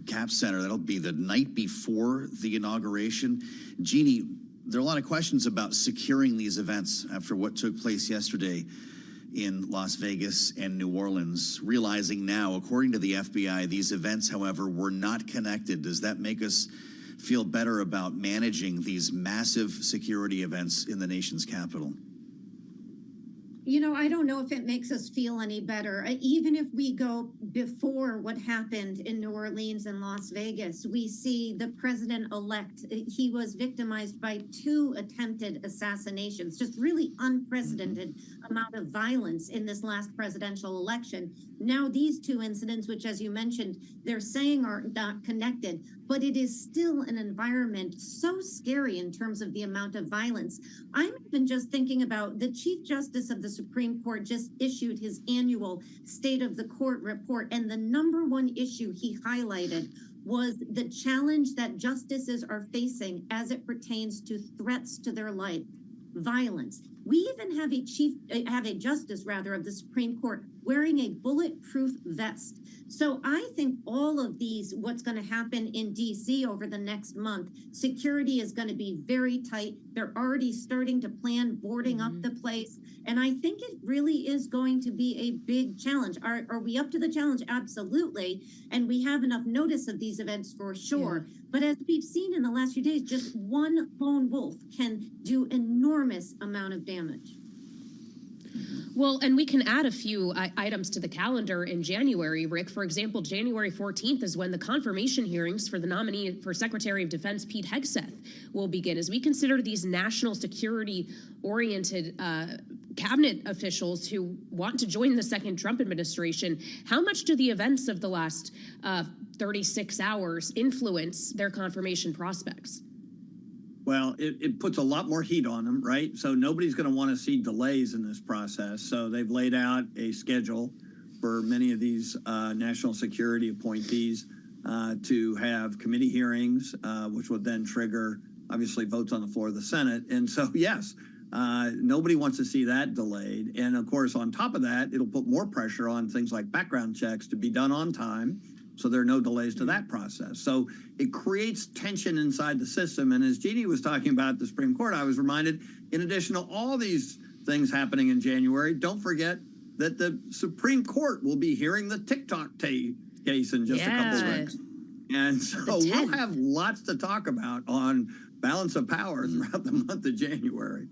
Cap Center. That'll be the night before the inauguration. Jeannie, there are a lot of questions about securing these events after what took place yesterday in Las Vegas and New Orleans. Realizing now, according to the FBI, these events, however, were not connected. Does that make us feel better about managing these massive security events in the nation's capital? You know, I don't know if it makes us feel any better. Even if we go before what happened in New Orleans and Las Vegas, we see the president-elect, he was victimized by 2 attempted assassinations, just really unprecedented amount of violence in this last presidential election. Now these 2 incidents, which as you mentioned, they're saying are not connected, but it is still an environment so scary in terms of the amount of violence. I'm even just thinking about the Chief Justice of the Supreme Court just issued his annual State of the Court report, and the #1 issue he highlighted was the challenge that justices are facing as it pertains to threats to their life, violence. We even have a justice of the Supreme Court wearing a bulletproof vest. So I think all of these, what's going to happen in DC over the next month, security is going to be very tight. They're already starting to plan boarding up the place. And I think it really is going to be a big challenge. Are we up to the challenge? Absolutely. And we have enough notice of these events for sure. Yeah. But as we've seen in the last few days, just one lone wolf can do enormous amount of damage. Well, and we can add a few items to the calendar in January, Rick. For example, January 14th is when the confirmation hearings for the nominee for Secretary of Defense Pete Hegseth will begin. As we consider these national security-oriented cabinet officials who want to join the second Trump administration, how much do the events of the last 36 hours influence their confirmation prospects? Well, it puts a lot more heat on them, right? So nobody's going to want to see delays in this process. So they've laid out a schedule for many of these national security appointees to have committee hearings, which would then trigger, obviously, votes on the floor of the Senate. And so, yes, nobody wants to see that delayed. And, of course, on top of that, it'll put more pressure on things like background checks to be done on time, so there are no delays to that process. So it creates tension inside the system. And as Jeannie was talking about the Supreme Court, I was reminded, in addition to all these things happening in January, don't forget that the Supreme Court will be hearing the TikTok case in just a couple of weeks. And so we'll have lots to talk about on balance of power throughout the month of January.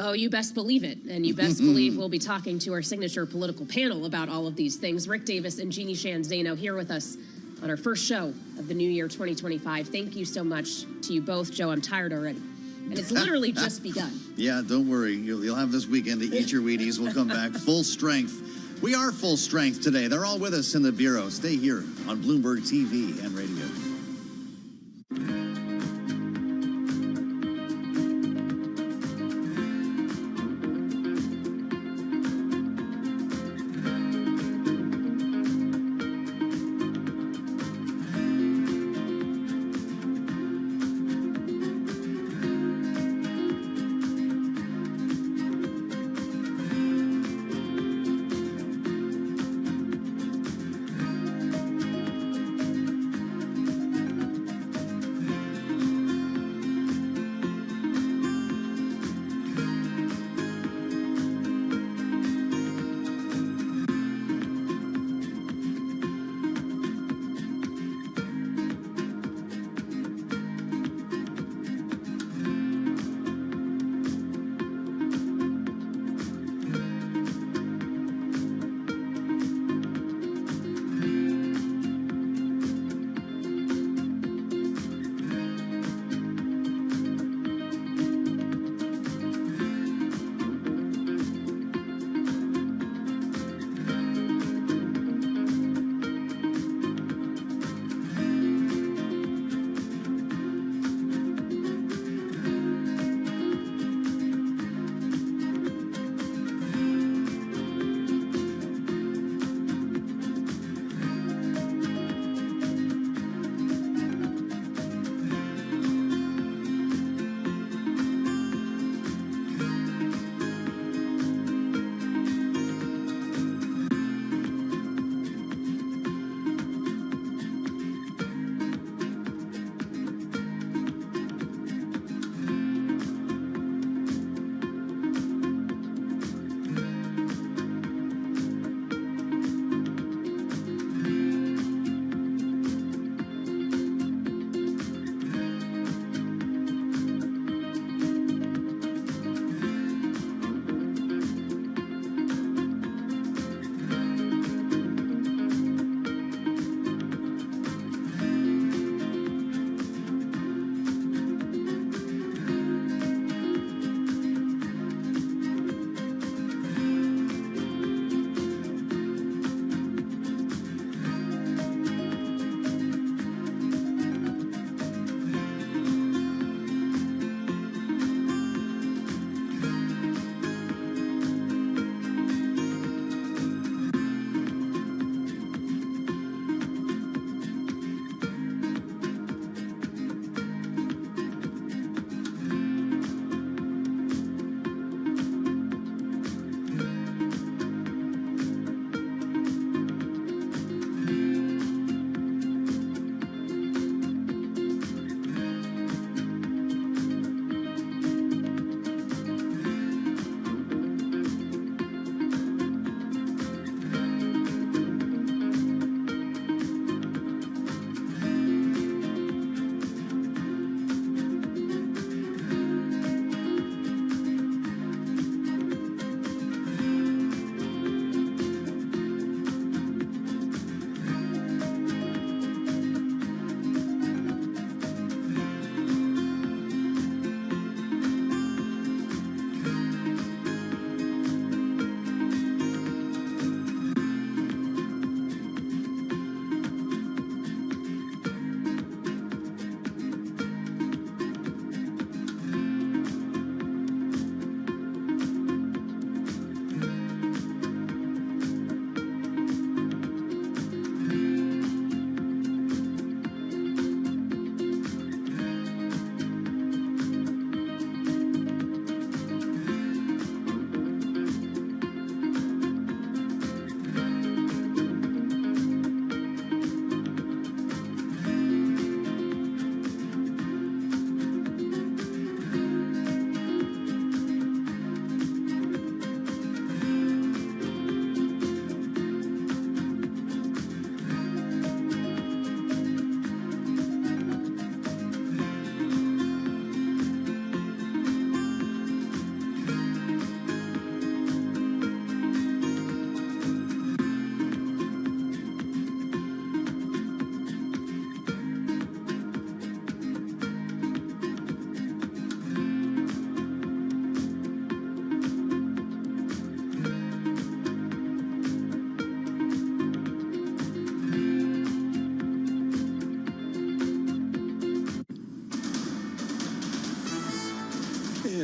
Oh, you best believe it. And you best believe we'll be talking to our signature political panel about all of these things. Rick Davis and Jeannie Shanzano here with us on our first show of the new year 2025. Thank you so much to you both. Joe, I'm tired already. And it's literally just begun. Yeah, don't worry. You'll have this weekend to eat your Wheaties. We'll come back full strength. We are full strength today. They're all with us in the Bureau. Stay here on Bloomberg TV and radio.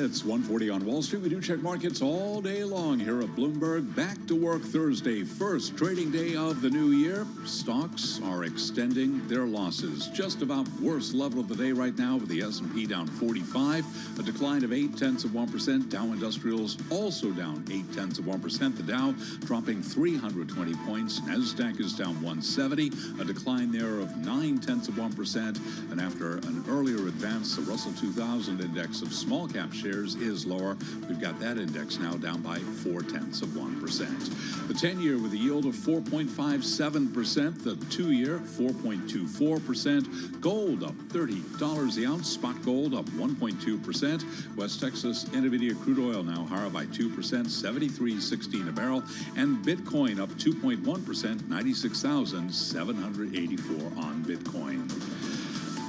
It's 1:40 on Wall Street. We do check markets all day long here at Bloomberg. Back to work Thursday, first trading day of the new year. Stocks are extending their losses. Just about worst level of the day right now with the S&P down 45, a decline of 0.8%. Dow Industrials also down 0.8%. The Dow dropping 320 points. Nasdaq is down 170, a decline there of 0.9%. And after an earlier advance, the Russell 2000 index of small cap shares is lower. We've got that index now down by 0.4%. The 10-year with a yield of 4.57%. The 2-year 4.24%. Gold up $30 the ounce. Spot gold up 1.2%. West Texas Intermediate crude oil now higher by 2%, $73.16 a barrel. And Bitcoin up 2.1%, 96,784 on Bitcoin.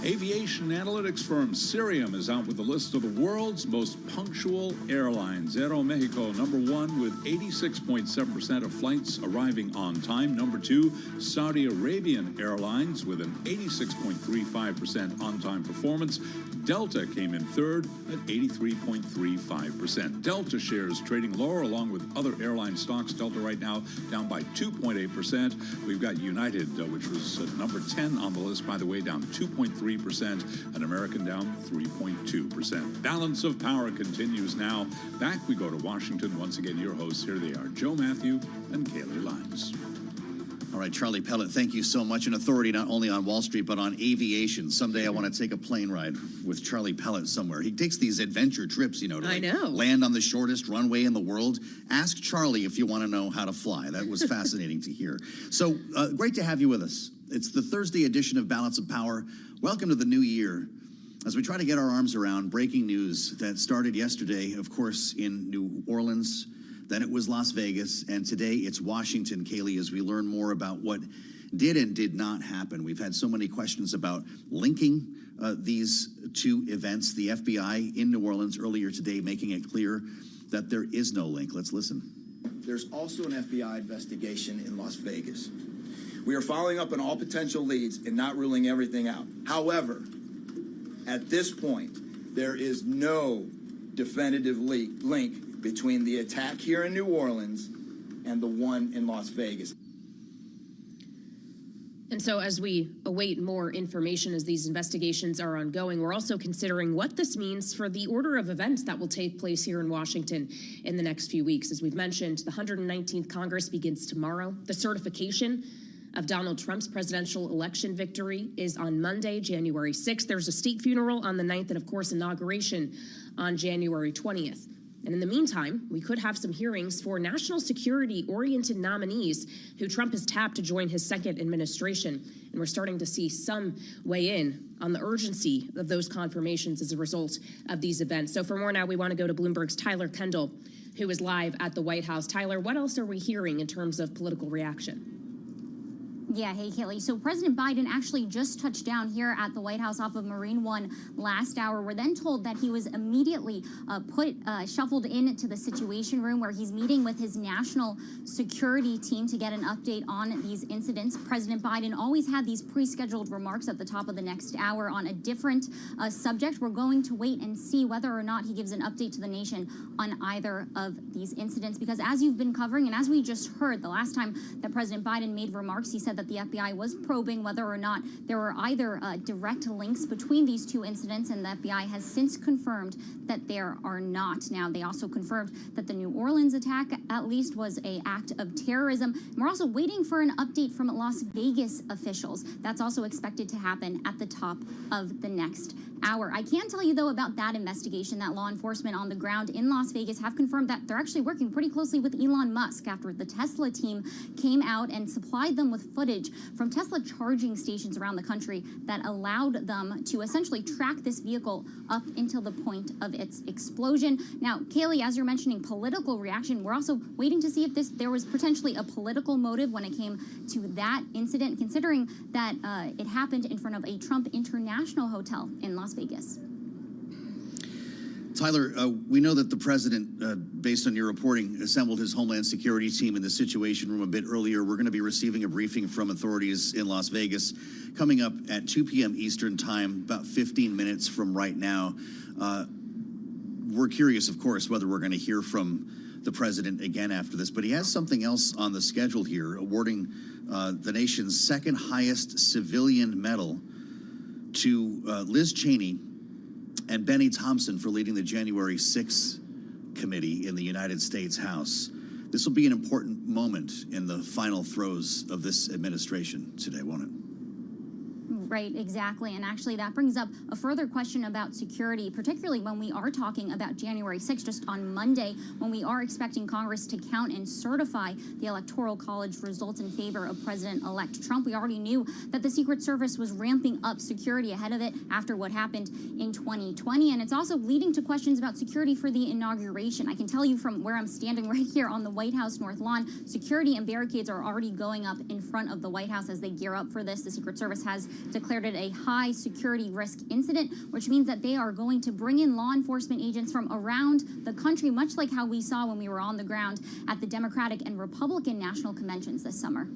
Aviation analytics firm Cirium is out with a list of the world's most punctual airlines. Aeromexico, number 1, with 86.7% of flights arriving on time. Number 2, Saudi Arabian Airlines with an 86.35% on-time performance. Delta came in third at 83.35%. Delta shares trading lower along with other airline stocks. Delta right now down by 2.8%. We've got United, which was number 10 on the list, by the way, down 2.3%, and American down 3.2%. Balance of power continues now. Back we go to Washington. Once again, your hosts, here they are, Joe Matthew and Kaylee Lyons. All right, Charlie Pellet, thank you so much. An authority not only on Wall Street, but on aviation. Someday I want to take a plane ride with Charlie Pellet somewhere. He takes these adventure trips, you know, to land on the shortest runway in the world. Ask Charlie if you want to know how to fly. That was fascinating to hear. So great to have you with us. It's the Thursday edition of Balance of Power. Welcome to the new year. As we try to get our arms around breaking news that started yesterday, of course, in New Orleans, then it was Las Vegas, and today it's Washington, Kaylee, as we learn more about what did and did not happen. We've had so many questions about linking these two events. The FBI in New Orleans earlier today making it clear that there is no link. Let's listen. There's also an FBI investigation in Las Vegas. We are following up on all potential leads and not ruling everything out. However, at this point, there is no definitive link between the attack here in New Orleans and the one in Las Vegas. And so as we await more information as these investigations are ongoing, we're also considering what this means for the order of events that will take place here in Washington in the next few weeks. As we've mentioned, the 119th Congress begins tomorrow. The certification of Donald Trump's presidential election victory is on Monday, January 6th. There's a state funeral on the 9th and, of course, inauguration on January 20th. And in the meantime, we could have some hearings for national security-oriented nominees who Trump has tapped to join his second administration. And we're starting to see some weigh in on the urgency of those confirmations as a result of these events. So for more now, we want to go to Bloomberg's Tyler Kendall, who is live at the White House. Tyler, what else are we hearing in terms of political reaction? Yeah, hey, Kaylee. So President Biden actually just touched down here at the White House off of Marine One last hour. We're then told that he was immediately shuffled into the Situation Room where he's meeting with his national security team to get an update on these incidents. President Biden always had these pre-scheduled remarks at the top of the next hour on a different subject. We're going to wait and see whether or not he gives an update to the nation on either of these incidents, because as you've been covering and as we just heard the last time that President Biden made remarks, he said that the FBI was probing whether or not there were either direct links between these two incidents, and the FBI has since confirmed that there are not. Now, they also confirmed that the New Orleans attack at least was an act of terrorism. And we're also waiting for an update from Las Vegas officials. That's also expected to happen at the top of the next hour. I can tell you, though, about that investigation that law enforcement on the ground in Las Vegas have confirmed that they're actually working pretty closely with Elon Musk after the Tesla team came out and supplied them with footage from Tesla charging stations around the country that allowed them to essentially track this vehicle up until the point of its explosion. Now, Kaylee, as you're mentioning political reaction, we're also waiting to see if there was potentially a political motive when it came to that incident, considering that it happened in front of a Trump International hotel in Las Vegas. Tyler, we know that the president, based on your reporting, assembled his Homeland Security team in the Situation Room a bit earlier. We're going to be receiving a briefing from authorities in Las Vegas coming up at 2 p.m. Eastern time, about 15 minutes from right now. we're curious, of course, whether we're going to hear from the president again after this, but he has something else on the schedule here, awarding the nation's second highest civilian medal to Liz Cheney and Benny Thompson for leading the January 6th committee in the United States House. This will be an important moment in the final throes of this administration today, won't it? Right, exactly. And actually, that brings up a further question about security, particularly when we are talking about January 6th, just on Monday, when we are expecting Congress to count and certify the Electoral College results in favor of President-elect Trump. We already knew that the Secret Service was ramping up security ahead of it after what happened in 2020. And it's also leading to questions about security for the inauguration. I can tell you from where I'm standing right here on the White House North Lawn, security and barricades are already going up in front of the White House as they gear up for this. The Secret Service has declared it a high security risk incident, which means that they are going to bring in law enforcement agents from around the country, much like how we saw when we were on the ground at the Democratic and Republican national conventions this summer.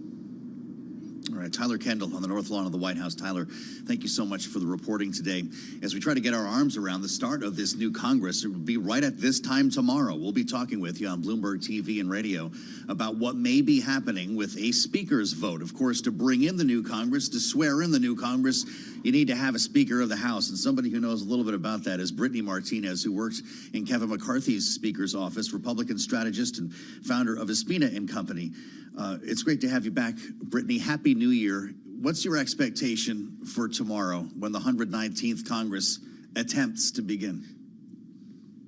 All right, Tyler Kendall on the North Lawn of the White House. Tyler, thank you so much for the reporting today. As we try to get our arms around the start of this new Congress, it will be right at this time tomorrow. We'll be talking with you on Bloomberg TV and radio about what may be happening with a speaker's vote. Of course, to bring in the new Congress, to swear in the new Congress, you need to have a Speaker of the House. And somebody who knows a little bit about that is Brittany Martinez, who worked in Kevin McCarthy's Speaker's office, Republican strategist and founder of Espina and Company. It's great to have you back, Brittany. Happy New Year. What's your expectation for tomorrow when the 119th Congress attempts to begin?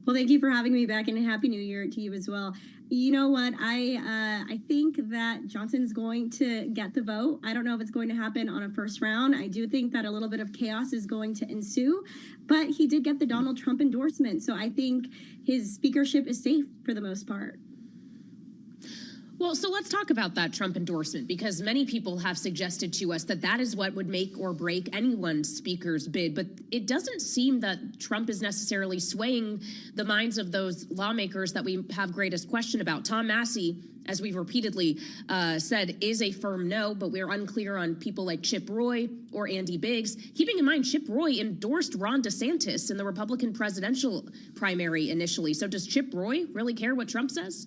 Well, thank you for having me back, and a Happy New Year to you as well. You know what? I think that Johnson's going to get the vote. I don't know if it's going to happen on a first round. I do think that a little bit of chaos is going to ensue, but he did get the Donald Trump endorsement, so I think his speakership is safe for the most part. Well, so let's talk about that Trump endorsement, because many people have suggested to us that that is what would make or break anyone's speaker's bid. But it doesn't seem that Trump is necessarily swaying the minds of those lawmakers that we have greatest question about. Tom Massey, as we've repeatedly said, is a firm no, but we're unclear on people like Chip Roy or Andy Biggs. Keeping in mind, Chip Roy endorsed Ron DeSantis in the Republican presidential primary initially. So does Chip Roy really care what Trump says?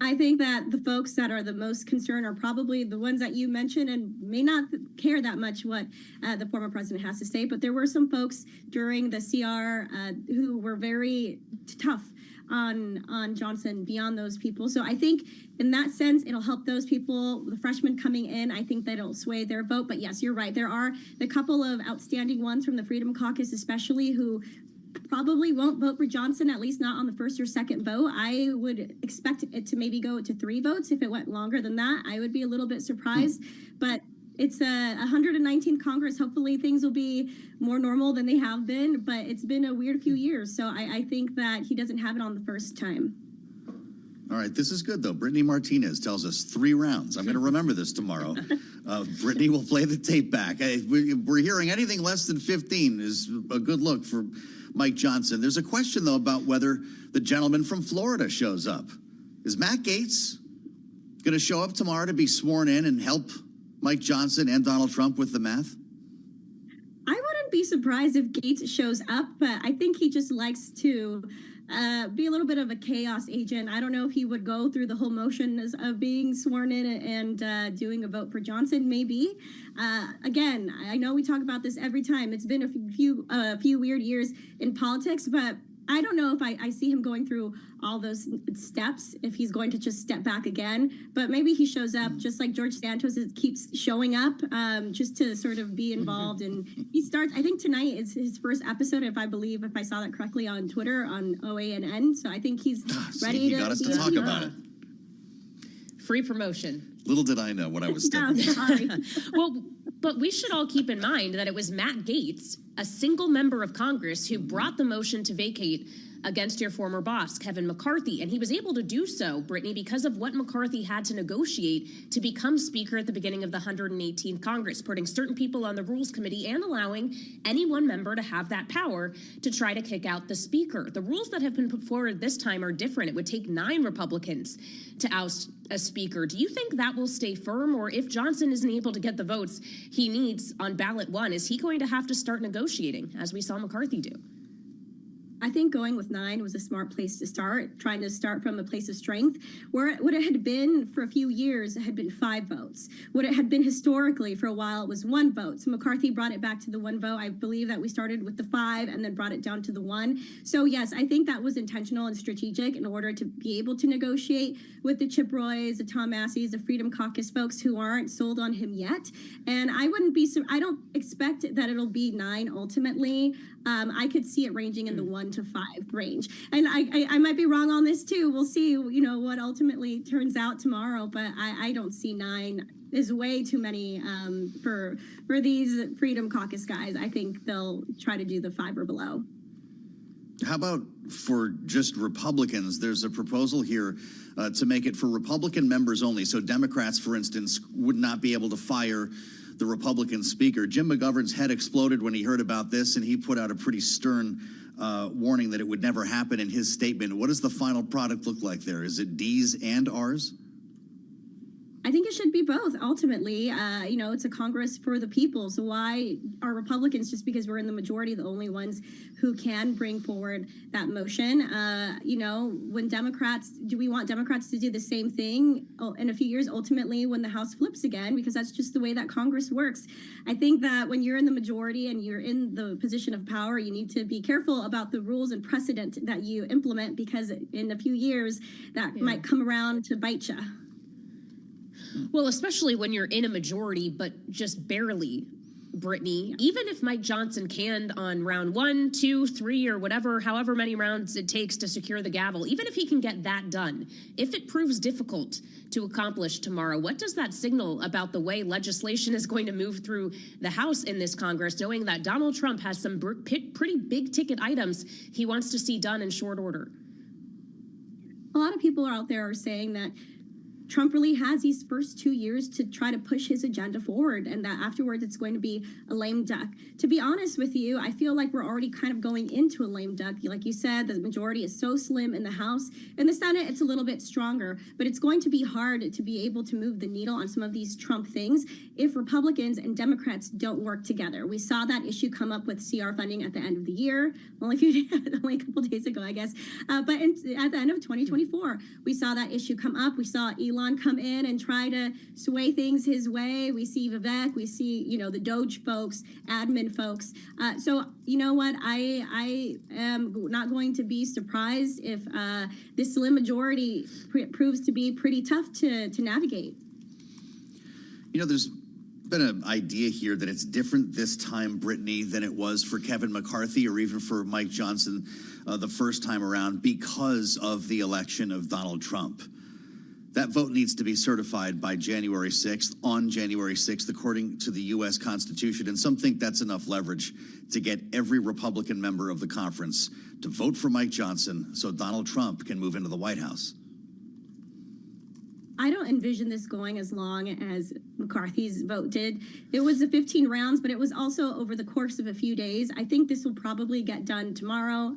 I think that the folks that are the most concerned are probably the ones that you mentioned and may not care that much what the former president has to say. But there were some folks during the CR who were very tough on Johnson beyond those people. So I think in that sense, it'll help those people, the freshmen coming in. I think that it'll sway their vote. But yes, you're right. There are a couple of outstanding ones from the Freedom Caucus, especially, who probably won't vote for Johnson, at least not on the first or second vote. I would expect it to maybe go to 3 votes. If it went longer than that, I would be a little bit surprised. But it's a 119th Congress. Hopefully things will be more normal than they have been. But it's been a weird few years. So I think that he doesn't have it on the first time. All right, this is good, though. Brittany Martinez tells us 3 rounds. I'm going to remember this tomorrow. Brittany will play the tape back. We're hearing anything less than 15 is a good look for Mike Johnson. There's a question, though, about whether the gentleman from Florida shows up. Is Matt Gaetz going to show up tomorrow to be sworn in and help Mike Johnson and Donald Trump with the math? I wouldn't be surprised if Gaetz shows up, but I think he just likes to be a little bit of a chaos agent. I don't know if he would go through the whole motion of being sworn in and doing a vote for Johnson. Maybe. Again, I know we talk about this every time. It's been a few weird years in politics, but I don't know if I see him going through all those steps, if he's going to just step back again. But maybe he shows up just like George Santos keeps showing up just to sort of be involved. And he starts, I think tonight is his first episode, if I saw that correctly on Twitter on OANN. So I think he's ready to. He got us to talk about it. Free promotion. Little did I know what I was stepping into. Sorry. Well, but we should all keep in mind that it was Matt Gaetz, a single member of Congress, who brought the motion to vacate against your former boss, Kevin McCarthy. And he was able to do so, Brittany, because of what McCarthy had to negotiate to become Speaker at the beginning of the 118th Congress, putting certain people on the Rules Committee and allowing any one member to have that power to try to kick out the Speaker. The rules that have been put forward this time are different. It would take 9 Republicans to oust a Speaker. Do you think that will stay firm? Or if Johnson isn't able to get the votes he needs on ballot 1, is he going to have to start negotiating, as we saw McCarthy do? I think going with 9 was a smart place to start, trying to start from a place of strength. Where what it had been for a few years had been 5 votes. What it had been historically for a while was 1 vote. So McCarthy brought it back to the 1 vote. I believe that we started with the 5 and then brought it down to the 1. So yes, I think that was intentional and strategic in order to be able to negotiate with the Chip Roys, the Tom Masseys, the Freedom Caucus folks who aren't sold on him yet. And I don't expect that it'll be 9 ultimately. I could see it ranging in the 1 to 5 range. And I might be wrong on this too. We'll see, what ultimately turns out tomorrow, but I don't see 9 is way too many for these Freedom Caucus guys. I think they'll try to do the 5 or below. How about for just Republicans? There's a proposal here to make it for Republican members only. So Democrats, for instance, would not be able to fire the Republican speaker. Jim McGovern's head exploded when he heard about this, and he put out a pretty stern warning that it would never happen in his statement. What does the final product look like there? Is it D's and R's? I think it should be both. Ultimately, it's a Congress for the people. So why are Republicans, just because we're in the majority, the only ones who can bring forward that motion? When do we want Democrats to do the same thing in a few years, ultimately, when the House flips again? Because that's just the way that Congress works. I think that when you're in the majority and you're in the position of power, you need to be careful about the rules and precedent that you implement, because in a few years, that might come around to bite you. Well, especially when you're in a majority, but just barely, Brittany. Even if Mike Johnson canned on round 1, 2, 3, or however many rounds it takes to secure the gavel, even if he can get that done, if it proves difficult to accomplish tomorrow, what does that signal about the way legislation is going to move through the House in this Congress, knowing that Donald Trump has some pretty big ticket items he wants to see done in short order? A lot of people out there are saying that Trump really has these first 2 years to try to push his agenda forward, and that afterwards it's going to be a lame duck. To be honest with you, I feel like we're already kind of going into a lame duck. Like you said, the majority is so slim in the House. In the Senate, it's a little bit stronger, but it's going to be hard to be able to move the needle on some of these Trump things if Republicans and Democrats don't work together. We saw that issue come up with CR funding at the end of the year, only a couple days ago, I guess. But at the end of 2024, we saw that issue come up. We saw Elon come in and try to sway things his way. We see Vivek, we see, the Doge folks, admin folks. So you know what? I am not going to be surprised if this slim majority proves to be pretty tough to navigate. There's been an idea here that it's different this time, Brittany, than it was for Kevin McCarthy or even for Mike Johnson the first time around because of the election of Donald Trump. That vote needs to be certified by January 6th, on January 6th, according to the U.S. Constitution. And some think that's enough leverage to get every Republican member of the conference to vote for Mike Johnson so Donald Trump can move into the White House. I don't envision this going as long as McCarthy's vote did. It was the 15 rounds, but it was also over the course of a few days. I think this will probably get done tomorrow.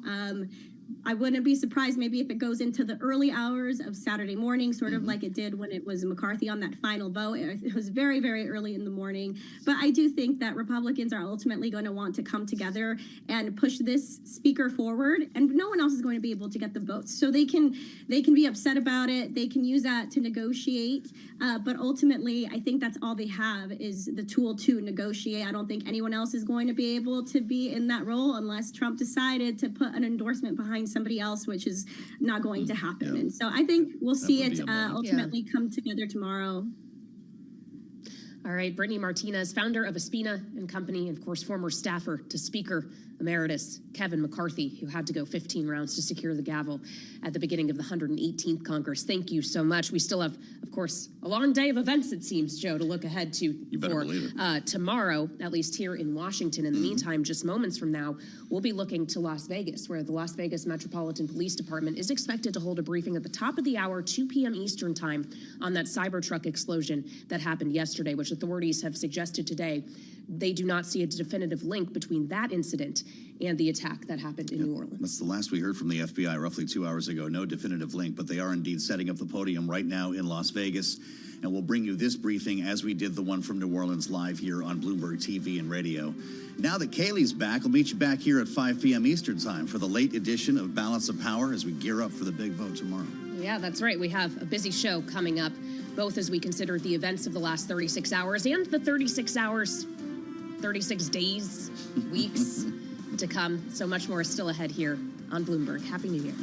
I wouldn't be surprised maybe if it goes into the early hours of Saturday morning, sort of like it did when it was McCarthy on that final vote. It was very, very early in the morning. But I do think that Republicans are ultimately going to want to come together and push this speaker forward, and no one else is going to be able to get the votes. So they can be upset about it. They can use that to negotiate. But ultimately, I think that's all they have is the tool to negotiate. I don't think anyone else is going to be able to be in that role unless Trump decided to put an endorsement behind somebody else, which is not going to happen. And so I think we'll see it ultimately come together tomorrow. All right, Brittany Martinez, founder of Espina and Company, and of course, former staffer to Speaker Emeritus Kevin McCarthy, who had to go 15 rounds to secure the gavel at the beginning of the 118th Congress. Thank you so much. We still have, of course, a long day of events, it seems, Joe, to look ahead to for tomorrow, at least here in Washington. In the meantime, just moments from now, we'll be looking to Las Vegas, where the Las Vegas Metropolitan Police Department is expected to hold a briefing at the top of the hour, 2 p.m. Eastern time, on that Cybertruck explosion that happened yesterday, which authorities have suggested today, they do not see a definitive link between that incident and the attack that happened in New Orleans. That's the last we heard from the FBI roughly 2 hours ago. No definitive link, but they are indeed setting up the podium right now in Las Vegas. And we'll bring you this briefing as we did the one from New Orleans live here on Bloomberg TV and radio. Now that Kaylee's back, we'll meet you back here at 5 p.m. Eastern time for the late edition of Balance of Power as we gear up for the big vote tomorrow. Yeah, that's right. We have a busy show coming up, both as we consider the events of the last 36 hours and the 36 hours, 36 days, weeks to come. So much more is still ahead here on Bloomberg. Happy New Year.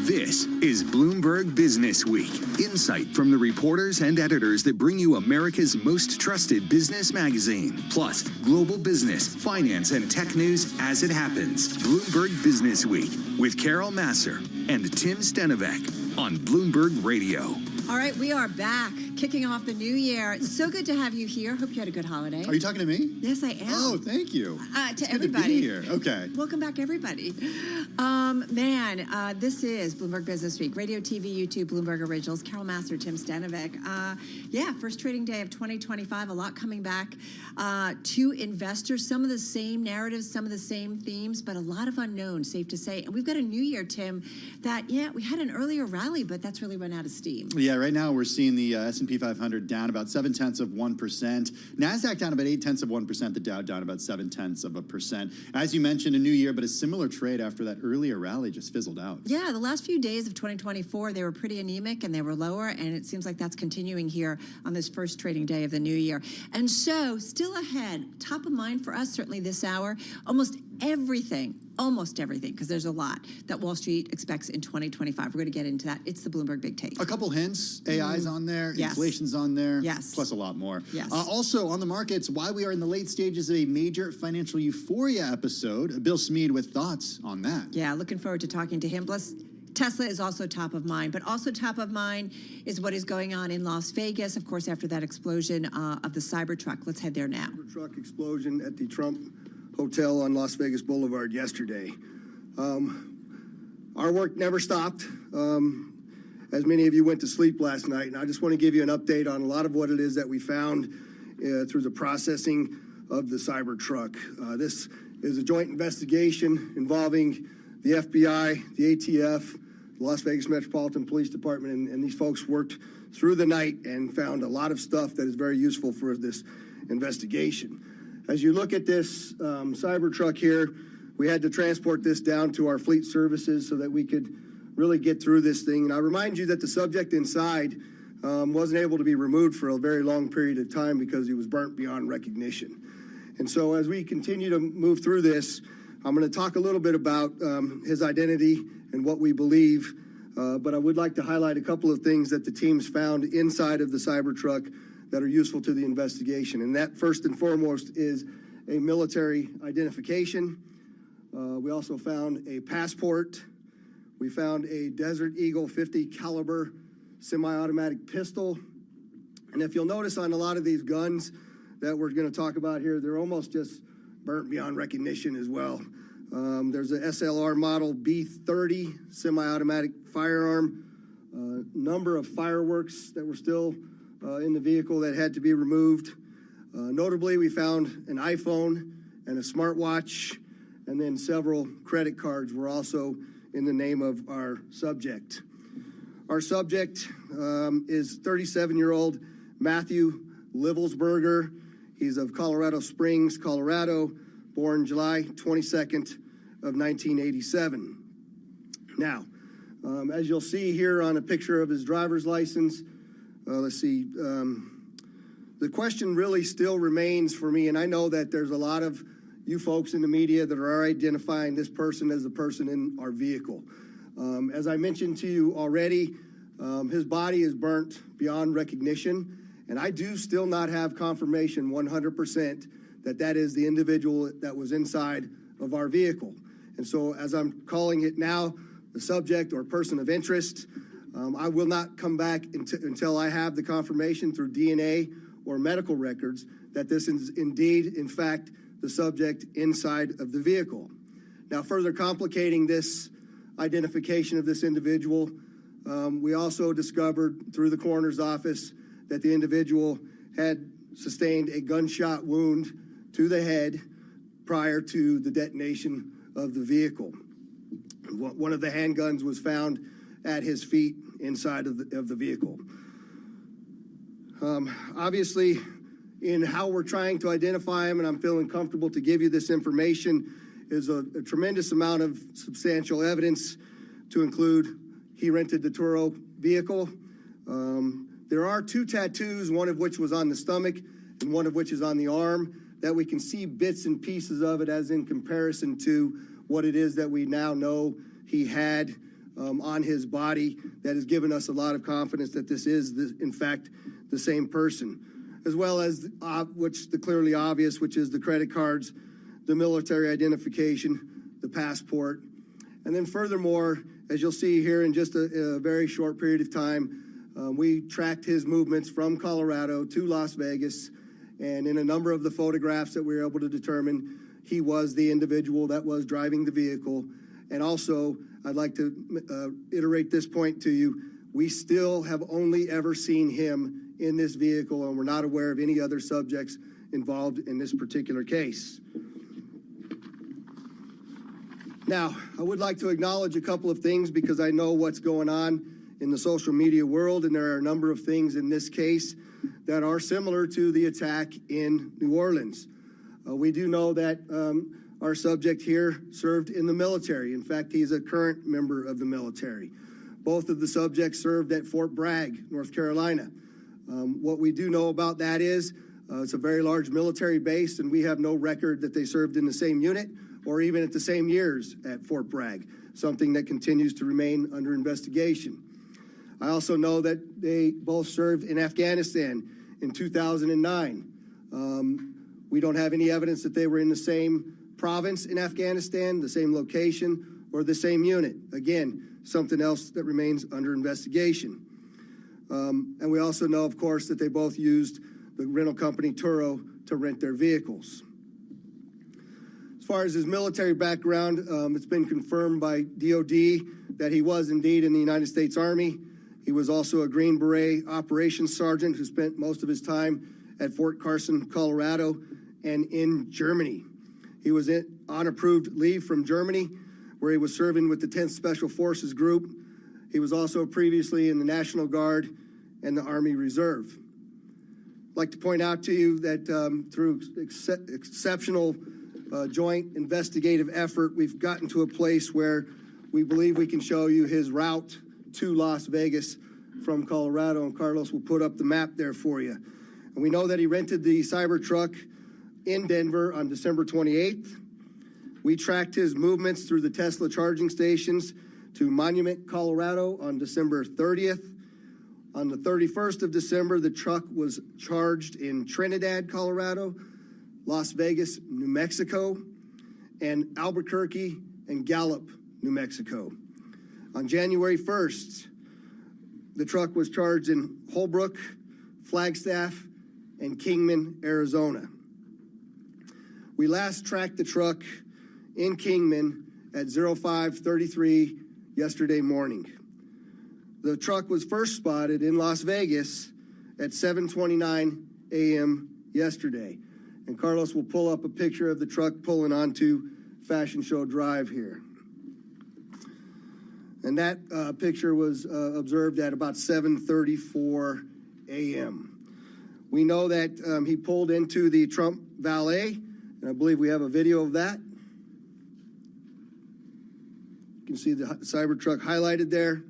This is Bloomberg Business Week. Insight from the reporters and editors that bring you America's most trusted business magazine. Plus, global business, finance, and tech news as it happens. Bloomberg Business Week with Carol Masser and Tim Stenovec on Bloomberg Radio. All right, we are back, kicking off the new year. It's so good to have you here. Hope you had a good holiday. Are you talking to me? Yes, I am. Oh, thank you. To It's everybody. good to be here. Okay. Welcome back, everybody. This is Bloomberg Business Week. Radio, TV, YouTube, Bloomberg Originals. Carol Master, Tim Stanovic. First trading day of 2025. A lot coming back to investors. Some of the same narratives, some of the same themes, but a lot of unknowns, safe to say. And we've got a new year, Tim, that, we had an earlier rally, but that's really run out of steam. Yeah, right now we're seeing the S&P 500 down about 0.7%. NASDAQ down about 0.8%. The Dow down about 0.7%. As you mentioned, a new year, but a similar trade after that earlier rally just fizzled out. Yeah, the last few days of 2024, they were pretty anemic and they were lower, and it seems like that's continuing here on this first trading day of the new year. And so, still ahead, top of mind for us, certainly this hour, almost everything, because there's a lot that Wall Street expects in 2025. We're going to get into that. It's the Bloomberg Big Take. A couple hints. AI's on there. Yes. Inflation's on there. Yes. Plus a lot more. Yes. Also on the markets, why we are in the late stages of a major financial euphoria episode. Bill Smead with thoughts on that. Yeah, looking forward to talking to him. Plus, Tesla is also top of mind, but also top of mind is what is going on in Las Vegas, of course, after that explosion of the Cybertruck. Let's head there now. Cybertruck explosion at the Trump Hotel on Las Vegas Boulevard yesterday. Our work never stopped. As many of you went to sleep last night, and I just want to give you an update on a lot of what it is that we found through the processing of the Cybertruck. This is a joint investigation involving the FBI, the ATF, the Las Vegas Metropolitan Police Department, and these folks worked through the night and found a lot of stuff that is very useful for this investigation. As you look at this Cybertruck here, we had to transport this down to our fleet services so that we could really get through this thing. And I remind you that the subject inside wasn't able to be removed for a very long period of time because he was burnt beyond recognition. And so as we continue to move through this, I'm going to talk a little bit about his identity and what we believe, but I would like to highlight a couple of things that the teams found inside of the Cybertruck that are useful to the investigation. And that, first and foremost, is a military identification. We also found a passport. We found a Desert Eagle 50 caliber semi-automatic pistol. And if you'll notice on a lot of these guns that we're going to talk about here, they're almost just burnt beyond recognition as well. There's a SLR model B30 semi-automatic firearm, number of fireworks that were still in the vehicle that had to be removed. Notably, we found an iPhone and a smartwatch, and then several credit cards were also in the name of our subject. Our subject is 37-year-old Matthew Livelsberger. He's of Colorado Springs, Colorado, born July 22nd of 1987. Now, as you'll see here on a picture of his driver's license, let's see, the question really still remains for me, and I know that there's a lot of you folks in the media that are identifying this person as the person in our vehicle. As I mentioned to you already, his body is burnt beyond recognition, and I do still not have confirmation 100% that that is the individual that was inside of our vehicle. And so as I'm calling it now, the subject or person of interest, I will not come back until I have the confirmation through DNA or medical records that this is indeed, in fact, the subject inside of the vehicle. Now, further complicating this identification of this individual, we also discovered through the coroner's office that the individual had sustained a gunshot wound to the head prior to the detonation of the vehicle. One of the handguns was found at his feet inside of the vehicle. Obviously, in how we're trying to identify him, and I'm feeling comfortable to give you this information, is a tremendous amount of substantial evidence to include he rented the Turo vehicle. There are 2 tattoos, one of which was on the stomach and one of which is on the arm, that we can see bits and pieces of it as in comparison to what it is that we now know he had on his body that has given us a lot of confidence that this is, in fact, the same person, as well as which the clearly obvious, which is the credit cards, the military identification, the passport. And then furthermore, as you'll see here in just a very short period of time, We tracked his movements from Colorado to Las Vegas, and in a number of the photographs that we were able to determine, he was the individual that was driving the vehicle. And also, I'd like to iterate this point to you. We still have only ever seen him in this vehicle, and we're not aware of any other subjects involved in this particular case. Now, I would like to acknowledge a couple of things because I know what's going on in the social media world, and there are a number of things in this case that are similar to the attack in New Orleans. We do know that our subject here served in the military. In fact, he's a current member of the military. Both of the subjects served at Fort Bragg, North Carolina. What we do know about that is it's a very large military base, and we have no record that they served in the same unit or even at the same years at Fort Bragg, something that continues to remain under investigation. I also know that they both served in Afghanistan in 2009. We don't have any evidence that they were in the same province in Afghanistan, the same location, or the same unit. Again, something else that remains under investigation. And we also know, of course, that they both used the rental company Turo to rent their vehicles. As far as his military background, it's been confirmed by DOD that he was indeed in the United States Army. He was also a Green Beret operations sergeant who spent most of his time at Fort Carson, Colorado, and in Germany. He was on approved leave from Germany, where he was serving with the 10th Special Forces Group. He was also previously in the National Guard and the Army Reserve. I'd like to point out to you that through exceptional joint investigative effort, we've gotten to a place where we believe we can show you his route to Las Vegas from Colorado, and Carlos will put up the map there for you. And we know that he rented the Cybertruck in Denver on December 28th. We tracked his movements through the Tesla charging stations to Monument, Colorado on December 30th. On the 31st of December, the truck was charged in Trinidad, Colorado, Las Vegas, New Mexico, and Albuquerque and Gallup, New Mexico. On January 1st, the truck was charged in Holbrook, Flagstaff, and Kingman, Arizona. We last tracked the truck in Kingman at 05:33 yesterday morning. The truck was first spotted in Las Vegas at 7:29 a.m. yesterday. And Carlos will pull up a picture of the truck pulling onto Fashion Show Drive here. And that picture was observed at about 7:34 a.m. We know that he pulled into the Trump Valet, and I believe we have a video of that. You can see the Cybertruck highlighted there.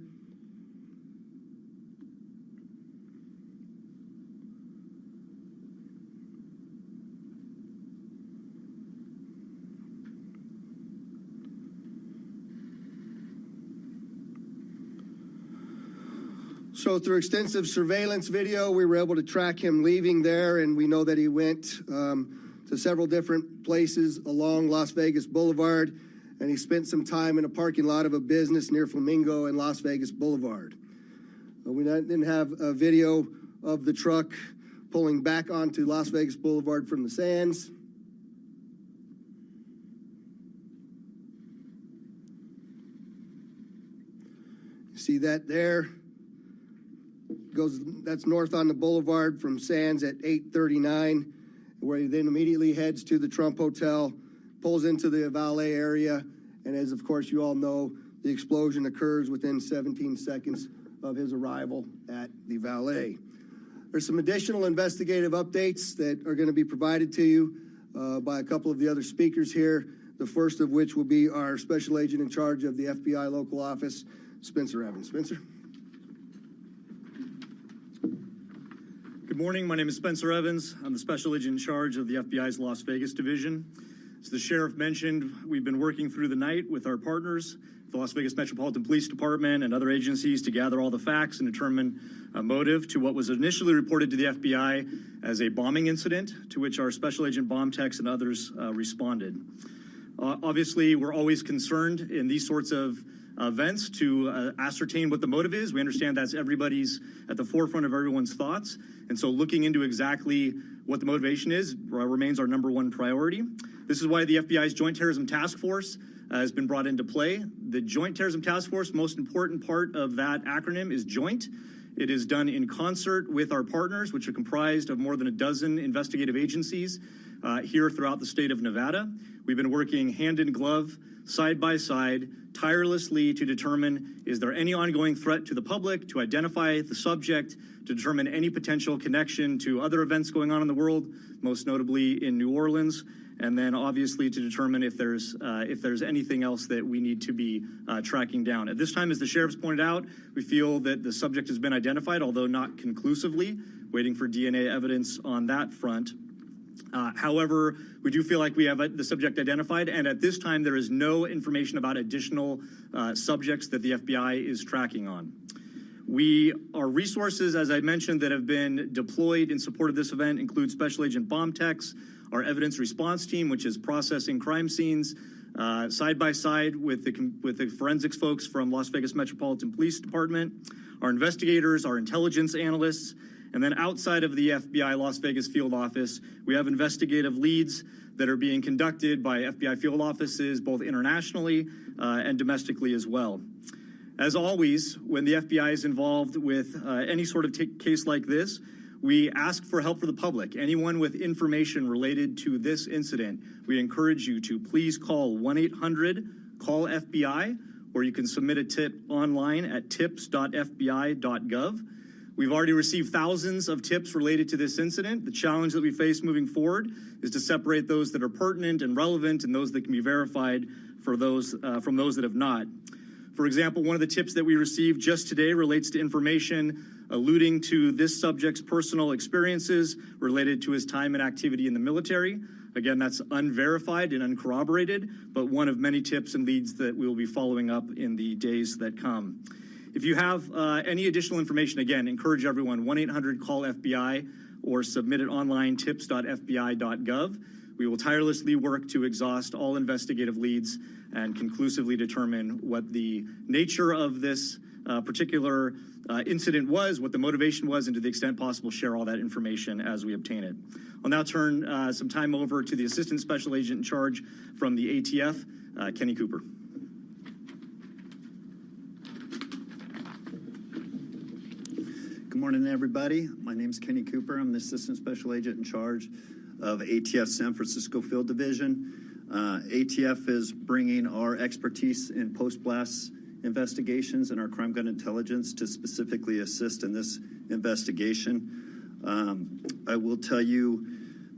So through extensive surveillance video, we were able to track him leaving there, and we know that he went to several different places along Las Vegas Boulevard, and he spent some time in a parking lot of a business near Flamingo and Las Vegas Boulevard. We didn't have a video of the truck pulling back onto Las Vegas Boulevard from the Sands. You see that there? That's north on the boulevard from Sands at 8:39, where he then immediately heads to the Trump Hotel, pulls into the valet area, and as of course you all know, the explosion occurs within 17 seconds of his arrival at the valet. There's some additional investigative updates that are going to be provided to you by a couple of the other speakers here, the first of which will be our special agent in charge of the FBI local office, Spencer Evans. Spencer? Good morning. My name is Spencer Evans. I'm the special agent in charge of the FBI's Las Vegas division. As the sheriff mentioned, we've been working through the night with our partners, the Las Vegas Metropolitan Police Department and other agencies, to gather all the facts and determine a motive to what was initially reported to the FBI as a bombing incident, to which our special agent bomb techs and others responded. Obviously, we're always concerned in these sorts of events to ascertain what the motive is. We understand that's everybody's at the forefront of everyone's thoughts. And so looking into exactly what the motivation is remains our number one priority. This is why the FBI's Joint Terrorism Task Force has been brought into play. The Joint Terrorism Task Force, most important part of that acronym is joint. It is done in concert with our partners, which are comprised of more than a dozen investigative agencies here throughout the state of Nevada. We've been working hand in glove, side by side, tirelessly to determine, is there any ongoing threat to the public, to identify the subject, to determine any potential connection to other events going on in the world, most notably in New Orleans, and then obviously to determine if there's anything else that we need to be tracking down. At this time, as the sheriff's pointed out, we feel that the subject has been identified, although not conclusively, waiting for DNA evidence on that front. However, we do feel like we have the subject identified, and at this time, there is no information about additional subjects that the FBI is tracking on. Our resources, as I mentioned, that have been deployed in support of this event include Special Agent Bomb Techs, our evidence response team, which is processing crime scenes, side by side with the forensics folks from Las Vegas Metropolitan Police Department, our investigators, our intelligence analysts, and then outside of the FBI Las Vegas field office, we have investigative leads that are being conducted by FBI field offices, both internationally and domestically as well. As always, when the FBI is involved with any sort of case like this, we ask for help for the public. Anyone with information related to this incident, we encourage you to please call 1-800-CALL-FBI, or you can submit a tip online at tips.fbi.gov. We've already received thousands of tips related to this incident. The challenge that we face moving forward is to separate those that are pertinent and relevant and those that can be verified for those from those that have not. For example, one of the tips that we received just today relates to information alluding to this subject's personal experiences related to his time and activity in the military. Again, that's unverified and uncorroborated, but one of many tips and leads that we will be following up in the days that come. If you have any additional information, again, encourage everyone, 1-800-CALL-FBI or submit it online, tips.fbi.gov. We will tirelessly work to exhaust all investigative leads and conclusively determine what the nature of this particular incident was, what the motivation was, and to the extent possible, share all that information as we obtain it. I'll now turn some time over to the Assistant Special Agent in charge from the ATF, Kenny Cooper. Good morning, everybody. My name is Kenny Cooper. I'm the Assistant Special Agent in charge of ATF San Francisco Field Division. ATF is bringing our expertise in post-blast investigations and our crime gun intelligence to specifically assist in this investigation. I will tell you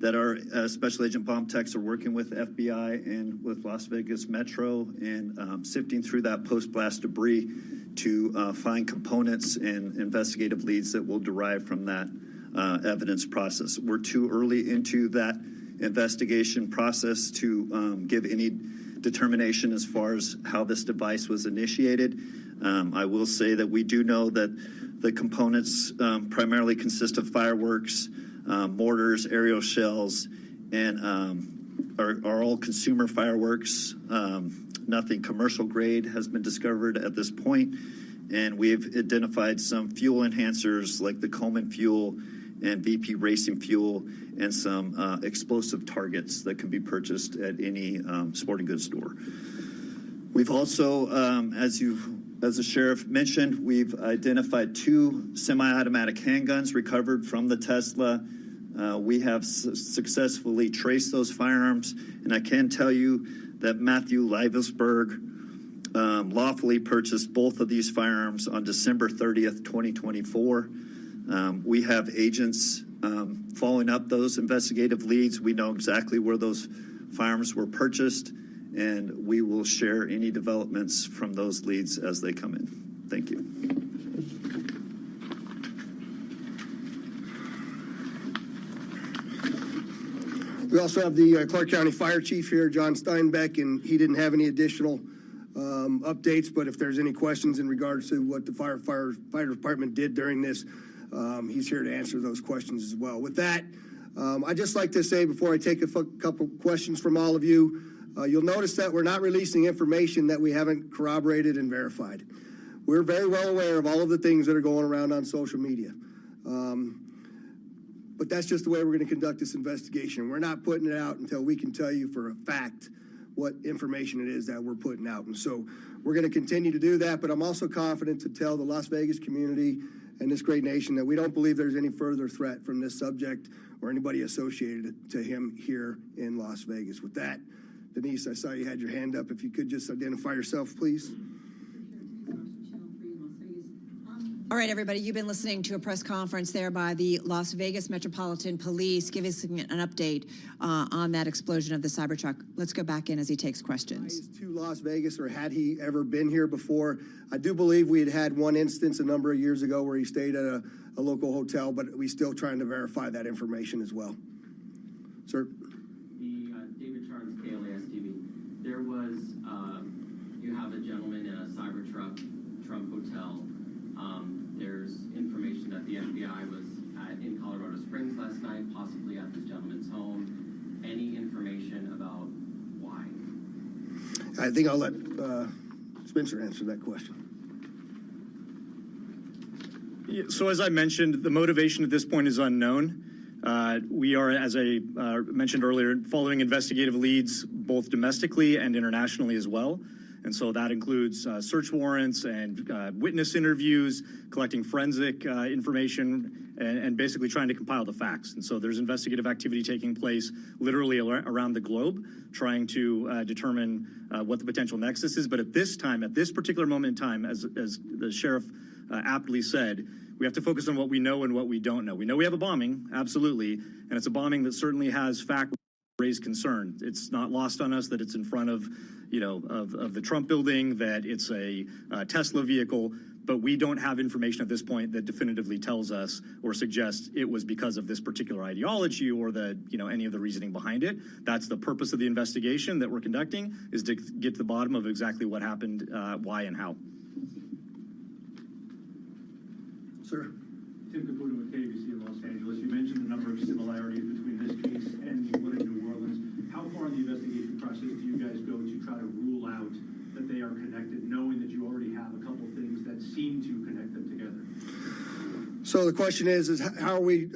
that our Special Agent Bomb Techs are working with FBI and with Las Vegas Metro and sifting through that post-blast debris to find components and investigative leads that will derive from that evidence process. We're too early into that investigation process to give any determination as far as how this device was initiated. I will say that we do know that the components primarily consist of fireworks, mortars, aerial shells, and are all consumer fireworks. Nothing commercial grade has been discovered at this point, and we've identified some fuel enhancers like the Coleman fuel and VP Racing fuel and some explosive targets that can be purchased at any sporting goods store. We've also, as the sheriff mentioned, we've identified 2 semi-automatic handguns recovered from the Tesla. We have successfully traced those firearms, and I can tell you that Matthew Livesberg lawfully purchased both of these firearms on December 30th, 2024. We have agents following up those investigative leads. We know exactly where those firearms were purchased, and we will share any developments from those leads as they come in. Thank you. We also have the Clark County Fire Chief here, John Steinbeck, and he didn't have any additional updates, but if there's any questions in regards to what the fire department did during this, he's here to answer those questions as well. With that, I'd just like to say before I take a couple questions from all of you, You'll notice that we're not releasing information that we haven't corroborated and verified. We're very well aware of all of the things that are going around on social media. But that's just the way we're going to conduct this investigation. We're not putting it out until we can tell you for a fact what information it is that we're putting out. And so we're going to continue to do that, but I'm also confident to tell the Las Vegas community and this great nation that we don't believe there's any further threat from this subject or anybody associated to him here in Las Vegas. With that, Denise, I saw you had your hand up. If you could just identify yourself, please. All right, everybody, you've been listening to a press conference there by the Las Vegas Metropolitan Police giving us an update on that explosion of the Cybertruck. Let's go back in as he takes questions. To Las Vegas, or had he ever been here before? I do believe we had one instance a number of years ago where he stayed at a local hotel, but we're still trying to verify that information as well. Sir? The David Charles, KLAS TV. There was, you have a gentleman in a Cybertruck Trump hotel. There's information that the FBI was in Colorado Springs last night, possibly at this gentleman's home. Any information about why? I think I'll let Spencer answer that question. Yeah, so as I mentioned, the motivation at this point is unknown. We are, as I mentioned earlier, following investigative leads both domestically and internationally as well. And so that includes search warrants and witness interviews, collecting forensic information, and basically trying to compile the facts. And so there's investigative activity taking place literally around the globe, trying to determine what the potential nexus is. But at this time, at this particular moment in time, as the sheriff aptly said, we have to focus on what we know and what we don't know. We know we have a bombing, absolutely, and it's a bombing that certainly has fact-raised concern. It's not lost on us that it's in front of, of the Trump building, that it's a Tesla vehicle, but we don't have information at this point that definitively tells us or suggests it was because of this particular ideology or any of the reasoning behind it. That's the purpose of the investigation that we're conducting, is to get to the bottom of exactly what happened, why and how. Sir? Tim Caputo with KBC in Los Angeles. You mentioned a number of similarities between this case and the one in New Orleans. How far in the investigation process do you guys go to try to rule out that they are connected, knowing that you already have a couple things that seem to connect them together? So the question is how are we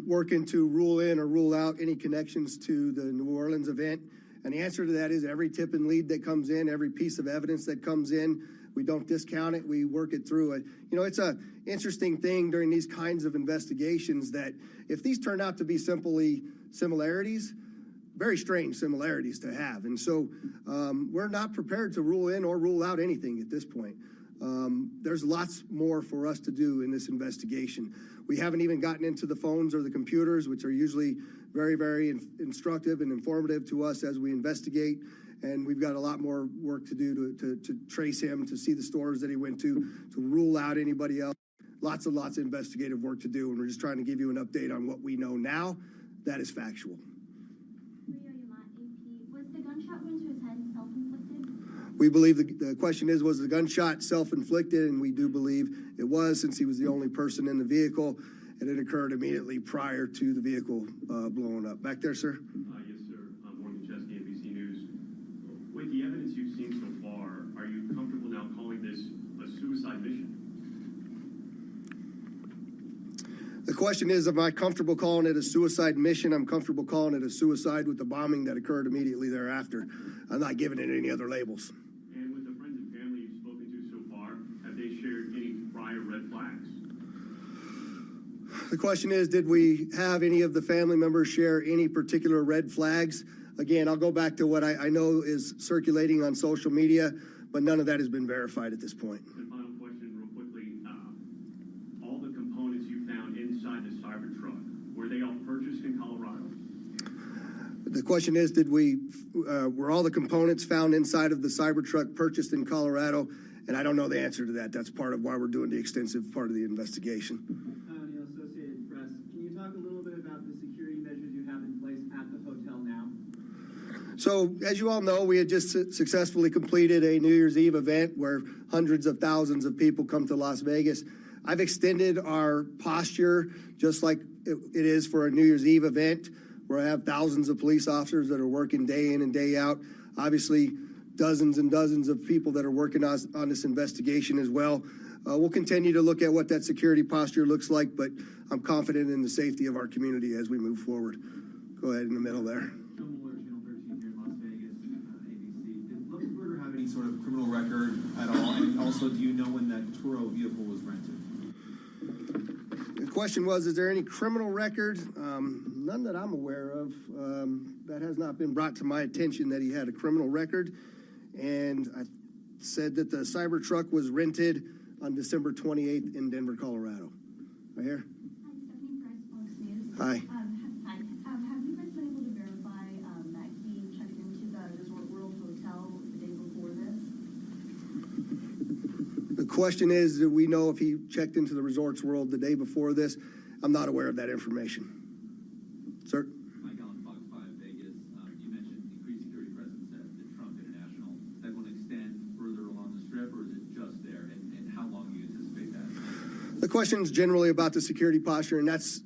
working to rule in or rule out any connections to the New Orleans event? And the answer to that is every tip and lead that comes in, every piece of evidence that comes in, we don't discount it. We work it through it. It's an interesting thing during these kinds of investigations that if these turn out to be simply similarities, very strange similarities to have. And so we're not prepared to rule in or rule out anything at this point. There's lots more for us to do in this investigation. We haven't even gotten into the phones or the computers, which are usually very, very instructive and informative to us as we investigate. And we've got a lot more work to do to trace him, to see the stores that he went to rule out anybody else. Lots of investigative work to do, and we're just trying to give you an update on what we know now. That is factual. Was the gunshot wound to his head self-inflicted? We believe the question is, was the gunshot self-inflicted? And we do believe it was, since he was the only person in the vehicle, and it occurred immediately prior to the vehicle blowing up. Back there, sir? Yes, sir. Morgan Chesney, NBC News. With the evidence you've seen so far, are you comfortable now calling this a suicide mission? The question is, am I comfortable calling it a suicide mission? I'm comfortable calling it a suicide with the bombing that occurred immediately thereafter. I'm not giving it any other labels. And with the friends and family you've spoken to so far, have they shared any prior red flags? The question is, did we have any of the family members share any particular red flags? Again, I'll go back to what I know is circulating on social media, but none of that has been verified at this point. And final question, real quickly. All the components you found inside the Cybertruck, were they all purchased in Colorado? The question is, were all the components found inside of the Cybertruck purchased in Colorado? And I don't know the answer to that. That's part of why we're doing the extensive part of the investigation. Associated Press, can you talk a little bit about the security measures you have in place at the hotel now? So, as you all know, we had just successfully completed a New Year's Eve event where hundreds of thousands of people come to Las Vegas. I've extended our posture just like it is for a New Year's Eve event, where I have thousands of police officers that are working day in and day out. obviously dozens and dozens of people that are working on this investigation as well. We'll continue to look at what that security posture looks like, but I'm confident in the safety of our community as we move forward. Go ahead in the middle there. Have any sort of criminal record at all? And also, do you know when that Turo vehicle was rented? The question was, is there any criminal record? None that I'm aware of. That has not been brought to my attention that he had a criminal record. And I said that the Cybertruck was rented on December 28th in Denver, Colorado. Right here. Hi. Have you guys been able to verify that he checked into the Resort World Hotel the day before this? The question is, do we know if he checked into the Resorts World the day before this? I'm not aware of that information. Sir? Mike Allen, Fox 5 Vegas. You mentioned increased security presence at the Trump International. Is that going to extend further along the Strip, or is it just there? And how long do you anticipate that? The question is generally about the security posture, and that's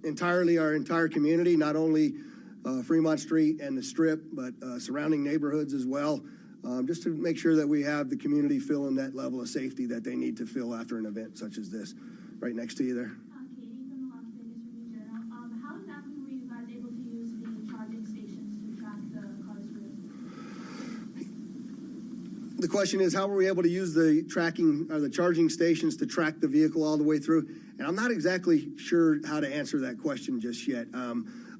entirely our entire community, not only Fremont Street and the Strip, but surrounding neighborhoods as well, just to make sure that we have the community feeling that level of safety that they need to feel after an event such as this. Right next to you there. Katie from the Las Vegas Review Journal. How exactly were you guys able to use the charging stations to track the car's route? The question is, how were we able to use the tracking or the charging stations to track the vehicle all the way through? And I'm not exactly sure how to answer that question just yet.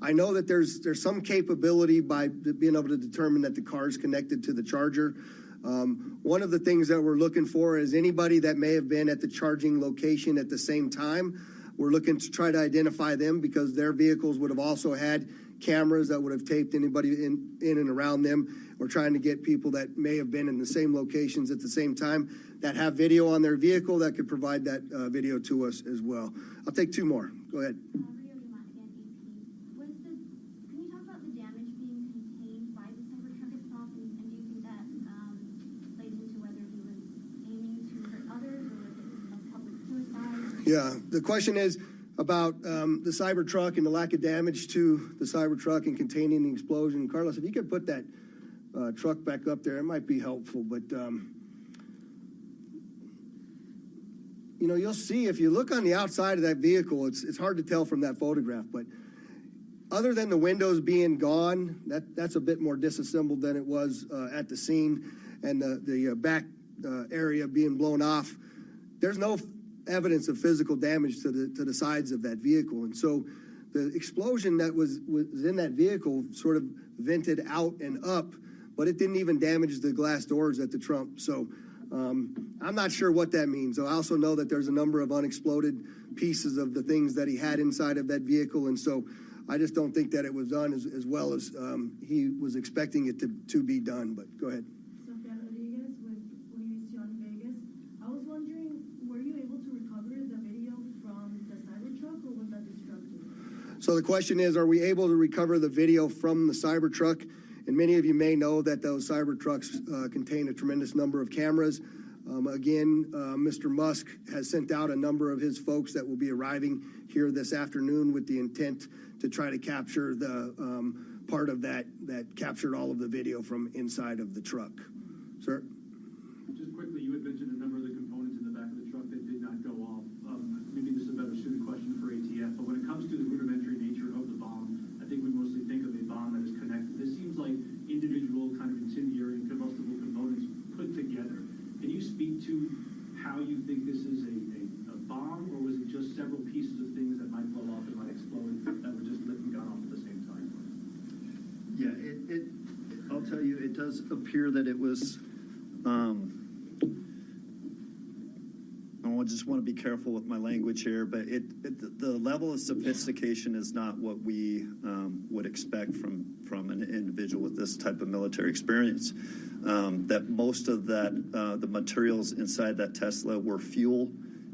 I know that there's some capability by being able to determine that the car is connected to the charger. One of the things that we're looking for is anybody that may have been at the charging location at the same time. We're looking to try to identify them because their vehicles would have also had cameras that would have taped anybody in and around them. We're trying to get people that may have been in the same locations at the same time that have video on their vehicle that could provide that video to us as well. I'll take two more. Go ahead. Can you talk about the damage being contained by the Cybertruck itself, and do you think that plays into whether he was aiming to hurt others or was it a public suicide? Yeah, the question is about the Cybertruck and the lack of damage to the Cybertruck and containing the explosion. Carlos, if you could put that truck back up there, it might be helpful. But, you know, you'll see if you look on the outside of that vehicle, it's hard to tell from that photograph. But other than the windows being gone, that's a bit more disassembled than it was at the scene, and the back area being blown off. There's no evidence of physical damage to the sides of that vehicle. And so the explosion that was in that vehicle sort of vented out and up, but it didn't even damage the glass doors at the Trump. So I'm not sure what that means. I also know that there's a number of unexploded pieces of the things that he had inside of that vehicle. And so I just don't think that it was done as well as he was expecting it to be done. But go ahead. Sofia Rodriguez with Univision Vegas. I was wondering, were you able to recover the video from the Cybertruck, or was that destructive? So the question is, are we able to recover the video from the Cybertruck? And many of you may know that those Cybertrucks contain a tremendous number of cameras. Mr. Musk has sent out a number of his folks that will be arriving here this afternoon with the intent to try to capture the part of that captured all of the video from inside of the truck. Sir? Just quickly, you had mentioned a number of the components in the back of the truck that did not go off. Maybe this is a better suited question for ATF, but when it comes to the rudimentary nature of the bomb, I think we mostly think of a bomb that is connected. This seems like individual kind of incendiary and combustible components put together. Can you speak to how you think this is a bomb, or was it just several pieces of things that might blow off and might explode that were just lit and gone off at the same time? Yeah, I'll tell you, it does appear that it was, I just want to be careful with my language here, but the level of sophistication is not what we would expect from an individual with this type of military experience. That most of the materials inside that Tesla were fuel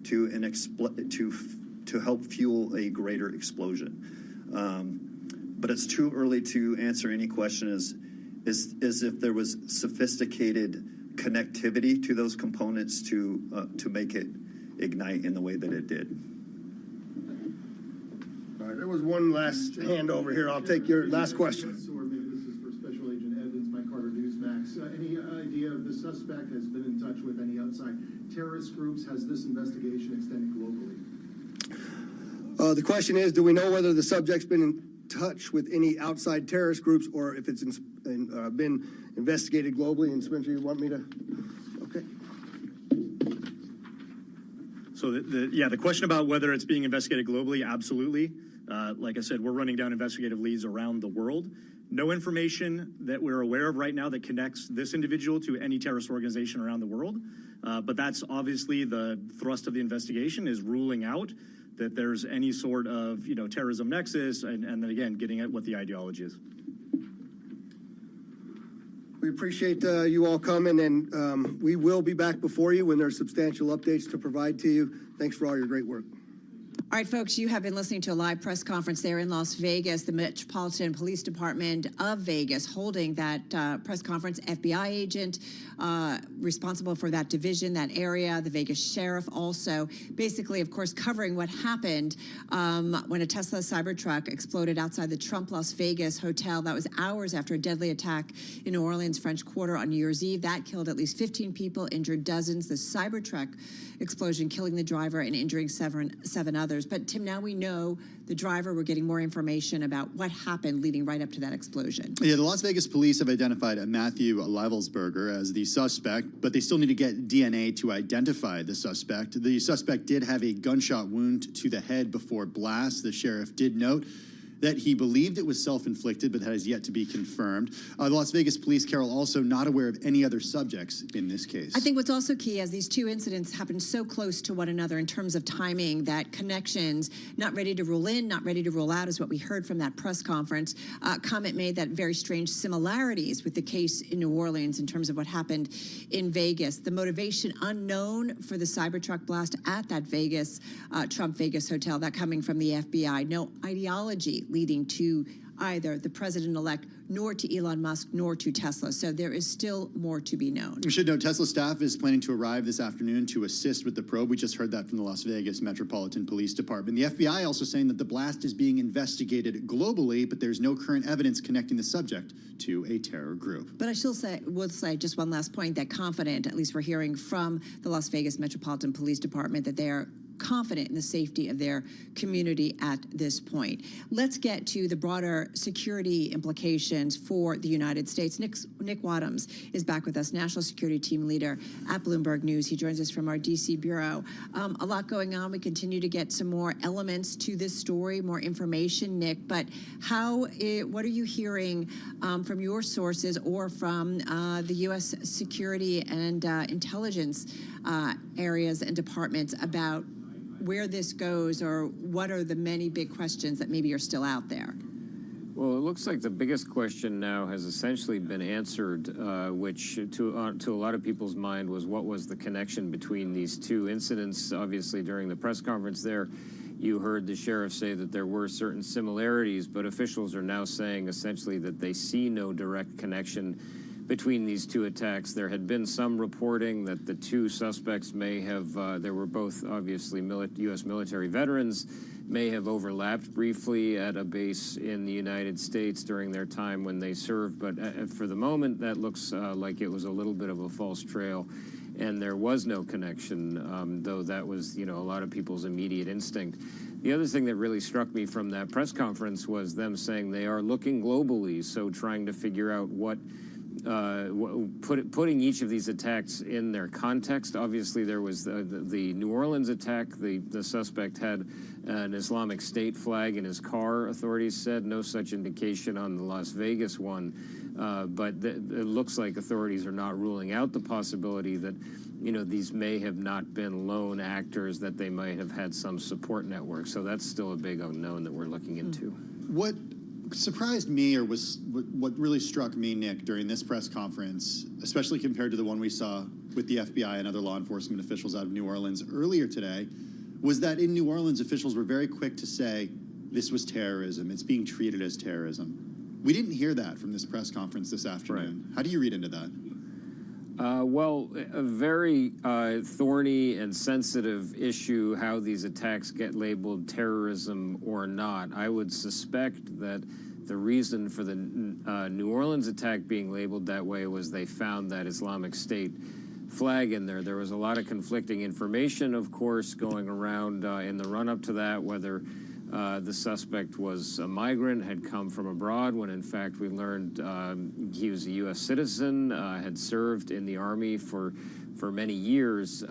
to help fuel a greater explosion. But it's too early to answer any question as if there was sophisticated connectivity to those components to make it ignite in the way that it did. All right, there was one last hand over here. I'll take your last question. Or maybe this is for Special Agent Evans. Mike Carter, any idea if the suspect has been in touch with any outside terrorist groups? Has this investigation extended globally? The question is, do we know whether the subject's been in touch with any outside terrorist groups or if it's been investigated globally? And Spencer, you want me to? Okay. So the question about whether it's being investigated globally, absolutely. Like I said, we're running down investigative leads around the world. No information that we're aware of right now that connects this individual to any terrorist organization around the world. But that's obviously the thrust of the investigation, is ruling out that there's any sort of terrorism nexus, and then again getting at what the ideology is. We appreciate you all coming, and we will be back before you when there's substantial updates to provide to you. Thanks for all your great work. All right, folks, you have been listening to a live press conference there in Las Vegas. The Metropolitan Police Department of Vegas holding that press conference. FBI agent responsible for that division, that area, the Vegas sheriff also, basically, of course, covering what happened when a Tesla Cybertruck exploded outside the Trump Las Vegas hotel. That was hours after a deadly attack in New Orleans, French Quarter on New Year's Eve. That killed at least 15 people, injured dozens. The Cybertruck explosion killing the driver and injuring seven others. But Tim, now we know the driver. We're getting more information about what happened leading right up to that explosion. Yeah, the Las Vegas police have identified Matthew Leivelsberger as the suspect, but they still need to get DNA to identify the suspect. The suspect did have a gunshot wound to the head before blast. The sheriff did note that he believed it was self-inflicted, but that has yet to be confirmed. The Las Vegas police, Carol, also not aware of any other subjects in this case. I think what's also key, as these two incidents happened so close to one another in terms of timing, that connections, not ready to rule in, not ready to rule out, is what we heard from that press conference. Comment made that very strange similarities with the case in New Orleans in terms of what happened in Vegas. The motivation unknown for the Cybertruck blast at that Trump Vegas hotel, that coming from the FBI. No ideology leading to either the president-elect, nor to Elon Musk, nor to Tesla. So there is still more to be known. We should note Tesla staff is planning to arrive this afternoon to assist with the probe. We just heard that from the Las Vegas Metropolitan Police Department. The FBI also saying that the blast is being investigated globally, but there's no current evidence connecting the subject to a terror group. But I will say just one last point, that confident, at least we're hearing from the Las Vegas Metropolitan Police Department, that they are confident in the safety of their community at this point. Let's get to the broader security implications for the United States. Nick Wadhams is back with us, National Security Team Leader at Bloomberg News. He joins us from our D.C. bureau. A lot going on. We continue to get some more elements to this story, more information, Nick. But what are you hearing from your sources or from the U.S. security and intelligence areas and departments about where this goes, or what are the many big questions that maybe are still out there? Well, it looks like the biggest question now has essentially been answered, which to a lot of people's mind was what was the connection between these two incidents. Obviously, during the press conference there, you heard the sheriff say that there were certain similarities, but officials are now saying essentially that they see no direct connection between these two attacks. There had been some reporting that the two suspects may have, they were both obviously U.S. military veterans, may have overlapped briefly at a base in the United States during their time when they served. But for the moment, that looks like it was a little bit of a false trail, and there was no connection, though that was, a lot of people's immediate instinct. The other thing that really struck me from that press conference was them saying they are looking globally, so trying to figure out putting each of these attacks in their context. Obviously, there was the New Orleans attack. The suspect had an Islamic State flag in his car, authorities said. No such indication on the Las Vegas one. But it looks like authorities are not ruling out the possibility that these may have not been lone actors, that they might have had some support network. So that's still a big unknown that we're looking into. What surprised me, or was what really struck me, Nick, during this press conference, especially compared to the one we saw with the FBI and other law enforcement officials out of New Orleans earlier today, was that in New Orleans, officials were very quick to say this was terrorism. It's being treated as terrorism. We didn't hear that from this press conference this afternoon. Right. How do you read into that? Well, a very thorny and sensitive issue, how these attacks get labeled terrorism or not. I would suspect that The reason for the New Orleans attack being labeled that way was they found that Islamic State flag in there. There was a lot of conflicting information, of course, going around in the run-up to that, whether the suspect was a migrant, had come from abroad, when in fact we learned he was a U.S. citizen, had served in the Army for many years.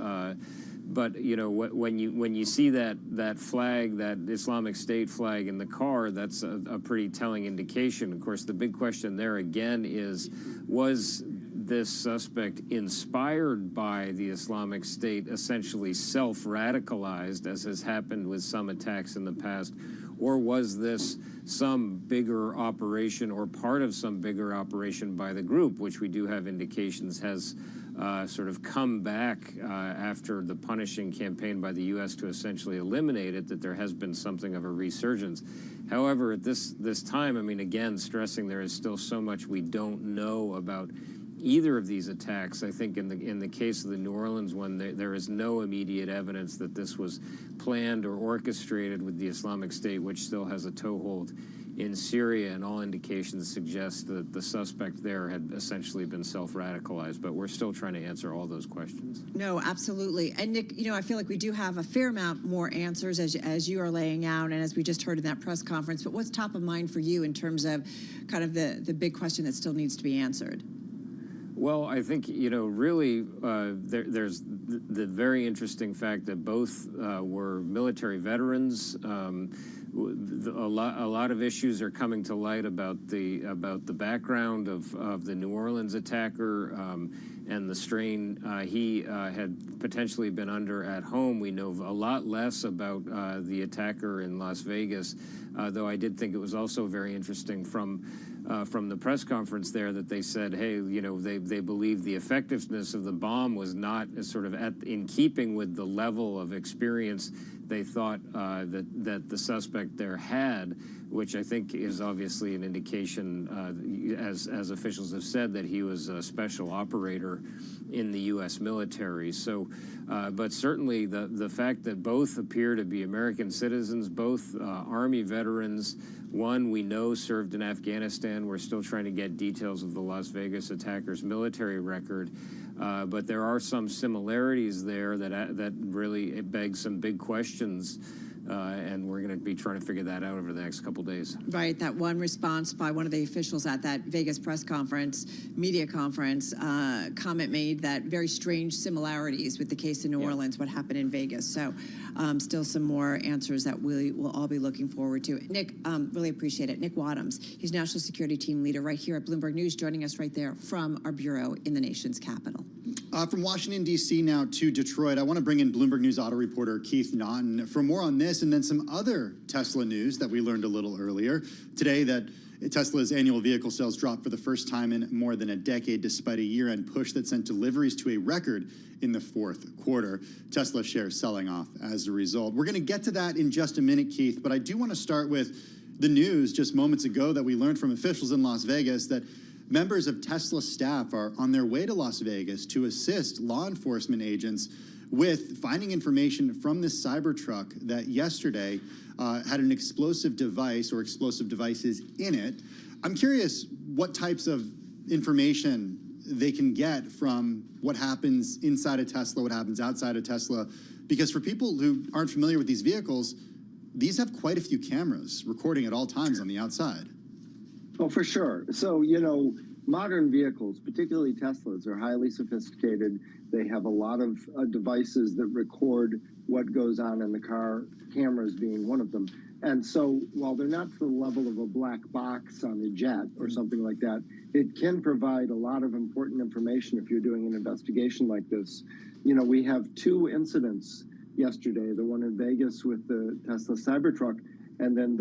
But you know, when you see that flag, that Islamic State flag in the car, that's a pretty telling indication. Of course, the big question there again is, was this suspect inspired by the Islamic State, essentially self-radicalized, as has happened with some attacks in the past, or was this some bigger operation or part of some bigger operation by the group, which we do have indications has sort of come back after the punishing campaign by the U.S. to essentially eliminate it, that there has been something of a resurgence. However, at this time, I mean, again, stressing there is still so much we don't know about either of these attacks. I think in the case of the New Orleans one, there is no immediate evidence that this was planned or orchestrated with the Islamic State, which still has a toehold in Syria, and all indications suggest that the suspect there had essentially been self-radicalized, but we're still trying to answer all those questions. No, absolutely. And Nick, you know, I feel like we do have a fair amount more answers as you are laying out and as we just heard in that press conference, but what's top of mind for you in terms of kind of the big question that still needs to be answered? Well, I think, you know, really there's the very interesting fact that both were military veterans. A lot of issues are coming to light about the background of the New Orleans attacker and the strain he had potentially been under at home. We know a lot less about the attacker in Las Vegas, though I did think it was also very interesting from the press conference there that they said, hey, you know, they believe the effectiveness of the bomb was not sort of in keeping with the level of experience they thought that the suspect there had, which I think is obviously an indication, as officials have said, that he was a special operator in the U.S. military. So, but certainly the fact that both appear to be American citizens, both Army veterans. One we know served in Afghanistan. We're still trying to get details of the Las Vegas attacker's military record. But there are some similarities there that really beg some big questions, and we're going to be trying to figure that out over the next couple days. Right, that one response by one of the officials at that Vegas press conference, media conference, comment made that very strange similarities with the case in New Orleans, what happened in Vegas. So still some more answers that we will all be looking forward to. Nick, really appreciate it. Nick Wadhams, he's National Security Team Leader right here at Bloomberg News, joining us right there from our bureau in the nation's capital. From Washington, D.C. now to Detroit, I want to bring in Bloomberg News auto reporter Keith Naughton for more on this and then some other Tesla news that we learned a little earlier today, that Tesla's annual vehicle sales dropped for the first time in more than a decade, despite a year-end push that sent deliveries to a record in the fourth quarter. Tesla shares selling off as a result. We're going to get to that in just a minute, Keith, but I do want to start with the news just moments ago that we learned from officials in Las Vegas that members of Tesla staff are on their way to Las Vegas to assist law enforcement agents with finding information from this Cybertruck that yesterday had an explosive device or explosive devices in it. I'm curious what types of information they can get from what happens inside a Tesla, what happens outside of Tesla, because for people who aren't familiar with these vehicles, these have quite a few cameras recording at all times on the outside. Oh, for sure. So, you know, modern vehicles, particularly Teslas, are highly sophisticated. They have a lot of devices that record what goes on in the car, cameras being one of them. And so while they're not to the level of a black box on a jet or something like that, it can provide a lot of important information if you're doing an investigation like this. You know, we have two incidents yesterday, the one in Vegas with the Tesla Cybertruck, and then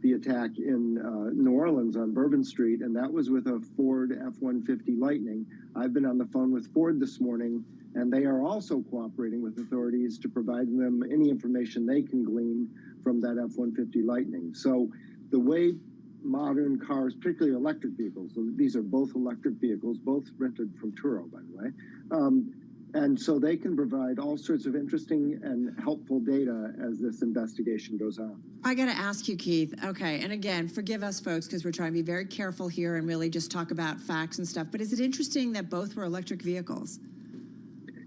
the attack in New Orleans on Bourbon Street, and that was with a Ford F-150 Lightning. I've been on the phone with Ford this morning, and they are also cooperating with authorities to provide them any information they can glean from that F-150 Lightning. So the way modern cars, particularly electric vehicles, so these are both electric vehicles, both rented from Turo, by the way, And so they can provide all sorts of interesting and helpful data as this investigation goes on. I got to ask you, Keith. Okay, and again, forgive us, folks, because we're trying to be very careful here and really just talk about facts and stuff. But is it interesting that both were electric vehicles?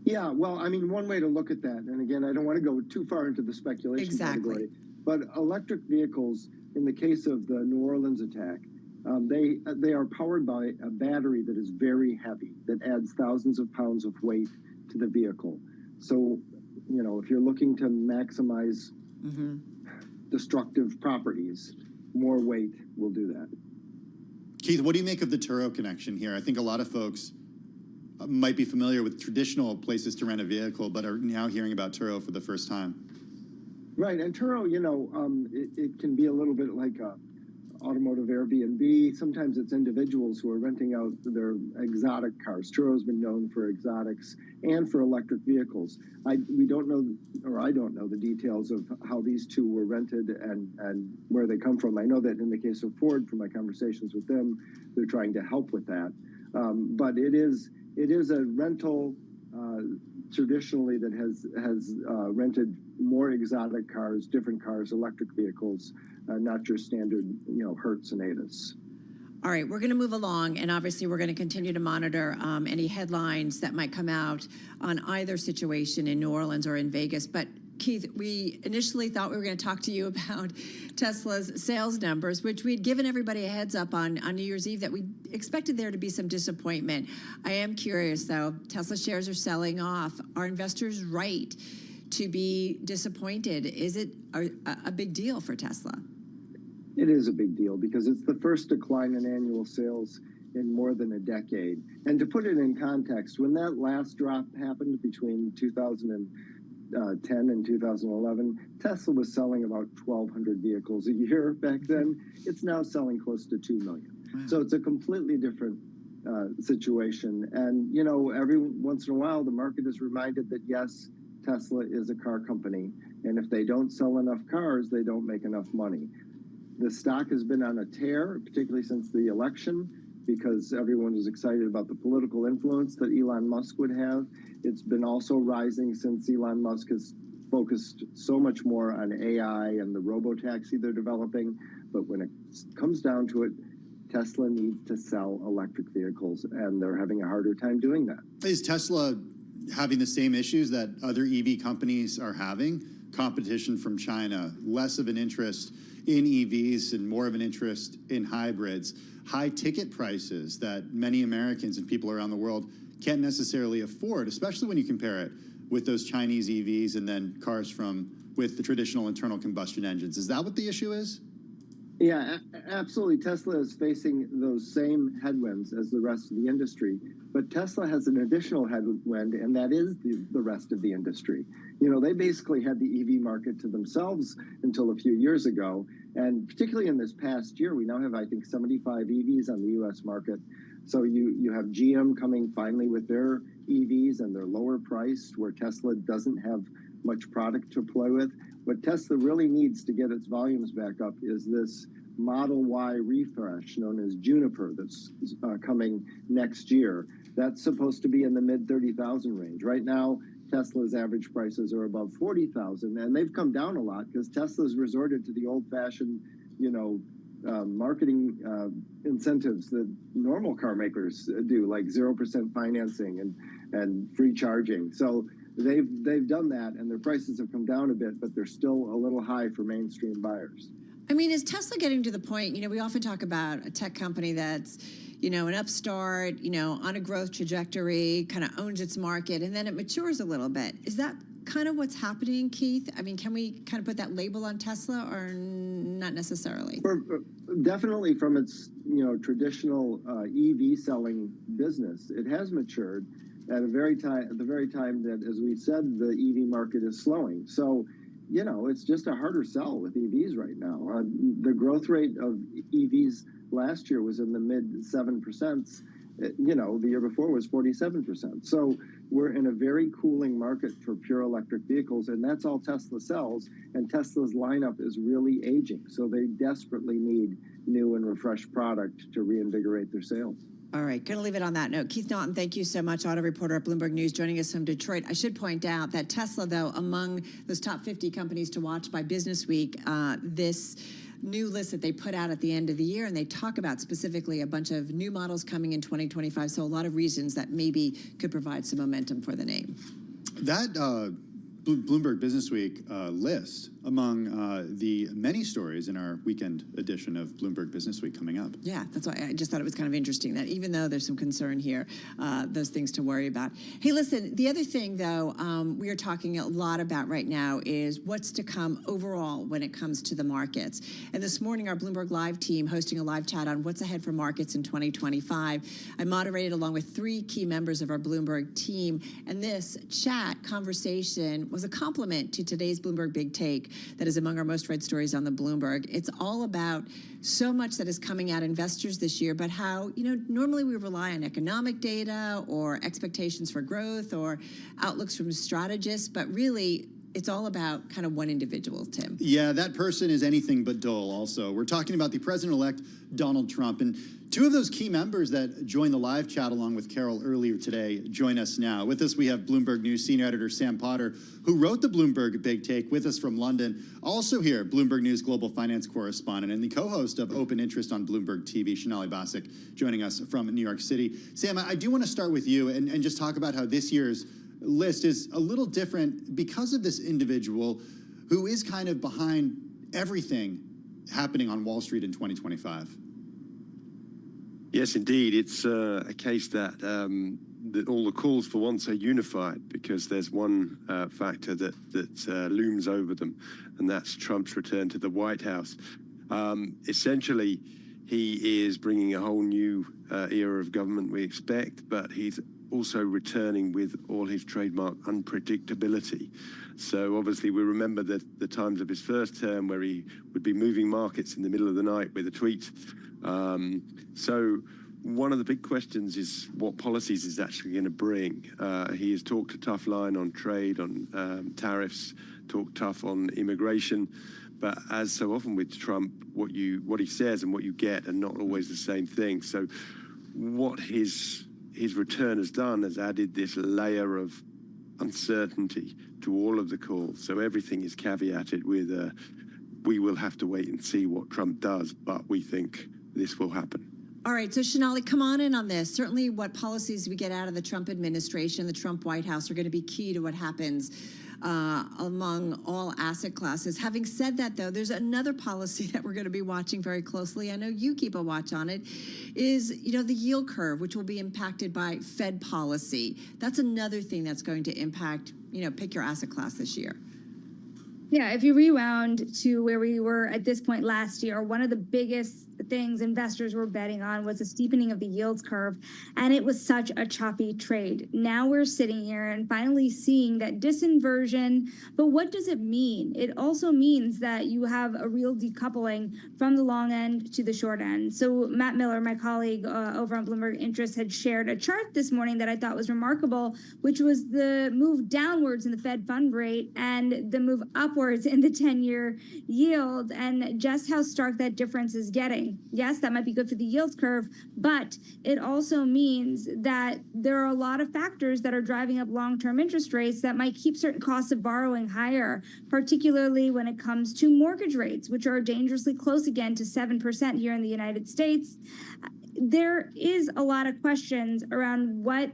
Yeah, well, I mean, one way to look at that, and again, I don't want to go too far into the speculation category, but electric vehicles, in the case of the New Orleans attack, they are powered by a battery that is very heavy, that adds thousands of pounds of weight to the vehicle. So, you know, if you're looking to maximize destructive properties, more weight will do that. Keith, what do you make of the Turo connection here? I think a lot of folks might be familiar with traditional places to rent a vehicle, but are now hearing about Turo for the first time. Right, and Turo, you know, it can be a little bit like a automotive Airbnb. Sometimes it's individuals who are renting out their exotic cars. Turo's been known for exotics and for electric vehicles. We don't know, or I don't know the details of how these two were rented and where they come from. I know that in the case of Ford, from my conversations with them, they're trying to help with that. But it is a rental traditionally that has rented more exotic cars, different cars, electric vehicles, not your standard, you know, Hertz and Avis. All right, we're going to move along, and obviously we're going to continue to monitor any headlines that might come out on either situation in New Orleans or in Vegas. But Keith, we initially thought we were going to talk to you about Tesla's sales numbers, which we'd given everybody a heads up on New Year's Eve that we expected there to be some disappointment. I am curious, though. Tesla shares are selling off. Are investors right to be disappointed? Is it a big deal for Tesla? It is a big deal because it's the first decline in annual sales in more than a decade. And to put it in context, when that last drop happened between 2010 and 2011, Tesla was selling about 1,200 vehicles a year back then. It's now selling close to 2 million. Wow. So it's a completely different situation. And, you know, every once in a while, the market is reminded that, yes, Tesla is a car company. And if they don't sell enough cars, they don't make enough money. The stock has been on a tear, particularly since the election, because everyone was excited about the political influence that Elon Musk would have. It's been also rising since Elon Musk has focused so much more on AI and the robo-taxi they're developing. But when it comes down to it, Tesla needs to sell electric vehicles, and they're having a harder time doing that. Is Tesla having the same issues that other EV companies are having? Competition from China, less of an interest in EVs and more of an interest in hybrids, high ticket prices that many Americans and people around the world can't necessarily afford, especially when you compare it with those Chinese EVs and then cars with the traditional internal combustion engines. Is that what the issue is? Yeah, absolutely. Tesla is facing those same headwinds as the rest of the industry, but Tesla has an additional headwind, and that is the rest of the industry. You know, they basically had the EV market to themselves until a few years ago, and particularly in this past year, we now have, I think, 75 EVs on the U.S. market. So you have GM coming finally with their EVs, and they're lower priced, where Tesla doesn't have much product to play with. What Tesla really needs to get its volumes back up is this Model Y refresh known as Juniper that's coming next year. That's supposed to be in the mid 30,000 range. Right now, Tesla's average prices are above 40,000, and they've come down a lot because Tesla's resorted to the old-fashioned, you know, marketing incentives that normal car makers do, like 0% financing and free charging. So they've done that, and their prices have come down a bit, but they're still a little high for mainstream buyers. I mean, is Tesla getting to the point, you know, we often talk about a tech company that's, you know, an upstart, you know, on a growth trajectory, kind of owns its market, and then it matures a little bit. Is that kind of what's happening, Keith? I mean, can we kind of put that label on Tesla, or not necessarily? Definitely from its, you know, traditional EV selling business, it has matured at the very time that, as we said, the EV market is slowing. So, you know, it's just a harder sell with EVs right now. The growth rate of EVs last year was in the mid 7%. You know, the year before was 47%. So we're in a very cooling market for pure electric vehicles, and that's all Tesla sells. And Tesla's lineup is really aging, so they desperately need new and refreshed product to reinvigorate their sales. All right, going to leave it on that note. Keith Naughton, thank you so much, auto reporter at Bloomberg News, joining us from Detroit. I should point out that Tesla, though, among those top 50 companies to watch by Business Week, this new list that they put out at the end of the year, and they talk about specifically a bunch of new models coming in 2025, so a lot of reasons that maybe could provide some momentum for the name. That Bloomberg Business Week list among the many stories in our weekend edition of Bloomberg Business Week coming up. Yeah, that's why I just thought it was kind of interesting that even though there's some concern here, those things to worry about. Hey, listen, the other thing, though, we are talking a lot about right now is what's to come overall when it comes to the markets. And this morning, our Bloomberg Live team hosting a live chat on what's ahead for markets in 2025. I moderated along with 3 key members of our Bloomberg team, and this chat conversation was a complement to today's Bloomberg Big Take that is among our most read stories on the Bloomberg. It's all about so much that is coming at investors this year, but how, normally we rely on economic data or expectations for growth or outlooks from strategists, but really it's all about kind of one individual, Tim. Yeah, that person is anything but dull also. We're talking about the president-elect Donald Trump, and 2 of those key members that joined the live chat along with Carol earlier today join us now. With us, we have Bloomberg News senior editor Sam Potter, who wrote the Bloomberg Big Take with us from London. Also here, Bloomberg News global finance correspondent and the co-host of Open Interest on Bloomberg TV, Shonali Basak, joining us from New York City. Sam, I do want to start with you and just talk about how this year's list is a little different because of this individual who is kind of behind everything happening on Wall Street in 2025. Yes, indeed. It's a case that all the calls for once are unified because there's one factor that looms over them, and that's Trump's return to the White House. Essentially, he is bringing a whole new era of government, we expect, but he's also returning with all his trademark unpredictability. So obviously we remember the times of his first term where he would be moving markets in the middle of the night with a tweet. So one of the big questions is what policies is actually going to bring. He has talked a tough line on trade, on tariffs, talked tough on immigration. But as so often with Trump, what he says and what you get are not always the same thing. So what his return has done has added this layer of uncertainty to all of the calls. So everything is caveated with we will have to wait and see what Trump does, but we think this will happen. All right, so Shonali, come on in on this. Certainly what policies we get out of the Trump administration, the Trump White House, are going to be key to what happens among all asset classes. Having said that, though, there's another policy that we're going to be watching very closely. I know you keep a watch on it, is, the yield curve, which will be impacted by Fed policy. That's another thing that's going to impact, pick your asset class this year. Yeah, if you rewound to where we were at this point last year, one of the biggest things investors were betting on was a steepening of the yields curve, and it was such a choppy trade. Now we're sitting here and finally seeing that disinversion, but what does it mean? It also means that you have a real decoupling from the long end to the short end. So Matt Miller, my colleague over on Bloomberg Interest, had shared a chart this morning that I thought was remarkable, which was the move downwards in the Fed fund rate and the move upwards in the 10-year yield, and just how stark that difference is getting. Yes, that might be good for the yield curve, but it also means that there are a lot of factors that are driving up long-term interest rates that might keep certain costs of borrowing higher, particularly when it comes to mortgage rates, which are dangerously close again to 7% here in the United States. There is a lot of questions around what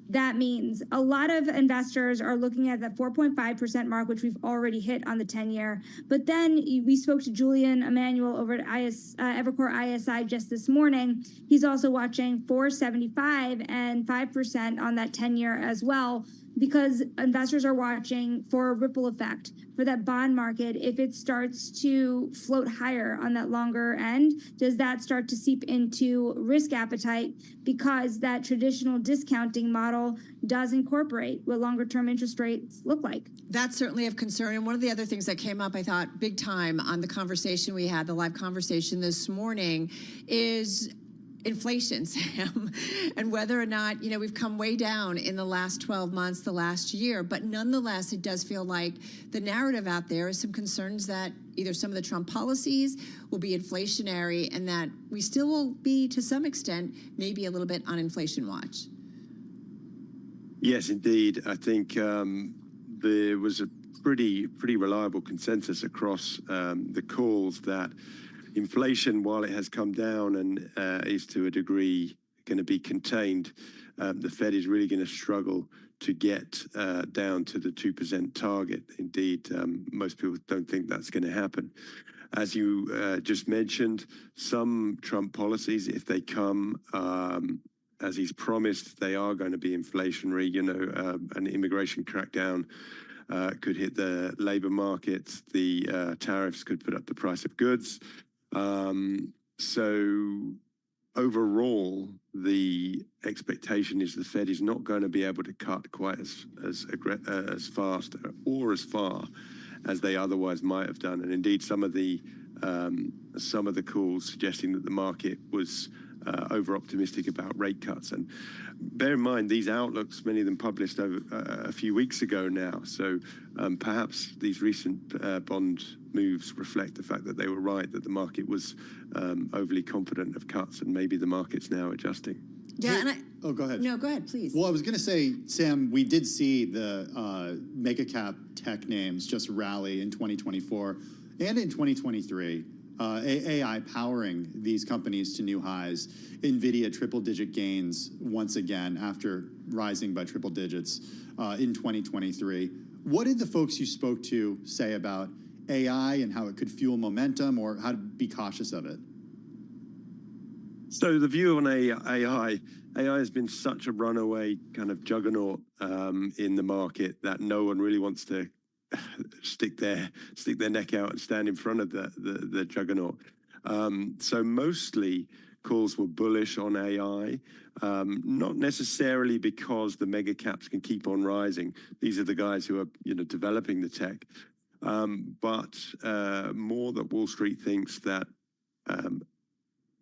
that means. A lot of investors are looking at that 4.5% mark, which we've already hit on the 10-year. But then we spoke to Julian Emanuel over at Evercore ISI just this morning. He's also watching 4.75 and 5% on that 10-year as well, because investors are watching for a ripple effect for that bond market. If it starts to float higher on that longer end, does that start to seep into risk appetite, because that traditional discounting model does incorporate what longer term interest rates look like? That's certainly of concern. And one of the other things that came up, I thought, big time on the conversation we had, the live conversation this morning, is inflation, Sam, and whether or not, we've come way down in the last 12 months, the last year. But nonetheless, it does feel like the narrative out there is some concerns that either some of the Trump policies will be inflationary and that we still will be, to some extent, maybe a little bit on inflation watch. Yes, indeed. I think there was a pretty reliable consensus across the calls that inflation, while it has come down and is to a degree going to be contained, the Fed is really going to struggle to get down to the 2% target. Indeed, most people don't think that's going to happen. As you just mentioned, some Trump policies, if they come as he's promised, they are going to be inflationary. An immigration crackdown could hit the labor market. The tariffs could put up the price of goods. So overall, the expectation is the Fed is not going to be able to cut quite as fast or as far as they otherwise might have done. And indeed, some of the calls suggesting that the market was over optimistic about rate cuts. And bear in mind, these outlooks, many of them published over a few weeks ago now. So perhaps these recent bond moves reflect the fact that they were right, that the market was overly confident of cuts, and maybe the market's now adjusting. Yeah, go ahead. No, go ahead, please. Well, I was going to say, Sam, we did see the mega cap tech names just rally in 2024 and in 2023. AI powering these companies to new highs. NVIDIA triple-digit gains once again after rising by triple digits in 2023. What did the folks you spoke to say about AI and how it could fuel momentum, or how to be cautious of it? So the view on AI has been such a runaway kind of juggernaut in the market that no one really wants to stick their neck out and stand in front of the juggernaut. So mostly calls were bullish on AI, not necessarily because the mega caps can keep on rising. These are the guys who are developing the tech, but more that Wall Street thinks that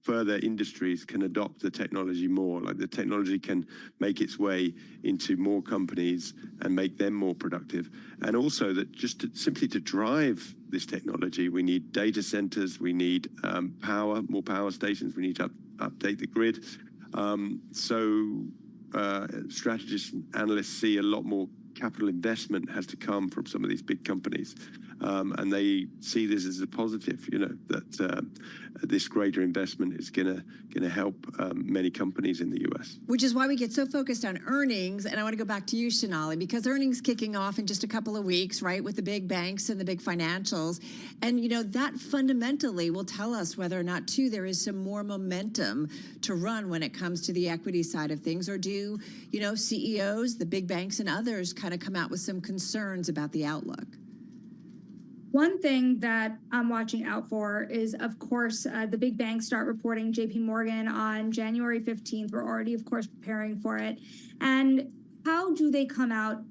further industries can adopt the technology more, like the technology can make its way into more companies and make them more productive. And also that simply to drive this technology, we need data centers, we need more power stations, we need to update the grid. So strategists and analysts see a lot more capital investment has to come from some of these big companies. And they see this as a positive, that this greater investment is going to help many companies in the U.S. Which is why we get so focused on earnings. And I want to go back to you, Sonali, because earnings kicking off in just a couple of weeks, right, with the big banks and the big financials. And, that fundamentally will tell us whether or not, too, there is some more momentum to run when it comes to the equity side of things. Or do, CEOs, the big banks and others kind of come out with some concerns about the outlook? One thing that I'm watching out for is, of course, the big banks start reporting. JP Morgan on January 15th. We're already, of course, preparing for it. And how do they come out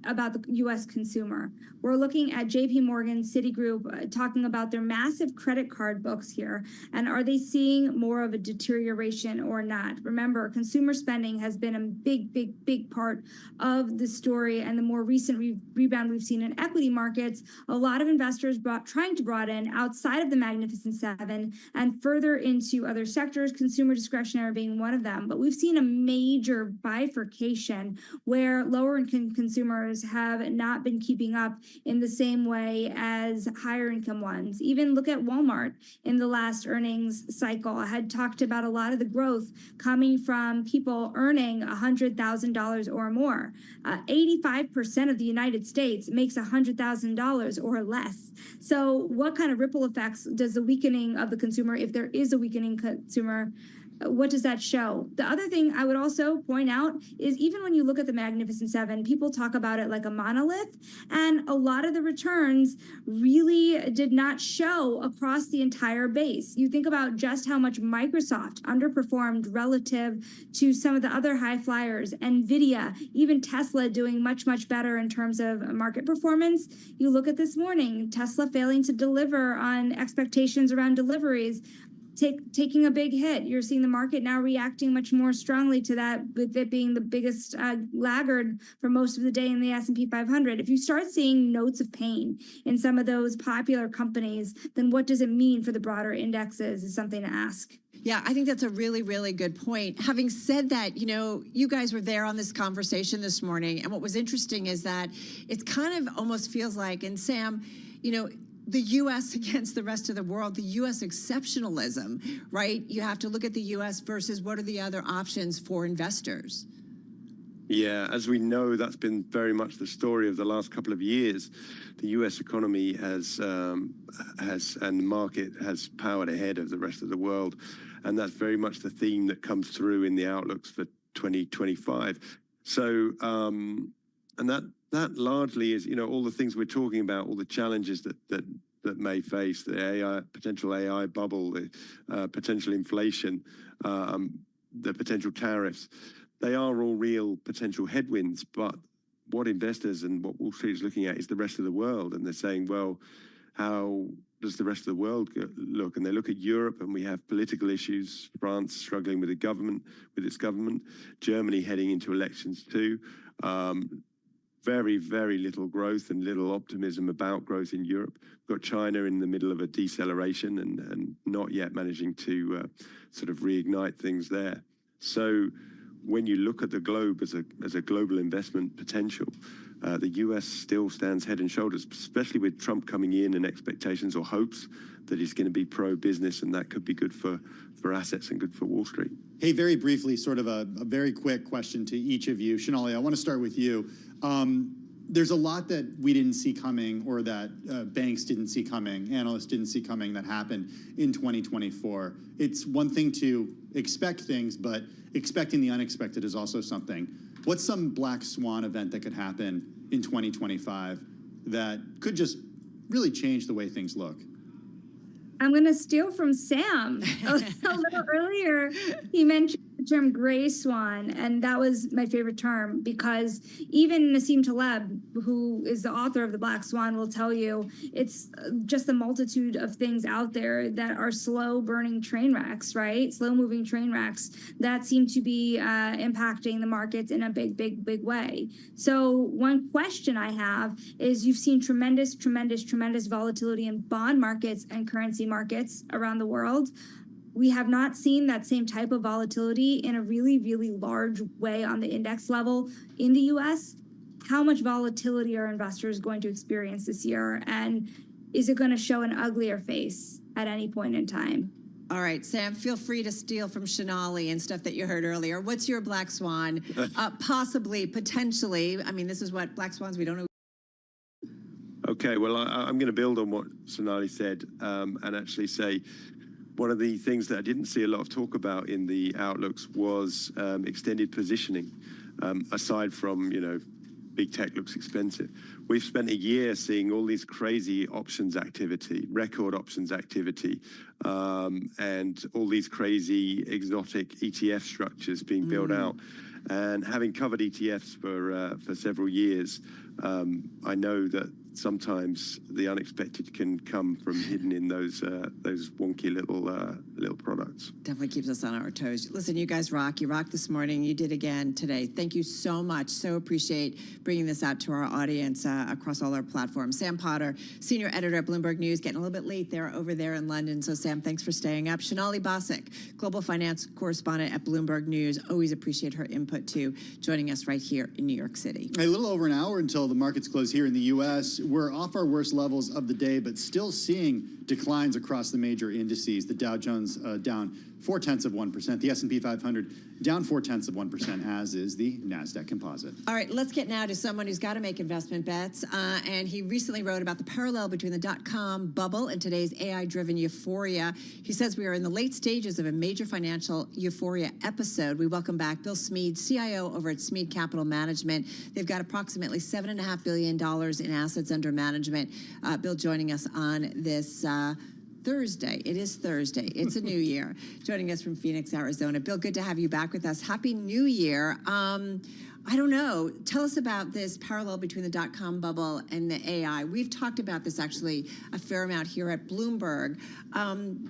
about the U.S. consumer? We're looking at JP Morgan, Citigroup, talking about their massive credit card books here. And are they seeing more of a deterioration or not? Remember, consumer spending has been a big part of the story. And the more recent rebound we've seen in equity markets, a lot of investors trying to broaden outside of the Magnificent Seven and further into other sectors, consumer discretionary being one of them. But we've seen a major bifurcation where lower income consumers have not been keeping up in the same way as higher income ones. Even look at Walmart in the last earnings cycle. I had talked about a lot of the growth coming from people earning $100,000 or more. 85% of the United States makes $100,000 or less. So what kind of ripple effects does the weakening of the consumer, if there is a weakening consumer, what does that show? The other thing I would also point out is even when you look at the Magnificent Seven, people talk about it like a monolith, and a lot of the returns really did not show across the entire base. You think about just how much Microsoft underperformed relative to some of the other high flyers, NVIDIA, even Tesla doing much better in terms of market performance. You look at this morning, Tesla failing to deliver on expectations around deliveries. taking a big hit. You're seeing the market now reacting much more strongly to that, with it being the biggest laggard for most of the day in the S&P 500. If you start seeing notes of pain in some of those popular companies, then what does it mean for the broader indexes is something to ask. Yeah, I think that's a really, really good point. Having said that, you guys were there on this conversation this morning, and what was interesting is that it's kind of almost feels like, and Sam, the U.S. against the rest of the world, the U.S. exceptionalism, right? You have to look at the U.S. versus what are the other options for investors. Yeah, as we know, that's been very much the story of the last couple of years. The U.S. economy has and the market has powered ahead of the rest of the world, and that's very much the theme that comes through in the outlooks for 2025. So, and that largely is, all the things we're talking about, all the challenges that may face, the potential AI bubble, the potential inflation, the potential tariffs. They are all real potential headwinds, but what investors and what Wall Street is looking at is the rest of the world. And they're saying, well, how does the rest of the world look? And they look at Europe, and we have political issues, France struggling with its government, Germany heading into elections too. Very, very little growth and little optimism about growth in Europe. We've got China in the middle of a deceleration and not yet managing to sort of reignite things there. So when you look at the globe as a global investment potential, the US still stands head and shoulders, especially with Trump coming in and expectations or hopes that he's going to be pro-business, and that could be good for assets and good for Wall Street. Hey, very briefly, sort of a very quick question to each of you. Sonali, I want to start with you. There's a lot that we didn't see coming, or that banks didn't see coming, analysts didn't see coming, that happened in 2024. It's one thing to expect things, but expecting the unexpected is also something. What's some black swan event that could happen in 2025 that could just really change the way things look? I'm going to steal from Sam. A little earlier, he mentioned the term gray swan, and that was my favorite term, because even Nassim Taleb, who is the author of The Black Swan, will tell you it's just the multitude of things out there that are slow-burning train wrecks, right? Slow-moving train wrecks that seem to be impacting the markets in a big, big, big way. So one question I have is, you've seen tremendous, tremendous, tremendous volatility in bond markets and currency markets around the world. We have not seen that same type of volatility in a really, really large way on the index level in the US. How much volatility are investors going to experience this year? And is it going to show an uglier face at any point in time? All right, Sam, feel free to steal from Sonali and stuff that you heard earlier. What's your black swan? Possibly, potentially. I mean, this is what black swans, we don't know. Okay, well, I'm going to build on what Sonali said and actually say one of the things that I didn't see a lot of talk about in the outlooks was extended positioning. Aside from, big tech looks expensive. We've spent a year seeing all these crazy options activity, record options activity, and all these crazy exotic ETF structures being built out. And having covered ETFs for several years, I know that sometimes the unexpected can come from hidden in those wonky little products. Definitely keeps us on our toes. Listen, you guys rock. You rocked this morning. You did again today. Thank you so much. So appreciate bringing this out to our audience across all our platforms. Sam Potter, senior editor at Bloomberg News, getting a little bit late there over there in London. So Sam, thanks for staying up. Sonali Basak, global finance correspondent at Bloomberg News. Always appreciate her input too, joining us right here in New York City. A little over an hour until the markets close here in the U.S. We're off our worst levels of the day, but still seeing declines across the major indices. The Dow Jones down 0.4%. The S&P 500 down 0.4%, as is the NASDAQ Composite. All right, let's get now to someone who's got to make investment bets. And he recently wrote about the parallel between the dot-com bubble and today's AI-driven euphoria. He says we are in the late stages of a major financial euphoria episode. We welcome back Bill Smead, CIO over at Smead Capital Management. They've got approximately $7.5 billion in assets under management. Bill joining us on this Thursday. It is Thursday. It's a new year. Joining us from Phoenix, Arizona. Bill, good to have you back with us. Happy New Year. I don't know. Tell us about this parallel between the dot-com bubble and the AI. We've talked about this actually a fair amount here at Bloomberg.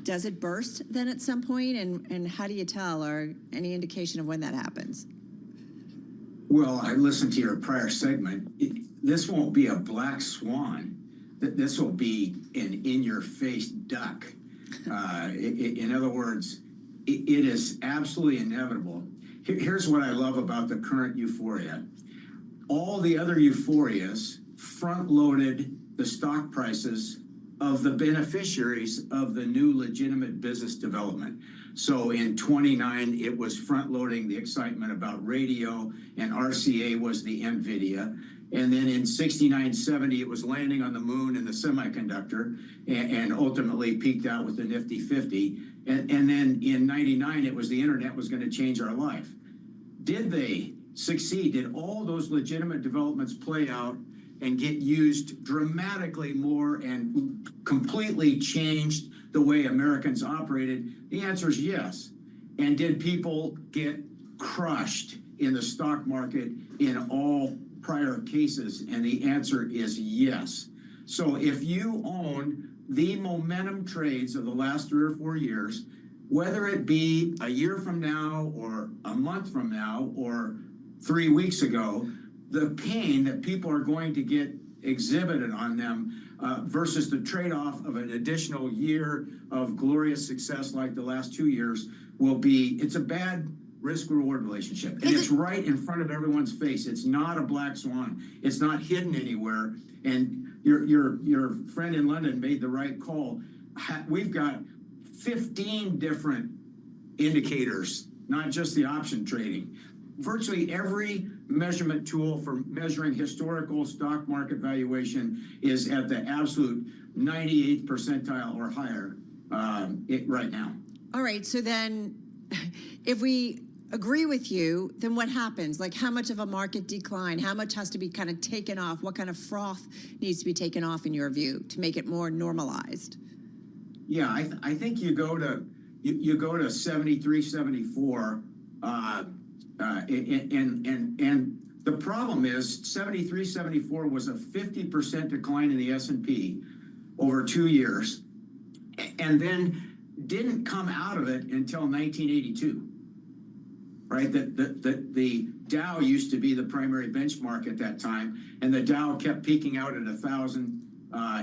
Does it burst then at some point? And how do you tell, or any indication of when that happens? Well, I listened to your prior segment. This won't be a black swan. This will be an in-your-face duck. In other words, it is absolutely inevitable. Here's what I love about the current euphoria. All the other euphorias front-loaded the stock prices of the beneficiaries of the new legitimate business development. So in 29, it was front-loading the excitement about radio, and RCA was the NVIDIA. And then in 69, 70, it was landing on the moon and the semiconductor, and ultimately peaked out with the Nifty 50. And then in 99, it was the internet was going to change our life. Did they succeed? Did all those legitimate developments play out and get used dramatically more and completely changed the way Americans operated? The answer is yes. And did people get crushed in the stock market in all prior cases? And the answer is yes. So if you own the momentum trades of the last 3 or 4 years, whether it be a year from now or a month from now or 3 weeks ago, the pain that people are going to get exhibited on them versus the trade-off of an additional year of glorious success like the last 2 years will be, it's a bad risk-reward relationship. And it's right in front of everyone's face. It's not a black swan. It's not hidden anywhere. And your friend in London made the right call. We've got 15 different indicators, not just the option trading. Virtually every measurement tool for measuring historical stock market valuation is at the absolute 98th percentile or higher right now. All right, so then if we agree with you, then what happens? Like, how much of a market decline? How much has to be kind of taken off? What kind of froth needs to be taken off in your view to make it more normalized? Yeah, I think you go to 73, 74, and the problem is 73, 74 was a 50% decline in the S&P over 2 years, and then didn't come out of it until 1982. Right, the Dow used to be the primary benchmark at that time, and the Dow kept peaking out at 1,000,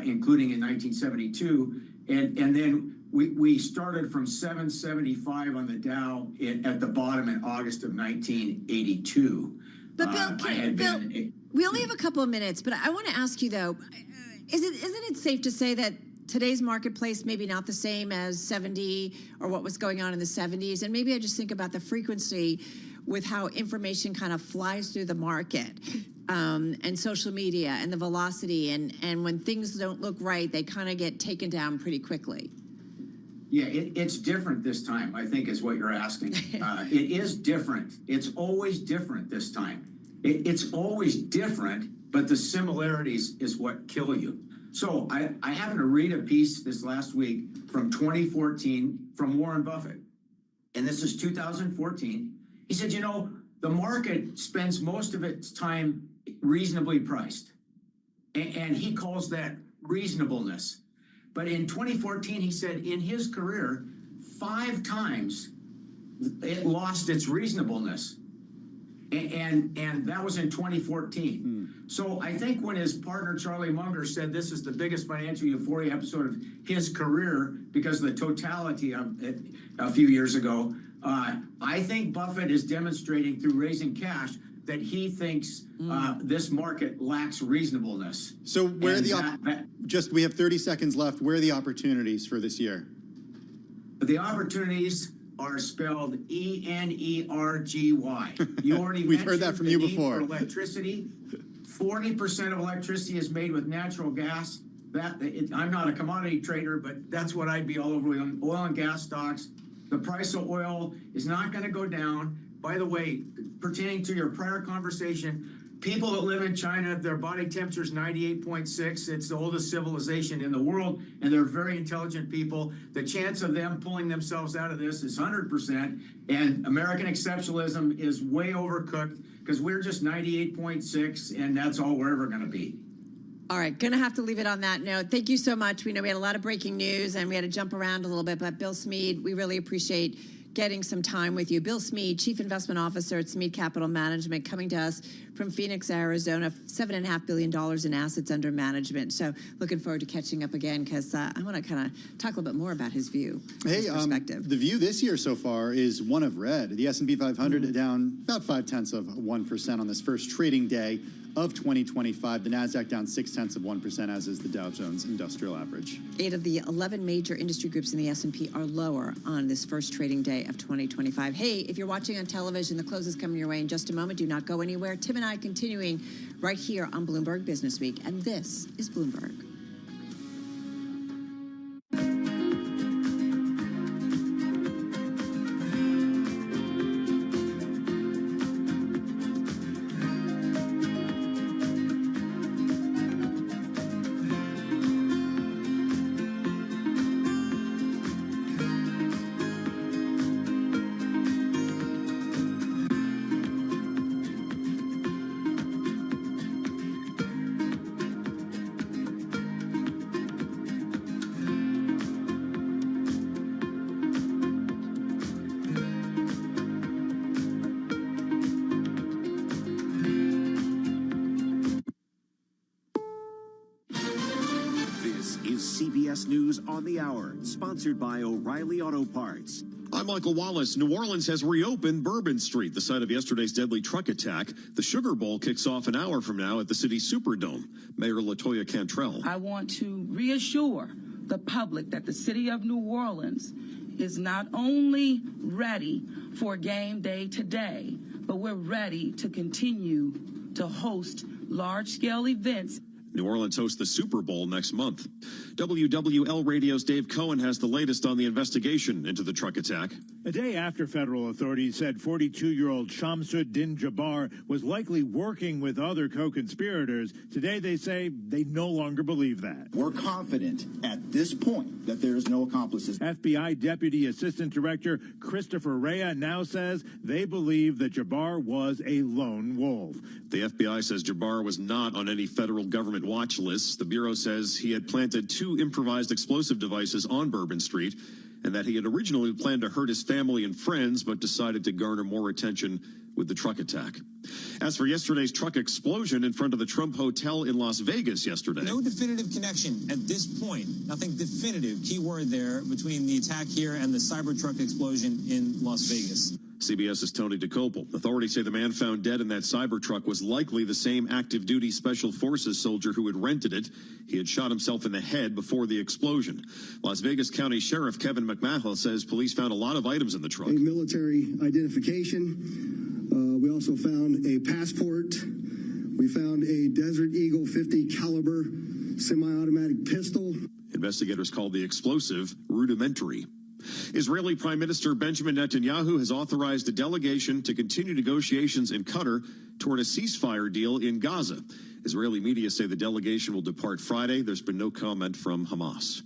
including in 1972, and then we started from 775 on the Dow at the bottom in August of 1982. But Bill, we only have a couple of minutes, but I want to ask you though, isn't it safe to say that today's marketplace maybe not the same as 70 or what was going on in the 70s? And maybe I just think about the frequency with how information kind of flies through the market, and social media and the velocity, and when things don't look right, they kind of get taken down pretty quickly. Yeah, it's different this time, I think is what you're asking. It is different. It's always different this time. It's always different, but the similarities is what kill you. So I happened to read a piece this last week from 2014 from Warren Buffett, and this is 2014. He said, you know, the market spends most of its time reasonably priced, and he calls that reasonableness. But in 2014, he said in his career, 5 times it lost its reasonableness. And that was in 2014. So I think when his partner Charlie Munger said this is the biggest financial euphoria episode of his career because of the totality of it a few years ago, I think Buffett is demonstrating through raising cash that he thinks this market lacks reasonableness. So where are we have 30 seconds left. Where are the opportunities for this year? The opportunities are spelled E-N-E-R-G-Y. You already We've heard that from you before. For electricity, 40% of electricity is made with natural gas. I'm not a commodity trader, but that's what I'd be all over on oil and gas stocks. The price of oil is not going to go down. By the way, pertaining to your prior conversation, people that live in China, their body temperature is 98.6. It's the oldest civilization in the world, and they're very intelligent people. The chance of them pulling themselves out of this is 100%, and American exceptionalism is way overcooked because we're just 98.6, and that's all we're ever going to be. All right, going to have to leave it on that note. Thank you so much. We know we had a lot of breaking news, and we had to jump around a little bit, but Bill Smead, we really appreciate getting some time with you. Bill Smead, Chief Investment Officer at Smead Capital Management, coming to us from Phoenix, Arizona, $7.5 billion in assets under management. So looking forward to catching up again because I want to kind of talk a little bit more about his view, his perspective. The view this year so far is one of red. The S&P 500 down about 0.5% on this first trading day of 2025. The NASDAQ down 0.6%, as is the Dow Jones Industrial Average. 8 of the 11 major industry groups in the S&P are lower on this first trading day of 2025. Hey, if you're watching on television, the close is coming your way in just a moment. Do not go anywhere. Tim and I continuing right here on Bloomberg Business Week, and this is Bloomberg. CBS News on the Hour, sponsored by O'Reilly Auto Parts. I'm Michael Wallace. New Orleans has reopened Bourbon Street, the site of yesterday's deadly truck attack. The Sugar Bowl kicks off an hour from now at the city's Superdome. Mayor LaToya Cantrell. I want to reassure the public that the city of New Orleans is not only ready for game day today, but we're ready to continue to host large-scale events. New Orleans hosts the Super Bowl next month. WWL Radio's Dave Cohen has the latest on the investigation into the truck attack. A day after federal authorities said 42-year-old Shamsuddin Jabbar was likely working with other co-conspirators, today they say they no longer believe that. We're confident at this point that there is no accomplices. FBI Deputy Assistant Director Christopher Rea now says they believe that Jabbar was a lone wolf. The FBI says Jabbar was not on any federal government watch lists. The Bureau says he had planted 2 improvised explosive devices on Bourbon Street and that he had originally planned to hurt his family and friends but decided to garner more attention with the truck attack. As for yesterday's truck explosion in front of the Trump Hotel in Las Vegas yesterday. No definitive connection at this point. Nothing definitive, key word there, between the attack here and the Cybertruck explosion in Las Vegas. CBS's Tony DeCopel. Authorities say the man found dead in that Cybertruck was likely the same active-duty Special Forces soldier who had rented it. He had shot himself in the head before the explosion. Las Vegas County Sheriff Kevin McMahon says police found a lot of items in the truck. A military identification. We also found a passport. We found a Desert Eagle 50 caliber semi-automatic pistol. Investigators called the explosive rudimentary. Israeli Prime Minister Benjamin Netanyahu has authorized a delegation to continue negotiations in Qatar toward a ceasefire deal in Gaza. Israeli media say the delegation will depart Friday. There's been no comment from Hamas.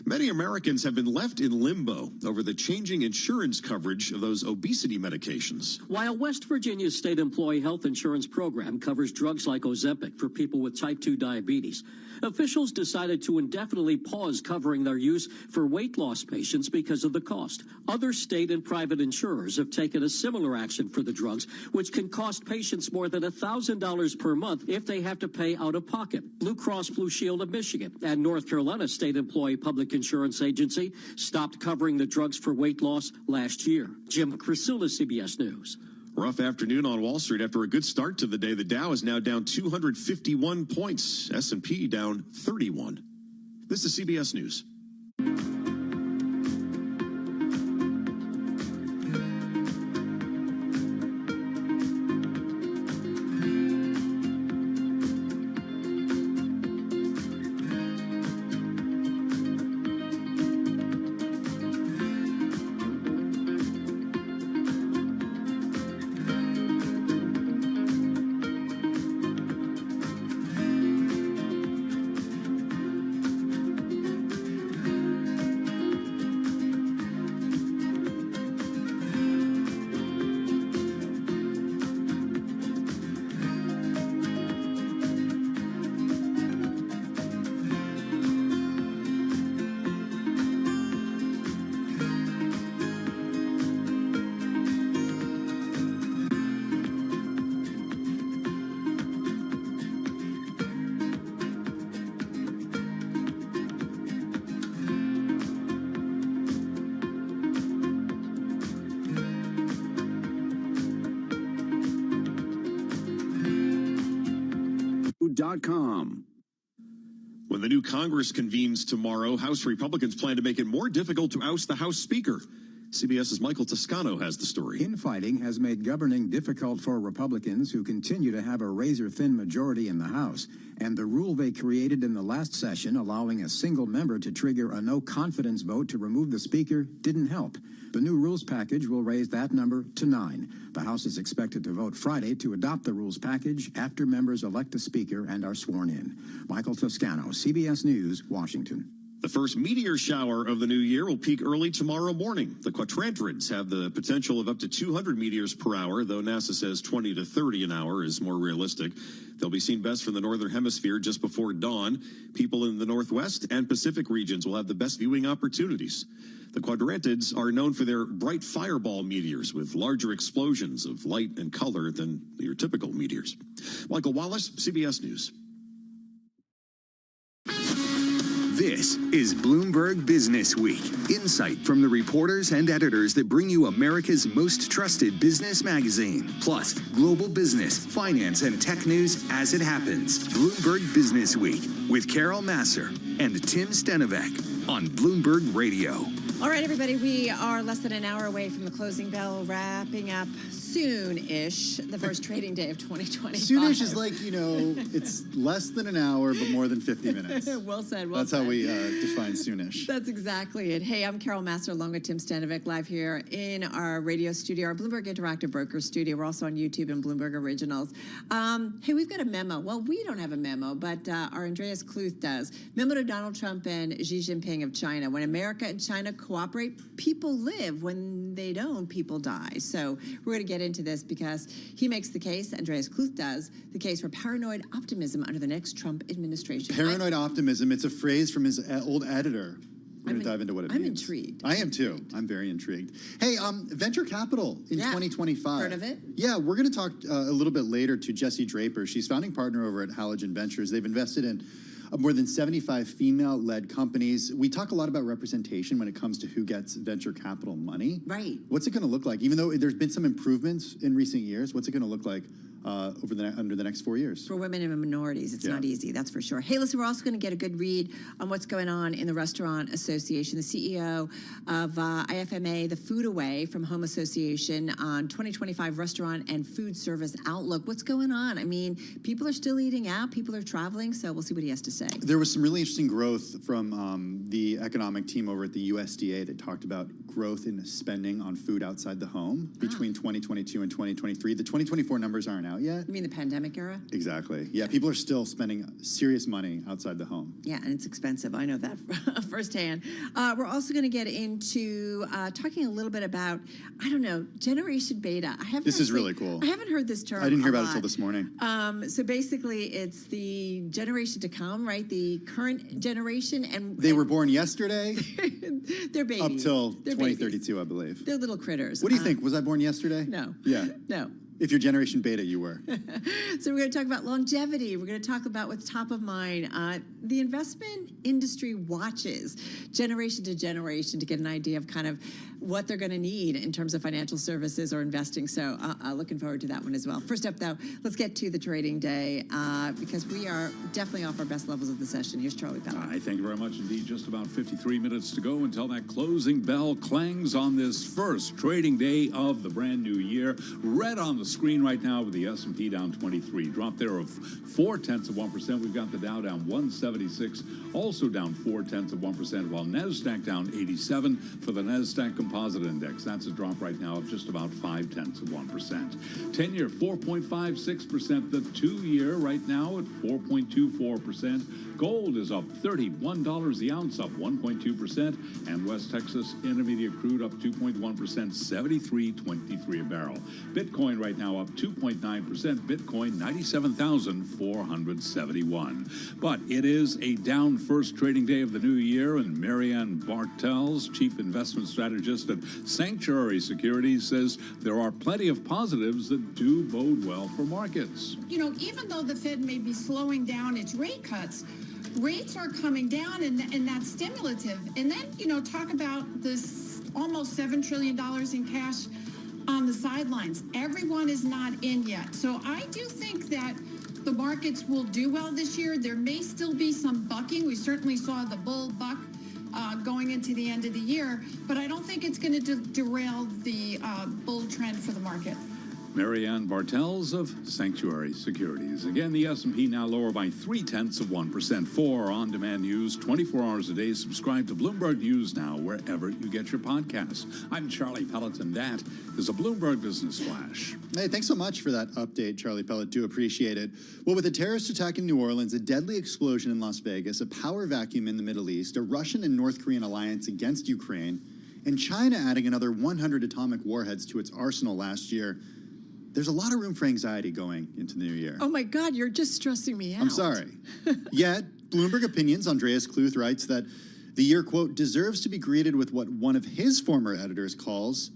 Many Americans have been left in limbo over the changing insurance coverage of those obesity medications. While West Virginia's state employee health insurance program covers drugs like Ozempic for people with type 2 diabetes, officials decided to indefinitely pause covering their use for weight loss patients because of the cost. Other state and private insurers have taken a similar action for the drugs, which can cost patients more than $1,000 per month if they have to pay out of pocket. Blue Cross Blue Shield of Michigan and North Carolina State Employee Public Insurance Agency stopped covering the drugs for weight loss last year. Jim Crisula, CBS News. Rough afternoon on Wall Street after a good start to the day. The Dow is now down 251 points. S&P down 31. This is CBS News. TradeMastersHub.com. When the new Congress convenes tomorrow, House Republicans plan to make it more difficult to oust the House Speaker. CBS's Michael Toscano has the story. Infighting has made governing difficult for Republicans who continue to have a razor-thin majority in the House. And the rule they created in the last session, allowing a single member to trigger a no-confidence vote to remove the Speaker, didn't help. The new rules package will raise that number to 9. The House is expected to vote Friday to adopt the rules package after members elect a Speaker and are sworn in. Michael Toscano, CBS News, Washington. The first meteor shower of the new year will peak early tomorrow morning. The quadrantrids have the potential of up to 200 meteors per hour, though NASA says 20 to 30 an hour is more realistic. They'll be seen best from the northern hemisphere just before dawn. People in the northwest and Pacific regions will have the best viewing opportunities. The quadrantids are known for their bright fireball meteors with larger explosions of light and color than your typical meteors. Michael Wallace, CBS News. This is Bloomberg Business Week. Insight from the reporters and editors that bring you America's most trusted business magazine. Plus, global business, finance, and tech news as it happens. Bloomberg Business Week with Carol Masser and Tim Stenovec on Bloomberg Radio. All right, everybody, we are less than an hour away from the closing bell, wrapping up soon-ish the first trading day of 2025. Soon-ish is like, it's less than an hour, but more than 50 minutes. Well said, well That's said. how we define soonish. That's exactly it. Hey, I'm Carol Masser along with Tim Stenovec live here in our radio studio, our Bloomberg Interactive Brokers studio. We're also on YouTube and Bloomberg Originals. Hey, we've got a memo. Well, we don't have a memo, but our Andreas Kluth does. Memo to Donald Trump and Xi Jinping of China. When America and China cooperate, people live. When they don't, people die. So we're going to get into this because he makes the case, Andreas Kluth does, the case for paranoid optimism under the next Trump administration. Paranoid optimism, it's a phrase from his old editor. We're going to dive into what it means. I'm intrigued. I am too. I'm very intrigued. Hey, venture capital in 2025. Heard of it? Yeah, we're going to talk a little bit later to Jessie Draper. She's founding partner over at Halogen Ventures. They've invested in more than 75 female-led companies. We talk a lot about representation when it comes to who gets venture capital money. Right. What's it going to look like? Even though there's been some improvements in recent years, what's it going to look like under the next 4 years? For women and minorities, it's not easy, that's for sure. Hey, listen, we're also going to get a good read on what's going on in the Restaurant Association. The CEO of IFMA, the Food Away from Home Association, on 2025 restaurant and food service outlook. What's going on? I mean, people are still eating out, people are traveling, so we'll see what he has to say. There was some really interesting growth from the economic team over at the USDA that talked about growth in spending on food outside the home between 2022 and 2023. The 2024 numbers aren't out yet. You mean the pandemic era? Exactly. Yeah, people are still spending serious money outside the home. Yeah, and it's expensive. I know that firsthand. We're also going to get into talking a little bit about, I don't know, Generation Beta. This is really cool. I haven't heard this term. I didn't hear about it until this morning. So basically, it's the generation to come, right? The current generation, and they were born yesterday. They're babies. Up till They're 2032, I believe. They're little critters. What do you think? Was I born yesterday? No. Yeah. No. If you're Generation Beta, you were. So we're going to talk about longevity. We're going to talk about what's top of mind. The investment industry watches generation to generation to get an idea of kind of what they're going to need in terms of financial services or investing. So looking forward to that one as well. First up, though, let's get to the trading day because we are definitely off our best levels of the session. Here's Charlie Pelley. Thank you very much indeed. Just about 53 minutes to go until that closing bell clangs on this first trading day of the brand new year. Red on the screen right now with the S&P down 23. Drop there of 0.4%. We've got the Dow down 176, also down 0.4%, while NASDAQ down 87 for the NASDAQ Composite Index. That's a drop right now of just about 0.5%. 10-year 4.56%. The 2-year right now at 4.24%. Gold is up $31 the ounce, up 1.2%, and West Texas Intermediate crude up 2.1%, 73.23 a barrel. Bitcoin right now up 2.9%. Bitcoin 97,471. But it is a down first trading day of the new year, and Marianne Bartels, chief investment strategist at Sanctuary Securities, says there are plenty of positives that do bode well for markets. Even though the Fed may be slowing down its rate cuts, rates are coming down, and that's stimulative. And then, talk about this almost $7 trillion in cash on the sidelines. Everyone is not in yet. So I do think that the markets will do well this year. There may still be some bucking. We certainly saw the bull buck going into the end of the year, but I don't think it's going to derail the bull trend for the market. Marianne Bartels of Sanctuary Securities. Again, the S&P now lower by 0.3%. For on-demand news, 24 hours a day. Subscribe to Bloomberg News now wherever you get your podcasts. I'm Charlie Pelleton. That is a Bloomberg Business Flash. Hey, thanks so much for that update, Charlie Pellet. Do appreciate it. Well, with a terrorist attack in New Orleans, a deadly explosion in Las Vegas, a power vacuum in the Middle East, a Russian and North Korean alliance against Ukraine, and China adding another 100 atomic warheads to its arsenal last year, there's a lot of room for anxiety going into the new year. Oh my God, you're just stressing me out. I'm sorry. Yet, Bloomberg Opinion's Andreas Kluth writes that the year, quote, deserves to be greeted with what one of his former editors calls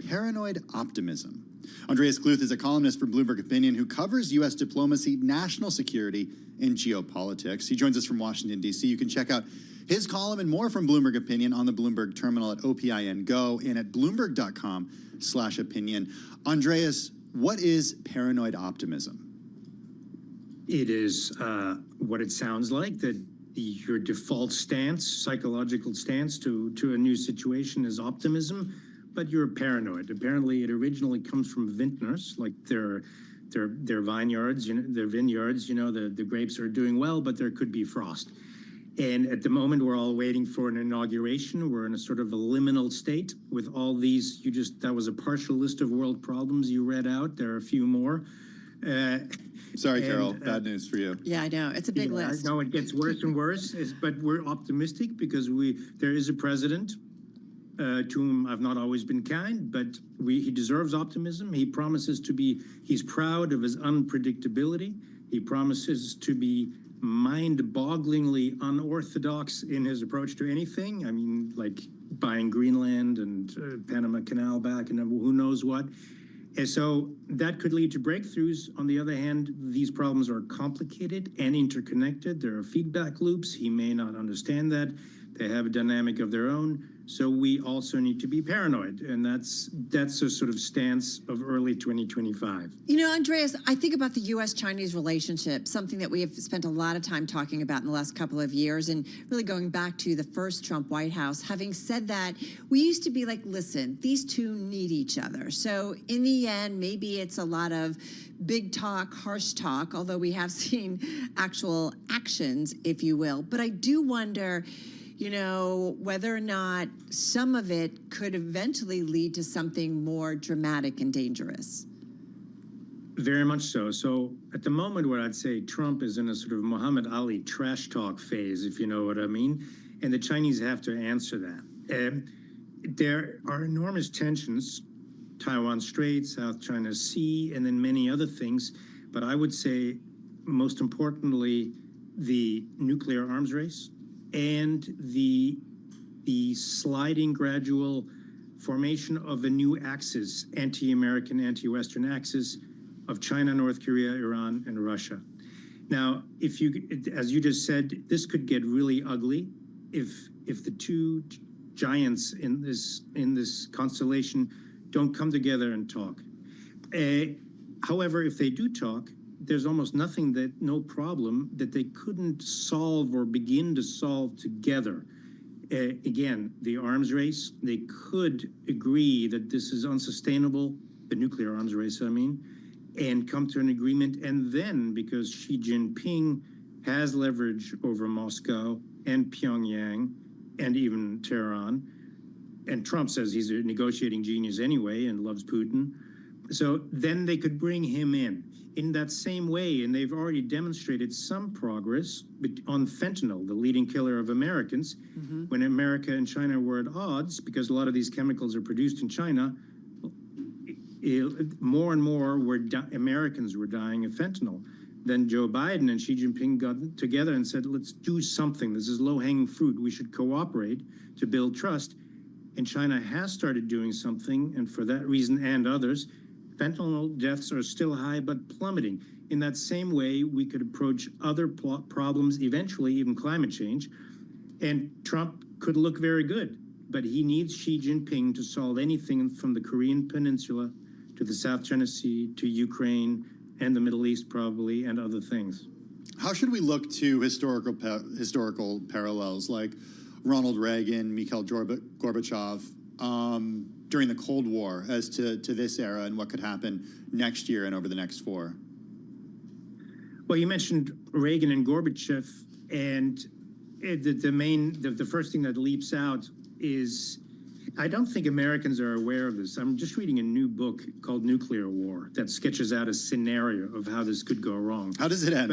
paranoid optimism. Andreas Kluth is a columnist for Bloomberg Opinion who covers U.S. diplomacy, national security, and geopolitics. He joins us from Washington, D.C. You can check out his column and more from Bloomberg Opinion on the Bloomberg terminal at OPIN Go and at Bloomberg.com/opinion. Andreas, what is paranoid optimism? It is what it sounds like, that your default stance, psychological stance to a new situation is optimism, but you're paranoid. Apparently, it originally comes from vintners, like their vineyards, their vineyards. The grapes are doing well, but there could be frost. And at the moment, we're all waiting for an inauguration. We're in a sort of a liminal state with all these. That was a partial list of world problems you read out. There are a few more. Sorry, Carol. Bad news for you. Yeah, I know. It's a big list. No, it gets worse and worse. But we're optimistic because there is a president to whom I've not always been kind, but he deserves optimism. He promises to be. He's proud of his unpredictability. He promises to be mind-bogglingly unorthodox in his approach to anything. I mean, like buying Greenland and Panama Canal back and who knows what. And so that could lead to breakthroughs. On the other hand, these problems are complicated and interconnected. There are feedback loops. He may not understand that. They have a dynamic of their own. So we also need to be paranoid. And that's a sort of stance of early 2025. Andreas, I think about the U.S.-Chinese relationship, something that we have spent a lot of time talking about in the last couple of years, and really going back to the first Trump White House. Having said that, we used to be like, listen, these two need each other. So in the end, maybe it's a lot of big talk, harsh talk, although we have seen actual actions, if you will. But I do wonder, whether or not some of it could eventually lead to something more dramatic and dangerous. Very much so. So at the moment, what I'd say, Trump is in a sort of Muhammad Ali trash talk phase, if you know what I mean. And the Chinese have to answer that. There are enormous tensions, Taiwan Strait, South China Sea, and then many other things. But I would say, most importantly, the nuclear arms race and the sliding gradual formation of a new axis, anti-American, anti-Western axis of China, North Korea, Iran, and Russia. Now, as you just said, this could get really ugly if the two giants in this constellation don't come together and talk. However, if they do talk, there's almost no problem that they couldn't solve or begin to solve together. Again, the arms race, they could agree that this is unsustainable, the nuclear arms race, I mean, and come to an agreement. And then, because Xi Jinping has leverage over Moscow and Pyongyang and even Tehran, and Trump says he's a negotiating genius anyway and loves Putin, so then they could bring him in that same way, and they've already demonstrated some progress on fentanyl, the leading killer of Americans. Mm-hmm. When America and China were at odds, because a lot of these chemicals are produced in China, more and more Americans were dying of fentanyl. Then Joe Biden and Xi Jinping got together and said, let's do something. This is low-hanging fruit. We should cooperate to build trust. And China has started doing something, and for that reason and others, fentanyl deaths are still high but plummeting. In that same way, we could approach other problems, eventually even climate change, and Trump could look very good. But he needs Xi Jinping to solve anything from the Korean Peninsula to the South China Sea to Ukraine and the Middle East probably, and other things. How should we look to historical parallels like Ronald Reagan, Mikhail Gorbachev during the Cold War as to this era and what could happen next year and over the next 4? Well, you mentioned Reagan and Gorbachev, and the first thing that leaps out is, I don't think Americans are aware of this. I'm just reading a new book called Nuclear War that sketches out a scenario of how this could go wrong. How does it end?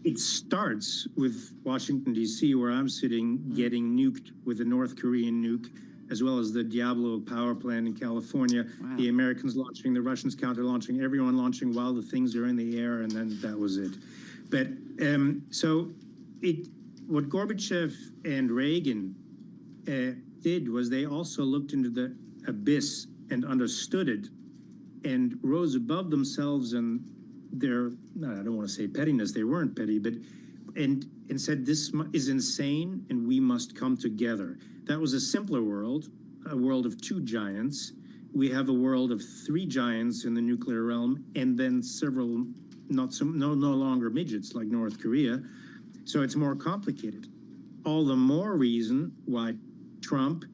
It starts with Washington, D.C., where I'm sitting, getting nuked with a North Korean nuke, as well as the Diablo power plant in California, the Americans launching, the Russians counter-launching, everyone launching while the things are in the air, and then that was it. But what Gorbachev and Reagan did was they also looked into the abyss and understood it and rose above themselves and their, I don't want to say pettiness, they weren't petty, but and said, this is insane and we must come together. That was a simpler world, a world of 2 giants. We have a world of 3 giants in the nuclear realm, and then several no longer midgets like North Korea. So it's more complicated. All the more reason why Trump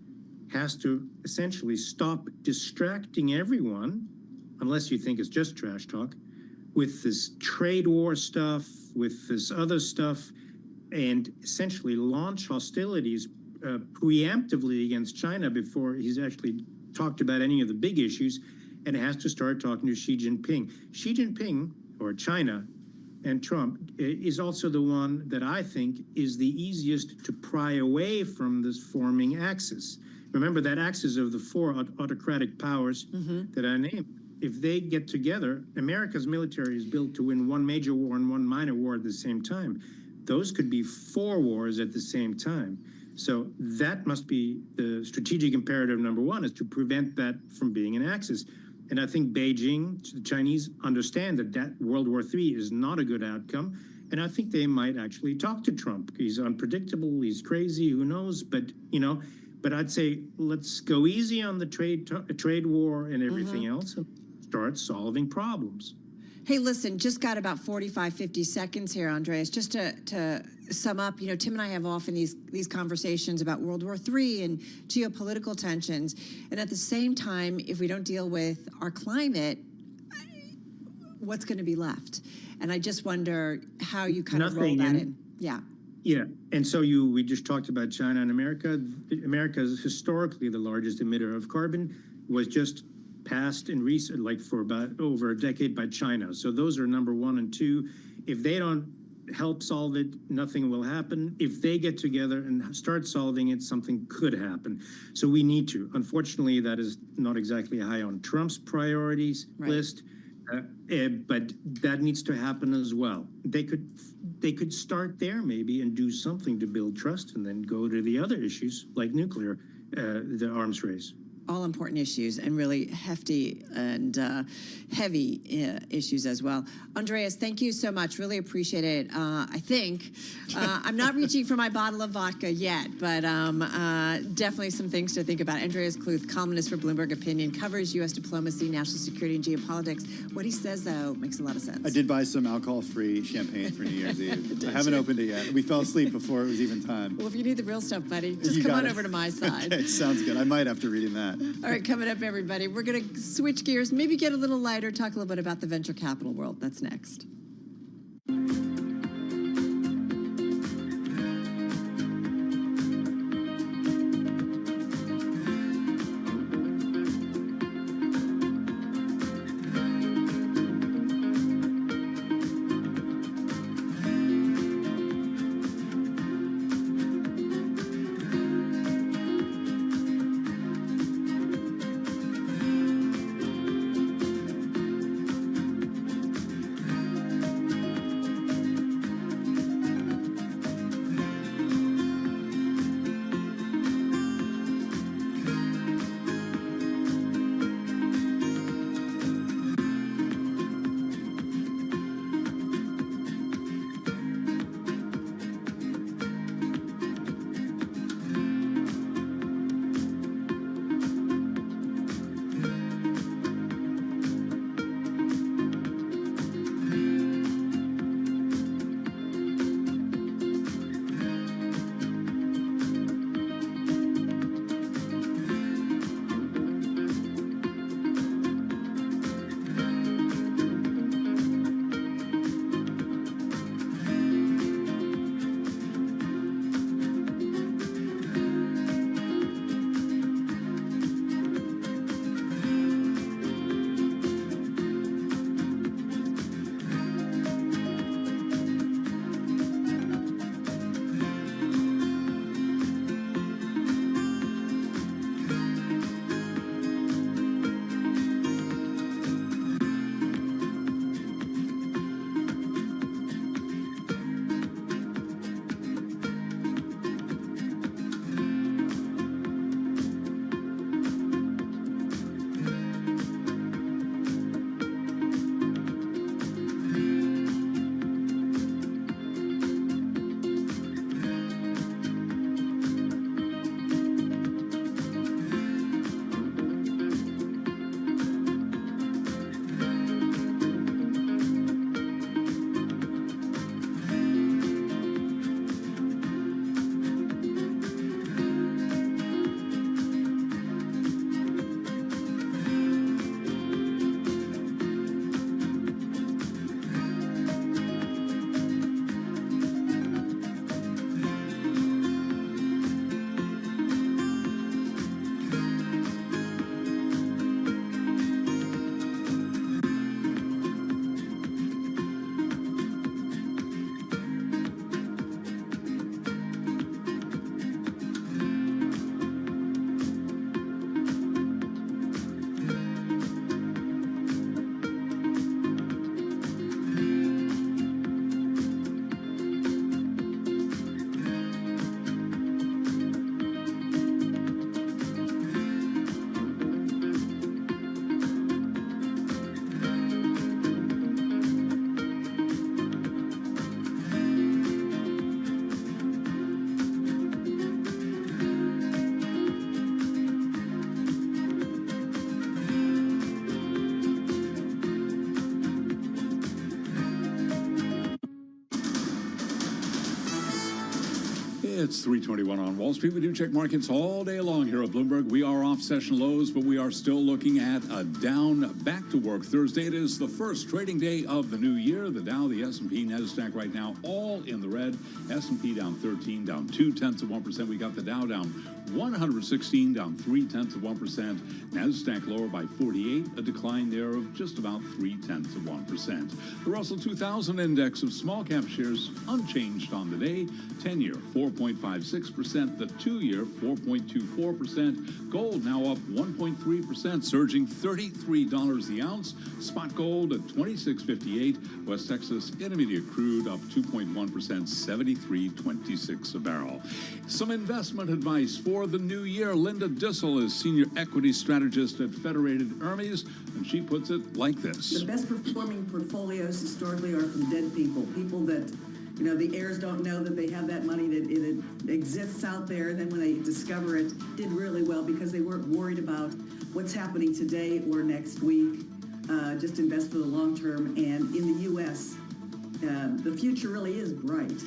has to essentially stop distracting everyone, unless you think it's just trash talk, with this trade war stuff, with this other stuff, and essentially launch hostilities preemptively against China before he's actually talked about any of the big issues, and has to start talking to Xi Jinping. Xi Jinping, or China, and Trump is also the one that I think is the easiest to pry away from this forming axis. Remember that axis of the 4 autocratic powers that I named. If they get together, America's military is built to win 1 major war and 1 minor war at the same time. Those could be 4 wars at the same time. So that must be the strategic imperative number 1, is to prevent that from being an axis. And I think Beijing, the Chinese, understand that World War III is not a good outcome. And I think they might actually talk to Trump. He's unpredictable, he's crazy, who knows? But, but I'd say let's go easy on the trade war and everything else and start solving problems. Hey, listen, just got about 45, 50 seconds here, Andreas. Just to sum up, Tim and I have often these conversations about World War III and geopolitical tensions. And at the same time, if we don't deal with our climate, what's going to be left? And I just wonder how you kind of roll that in. Yeah. Yeah, and so we just talked about China and America. America is historically the largest emitter of carbon, was just passed in recent, like for about over a decade, by China. So those are number 1 and 2. If they don't help solve it, nothing will happen. If they get together and start solving it, something could happen. So we need to. Unfortunately, that is not exactly high on Trump's priorities list, but that needs to happen as well. They could start there maybe and do something to build trust, and then go to the other issues like nuclear, the arms race. All important issues, and really hefty and heavy issues as well. Andreas, thank you so much. Really appreciate it. I think I'm not reaching for my bottle of vodka yet, but definitely some things to think about. Andreas Kluth, columnist for Bloomberg Opinion, covers U.S. diplomacy, national security, and geopolitics. What he says, though, makes a lot of sense. I did buy some alcohol-free champagne for New Year's Eve. I haven't opened it yet. We fell asleep before it was even time. Well, if you need the real stuff, buddy, just come on over to my side. Okay, sounds good. I might after reading that. All right, coming up, everybody, we're going to switch gears, maybe get a little lighter, talk a little bit about the venture capital world. That's next. It's 3:21 on Wall Street. We do check markets all day long here at Bloomberg. We are off session lows, but we are still looking at a down back to work Thursday. It is the first trading day of the new year. The Dow, the S&P, NASDAQ right now all in the red. S&P down 13, down 0.2%. We got the Dow down 116, down 0.3%. NASDAQ lower by 48, a decline there of just about 0.3%. The Russell 2000 index of small cap shares unchanged on the day. 10-year 4.56%, the 2-year 4.24%. Gold now up 1.3%, surging $33 the ounce. Spot gold at $26.58. West Texas Intermediate crude up 2.1%, $73.26 a barrel. Some investment advice for the new year. Linda Dissel is senior equity strategist at Federated Hermes, and she puts it like this. The best performing portfolios historically are from dead people, people that, you know, the heirs don't know that they have that money, that it exists out there. And then when they discover it, did really well because they weren't worried about what's happening today or next week. Just invest for the long term. And in the U.S., the future really is bright.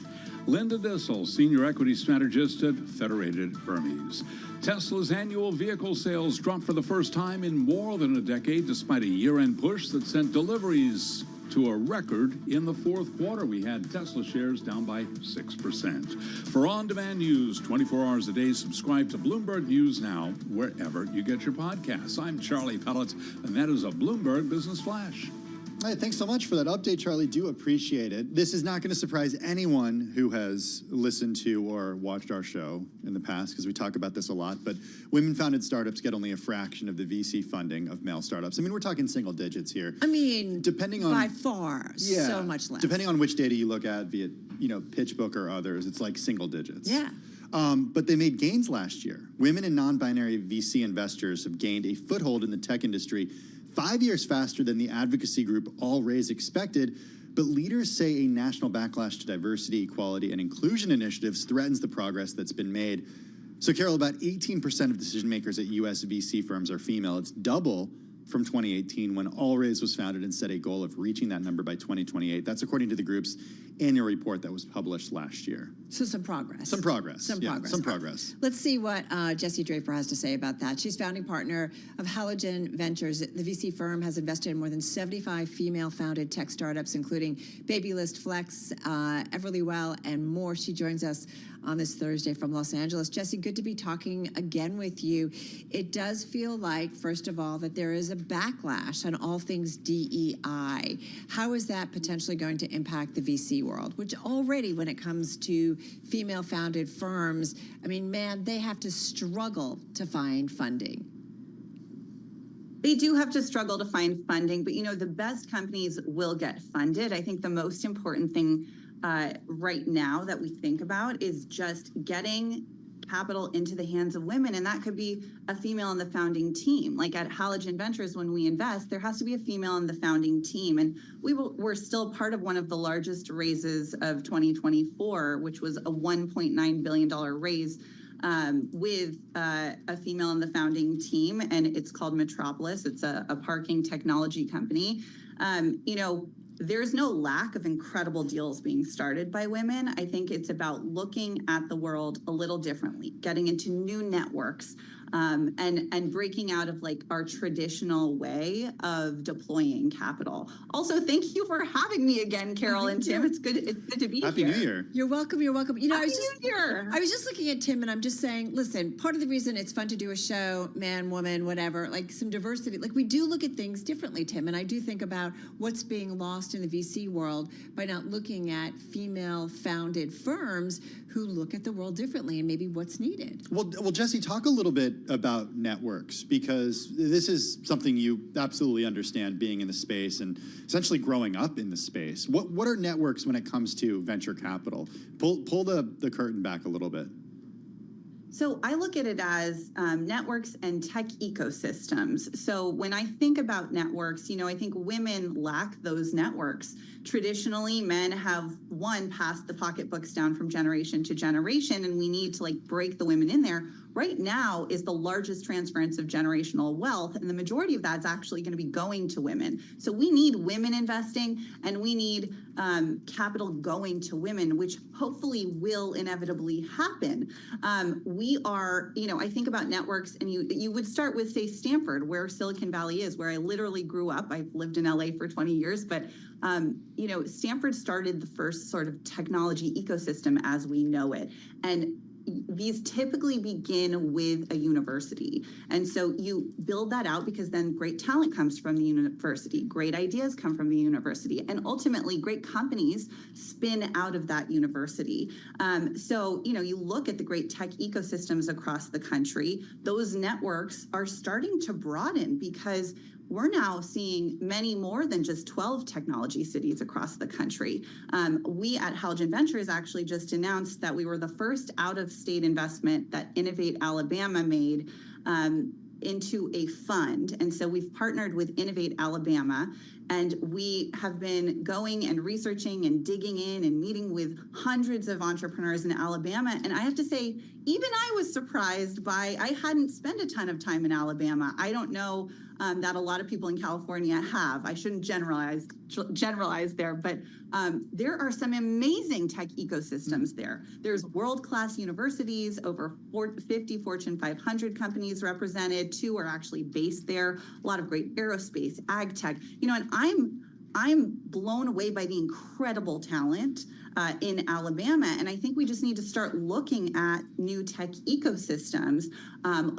Linda Dissel, senior equity strategist at Federated Hermes. Tesla's annual vehicle sales dropped for the first time in more than a decade, despite a year-end push that sent deliveries to a record in the fourth quarter. We had Tesla shares down by 6%. For on-demand news 24 hours a day, subscribe to Bloomberg News Now wherever you get your podcasts. I'm Charlie Pellet, and that is a Bloomberg Business Flash. Hey, thanks so much for that update, Charlie. Do appreciate it. This is not going to surprise anyone who has listened to or watched our show in the past, because we talk about this a lot, but women-founded startups get only a fraction of the VC funding of male startups. I mean, we're talking single digits here. I mean, depending on by far, so much less. Depending on which data you look at, via PitchBook or others, it's like single digits. Yeah. But they made gains last year. Women and non-binary VC investors have gained a foothold in the tech industry 5 years faster than the advocacy group All Raise expected, but leaders say a national backlash to diversity, equality, and inclusion initiatives threatens the progress that's been made. So, Carol, about 18% of decision makers at U.S. VC firms are female. It's double from 2018 when All Raise was founded and set a goal of reaching that number by 2028. That's according to the group's annual report that was published last year. So some progress. Some progress. Some progress. Some progress. Let's see what Jessie Draper has to say about that. She's founding partner of Halogen Ventures. The VC firm has invested in more than 75 female-founded tech startups, including Babylist, Flex, Everlywell, and more. She joins us on this Thursday from Los Angeles. Jessie, good to be talking again with you. It does feel like, first of all, that there is a backlash on all things DEI. How is that potentially going to impact the VC world, which already, when it comes to female-founded firms, I mean, man, they have to struggle to find funding. They do have to struggle to find funding, but, you know, the best companies will get funded. I think the most important thing right now that we think about is just getting capital into the hands of women, and that could be a female on the founding team. Like at Halogen Ventures, when we invest, there has to be a female on the founding team, and we're still part of one of the largest raises of 2024, which was a $1.9 billion raise with a female on the founding team, and it's called Metropolis. It's a parking technology company. You know, there's no lack of incredible deals being started by women. I think it's about looking at the world a little differently, getting into new networks, and breaking out of like our traditional way of deploying capital. Also, thank you for having me again, Carol and Tim. It's good to be here. Happy New Year. You're welcome. You're welcome. You know, Happy New Year. I was just looking at Tim, and I'm just saying, listen, part of the reason it's fun to do a show, man, woman, whatever, like some diversity, like we do look at things differently, Tim, and I do think about what's being lost in the VC world by not looking at female-founded firms who look at the world differently and maybe what's needed. Well, Jessie, talk a little bit about networks, because this is something you absolutely understand, being in the space and essentially growing up in the space. What are networks when it comes to venture capital? Pull the curtain back a little bit. So I look at it as networks and tech ecosystems. So when I think about networks, you know, I think women lack those networks. Traditionally, men have, passed the pocketbooks down from generation to generation, and we need to like break the women in there. right now is the largest transference of generational wealth, and the majority of that's actually going to be going to women. So we need women investing, and we need capital going to women, which hopefully will inevitably happen. We are, I think about networks, and you would start with, say, Stanford, where Silicon Valley is, where I literally grew up. I've lived in LA for 20 years, but Stanford started the first sort of technology ecosystem as we know it. And these typically begin with a university. And so you build that out, because then great talent comes from the university, great ideas come from the university, and ultimately great companies spin out of that university. So, you look at the great tech ecosystems across the country, those networks are starting to broaden, because we're now seeing many more than just 12 technology cities across the country. We at Halogen Ventures actually just announced that we were the first out-of-state investment that Innovate Alabama made into a fund. And so we've partnered with Innovate Alabama, and we have been going and researching and digging in and meeting with hundreds of entrepreneurs in Alabama. And I have to say, even I was surprised by, I hadn't spent a ton of time in Alabama. I don't know that a lot of people in California have. I shouldn't generalize there, but there are some amazing tech ecosystems there. There's world-class universities, over 50 Fortune 500 companies represented. 2 are actually based there. A lot of great aerospace, ag tech, and I'm blown away by the incredible talent in Alabama. And I think we just need to start looking at new tech ecosystems,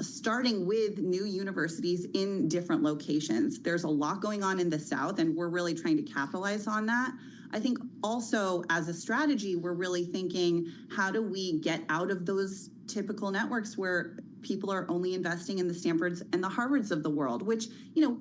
starting with new universities in different locations. There's a lot going on in the South, and we're really trying to capitalize on that. I think also as a strategy, we're really thinking, how do we get out of those typical networks where people are only investing in the Stanfords and the Harvards of the world, which,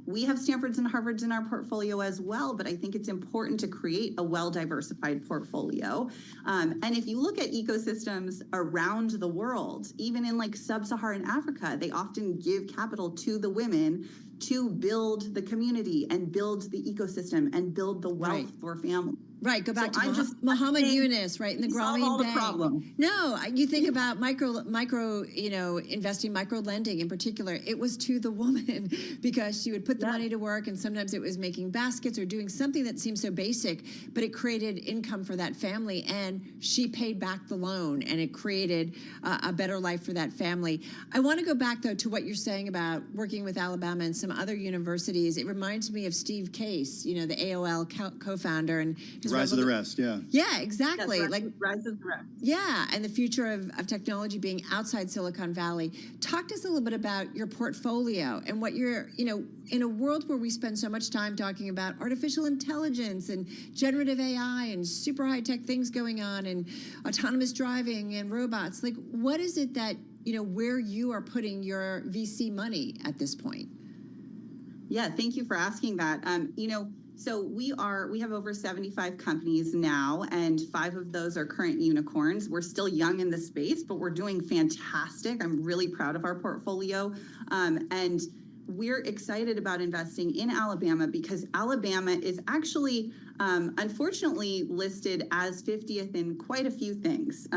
we have Stanfords and Harvards in our portfolio as well, but I think it's important to create a well-diversified portfolio. And if you look at ecosystems around the world, even in like sub-Saharan Africa, they often give capital to the women to build the community and build the ecosystem and build the wealth for families. Right, go back to Muhammad Yunus, right, in the Grameen Bank. Problem. No, you think about micro, investing, micro lending in particular. It was to the woman, because she would put the money to work, and sometimes it was making baskets or doing something that seemed so basic, but it created income for that family, and she paid back the loan, and it created a better life for that family. I want to go back, though, to what you're saying about working with Alabama and some other universities. It reminds me of Steve Case, the AOL co-founder, and his Rise of the Rest, yeah. Yeah, exactly. Yes, Rise of the Rest. Yeah, and the future of technology being outside Silicon Valley. Talk to us a little bit about your portfolio and what you're, in a world where we spend so much time talking about artificial intelligence and generative AI and super high-tech things going on and autonomous driving and robots. Like, what is it that, where you are putting your VC money at this point? Yeah, thank you for asking that. So we have over 75 companies now, and 5 of those are current unicorns. We're still young in the space, but we're doing fantastic. I'm really proud of our portfolio. And we're excited about investing in Alabama, because Alabama is actually, unfortunately, listed as 50th in quite a few things.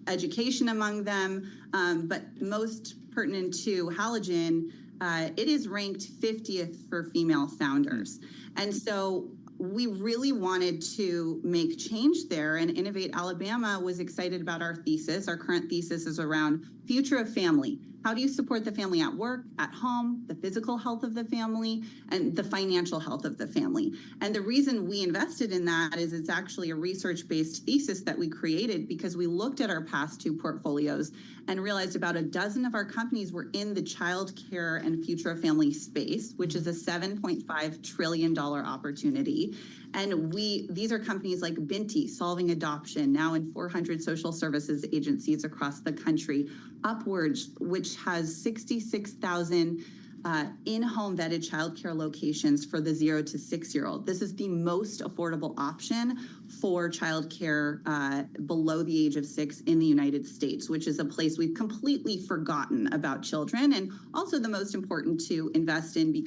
Education among them, but most pertinent to Halogen, it is ranked 50th for female founders. And so we really wanted to make change there, and Innovate Alabama was excited about our thesis. Our current thesis is around future of family. How do you support the family at work, at home, the physical health of the family, and the financial health of the family? And the reason we invested in that is it's actually a research-based thesis that we created, because we looked at our past 2 portfolios and realized about a dozen of our companies were in the child care and future of family space, which is a $7.5 trillion opportunity. And these are companies like Binti, Solving Adoption, now in 400 social services agencies across the country. Upwards, which has 66,000 in-home vetted childcare locations for the 0 to 6-year-old. This is the most affordable option for childcare below the age of 6 in the United States, which is a place we've completely forgotten about children, and also the most important to invest in, because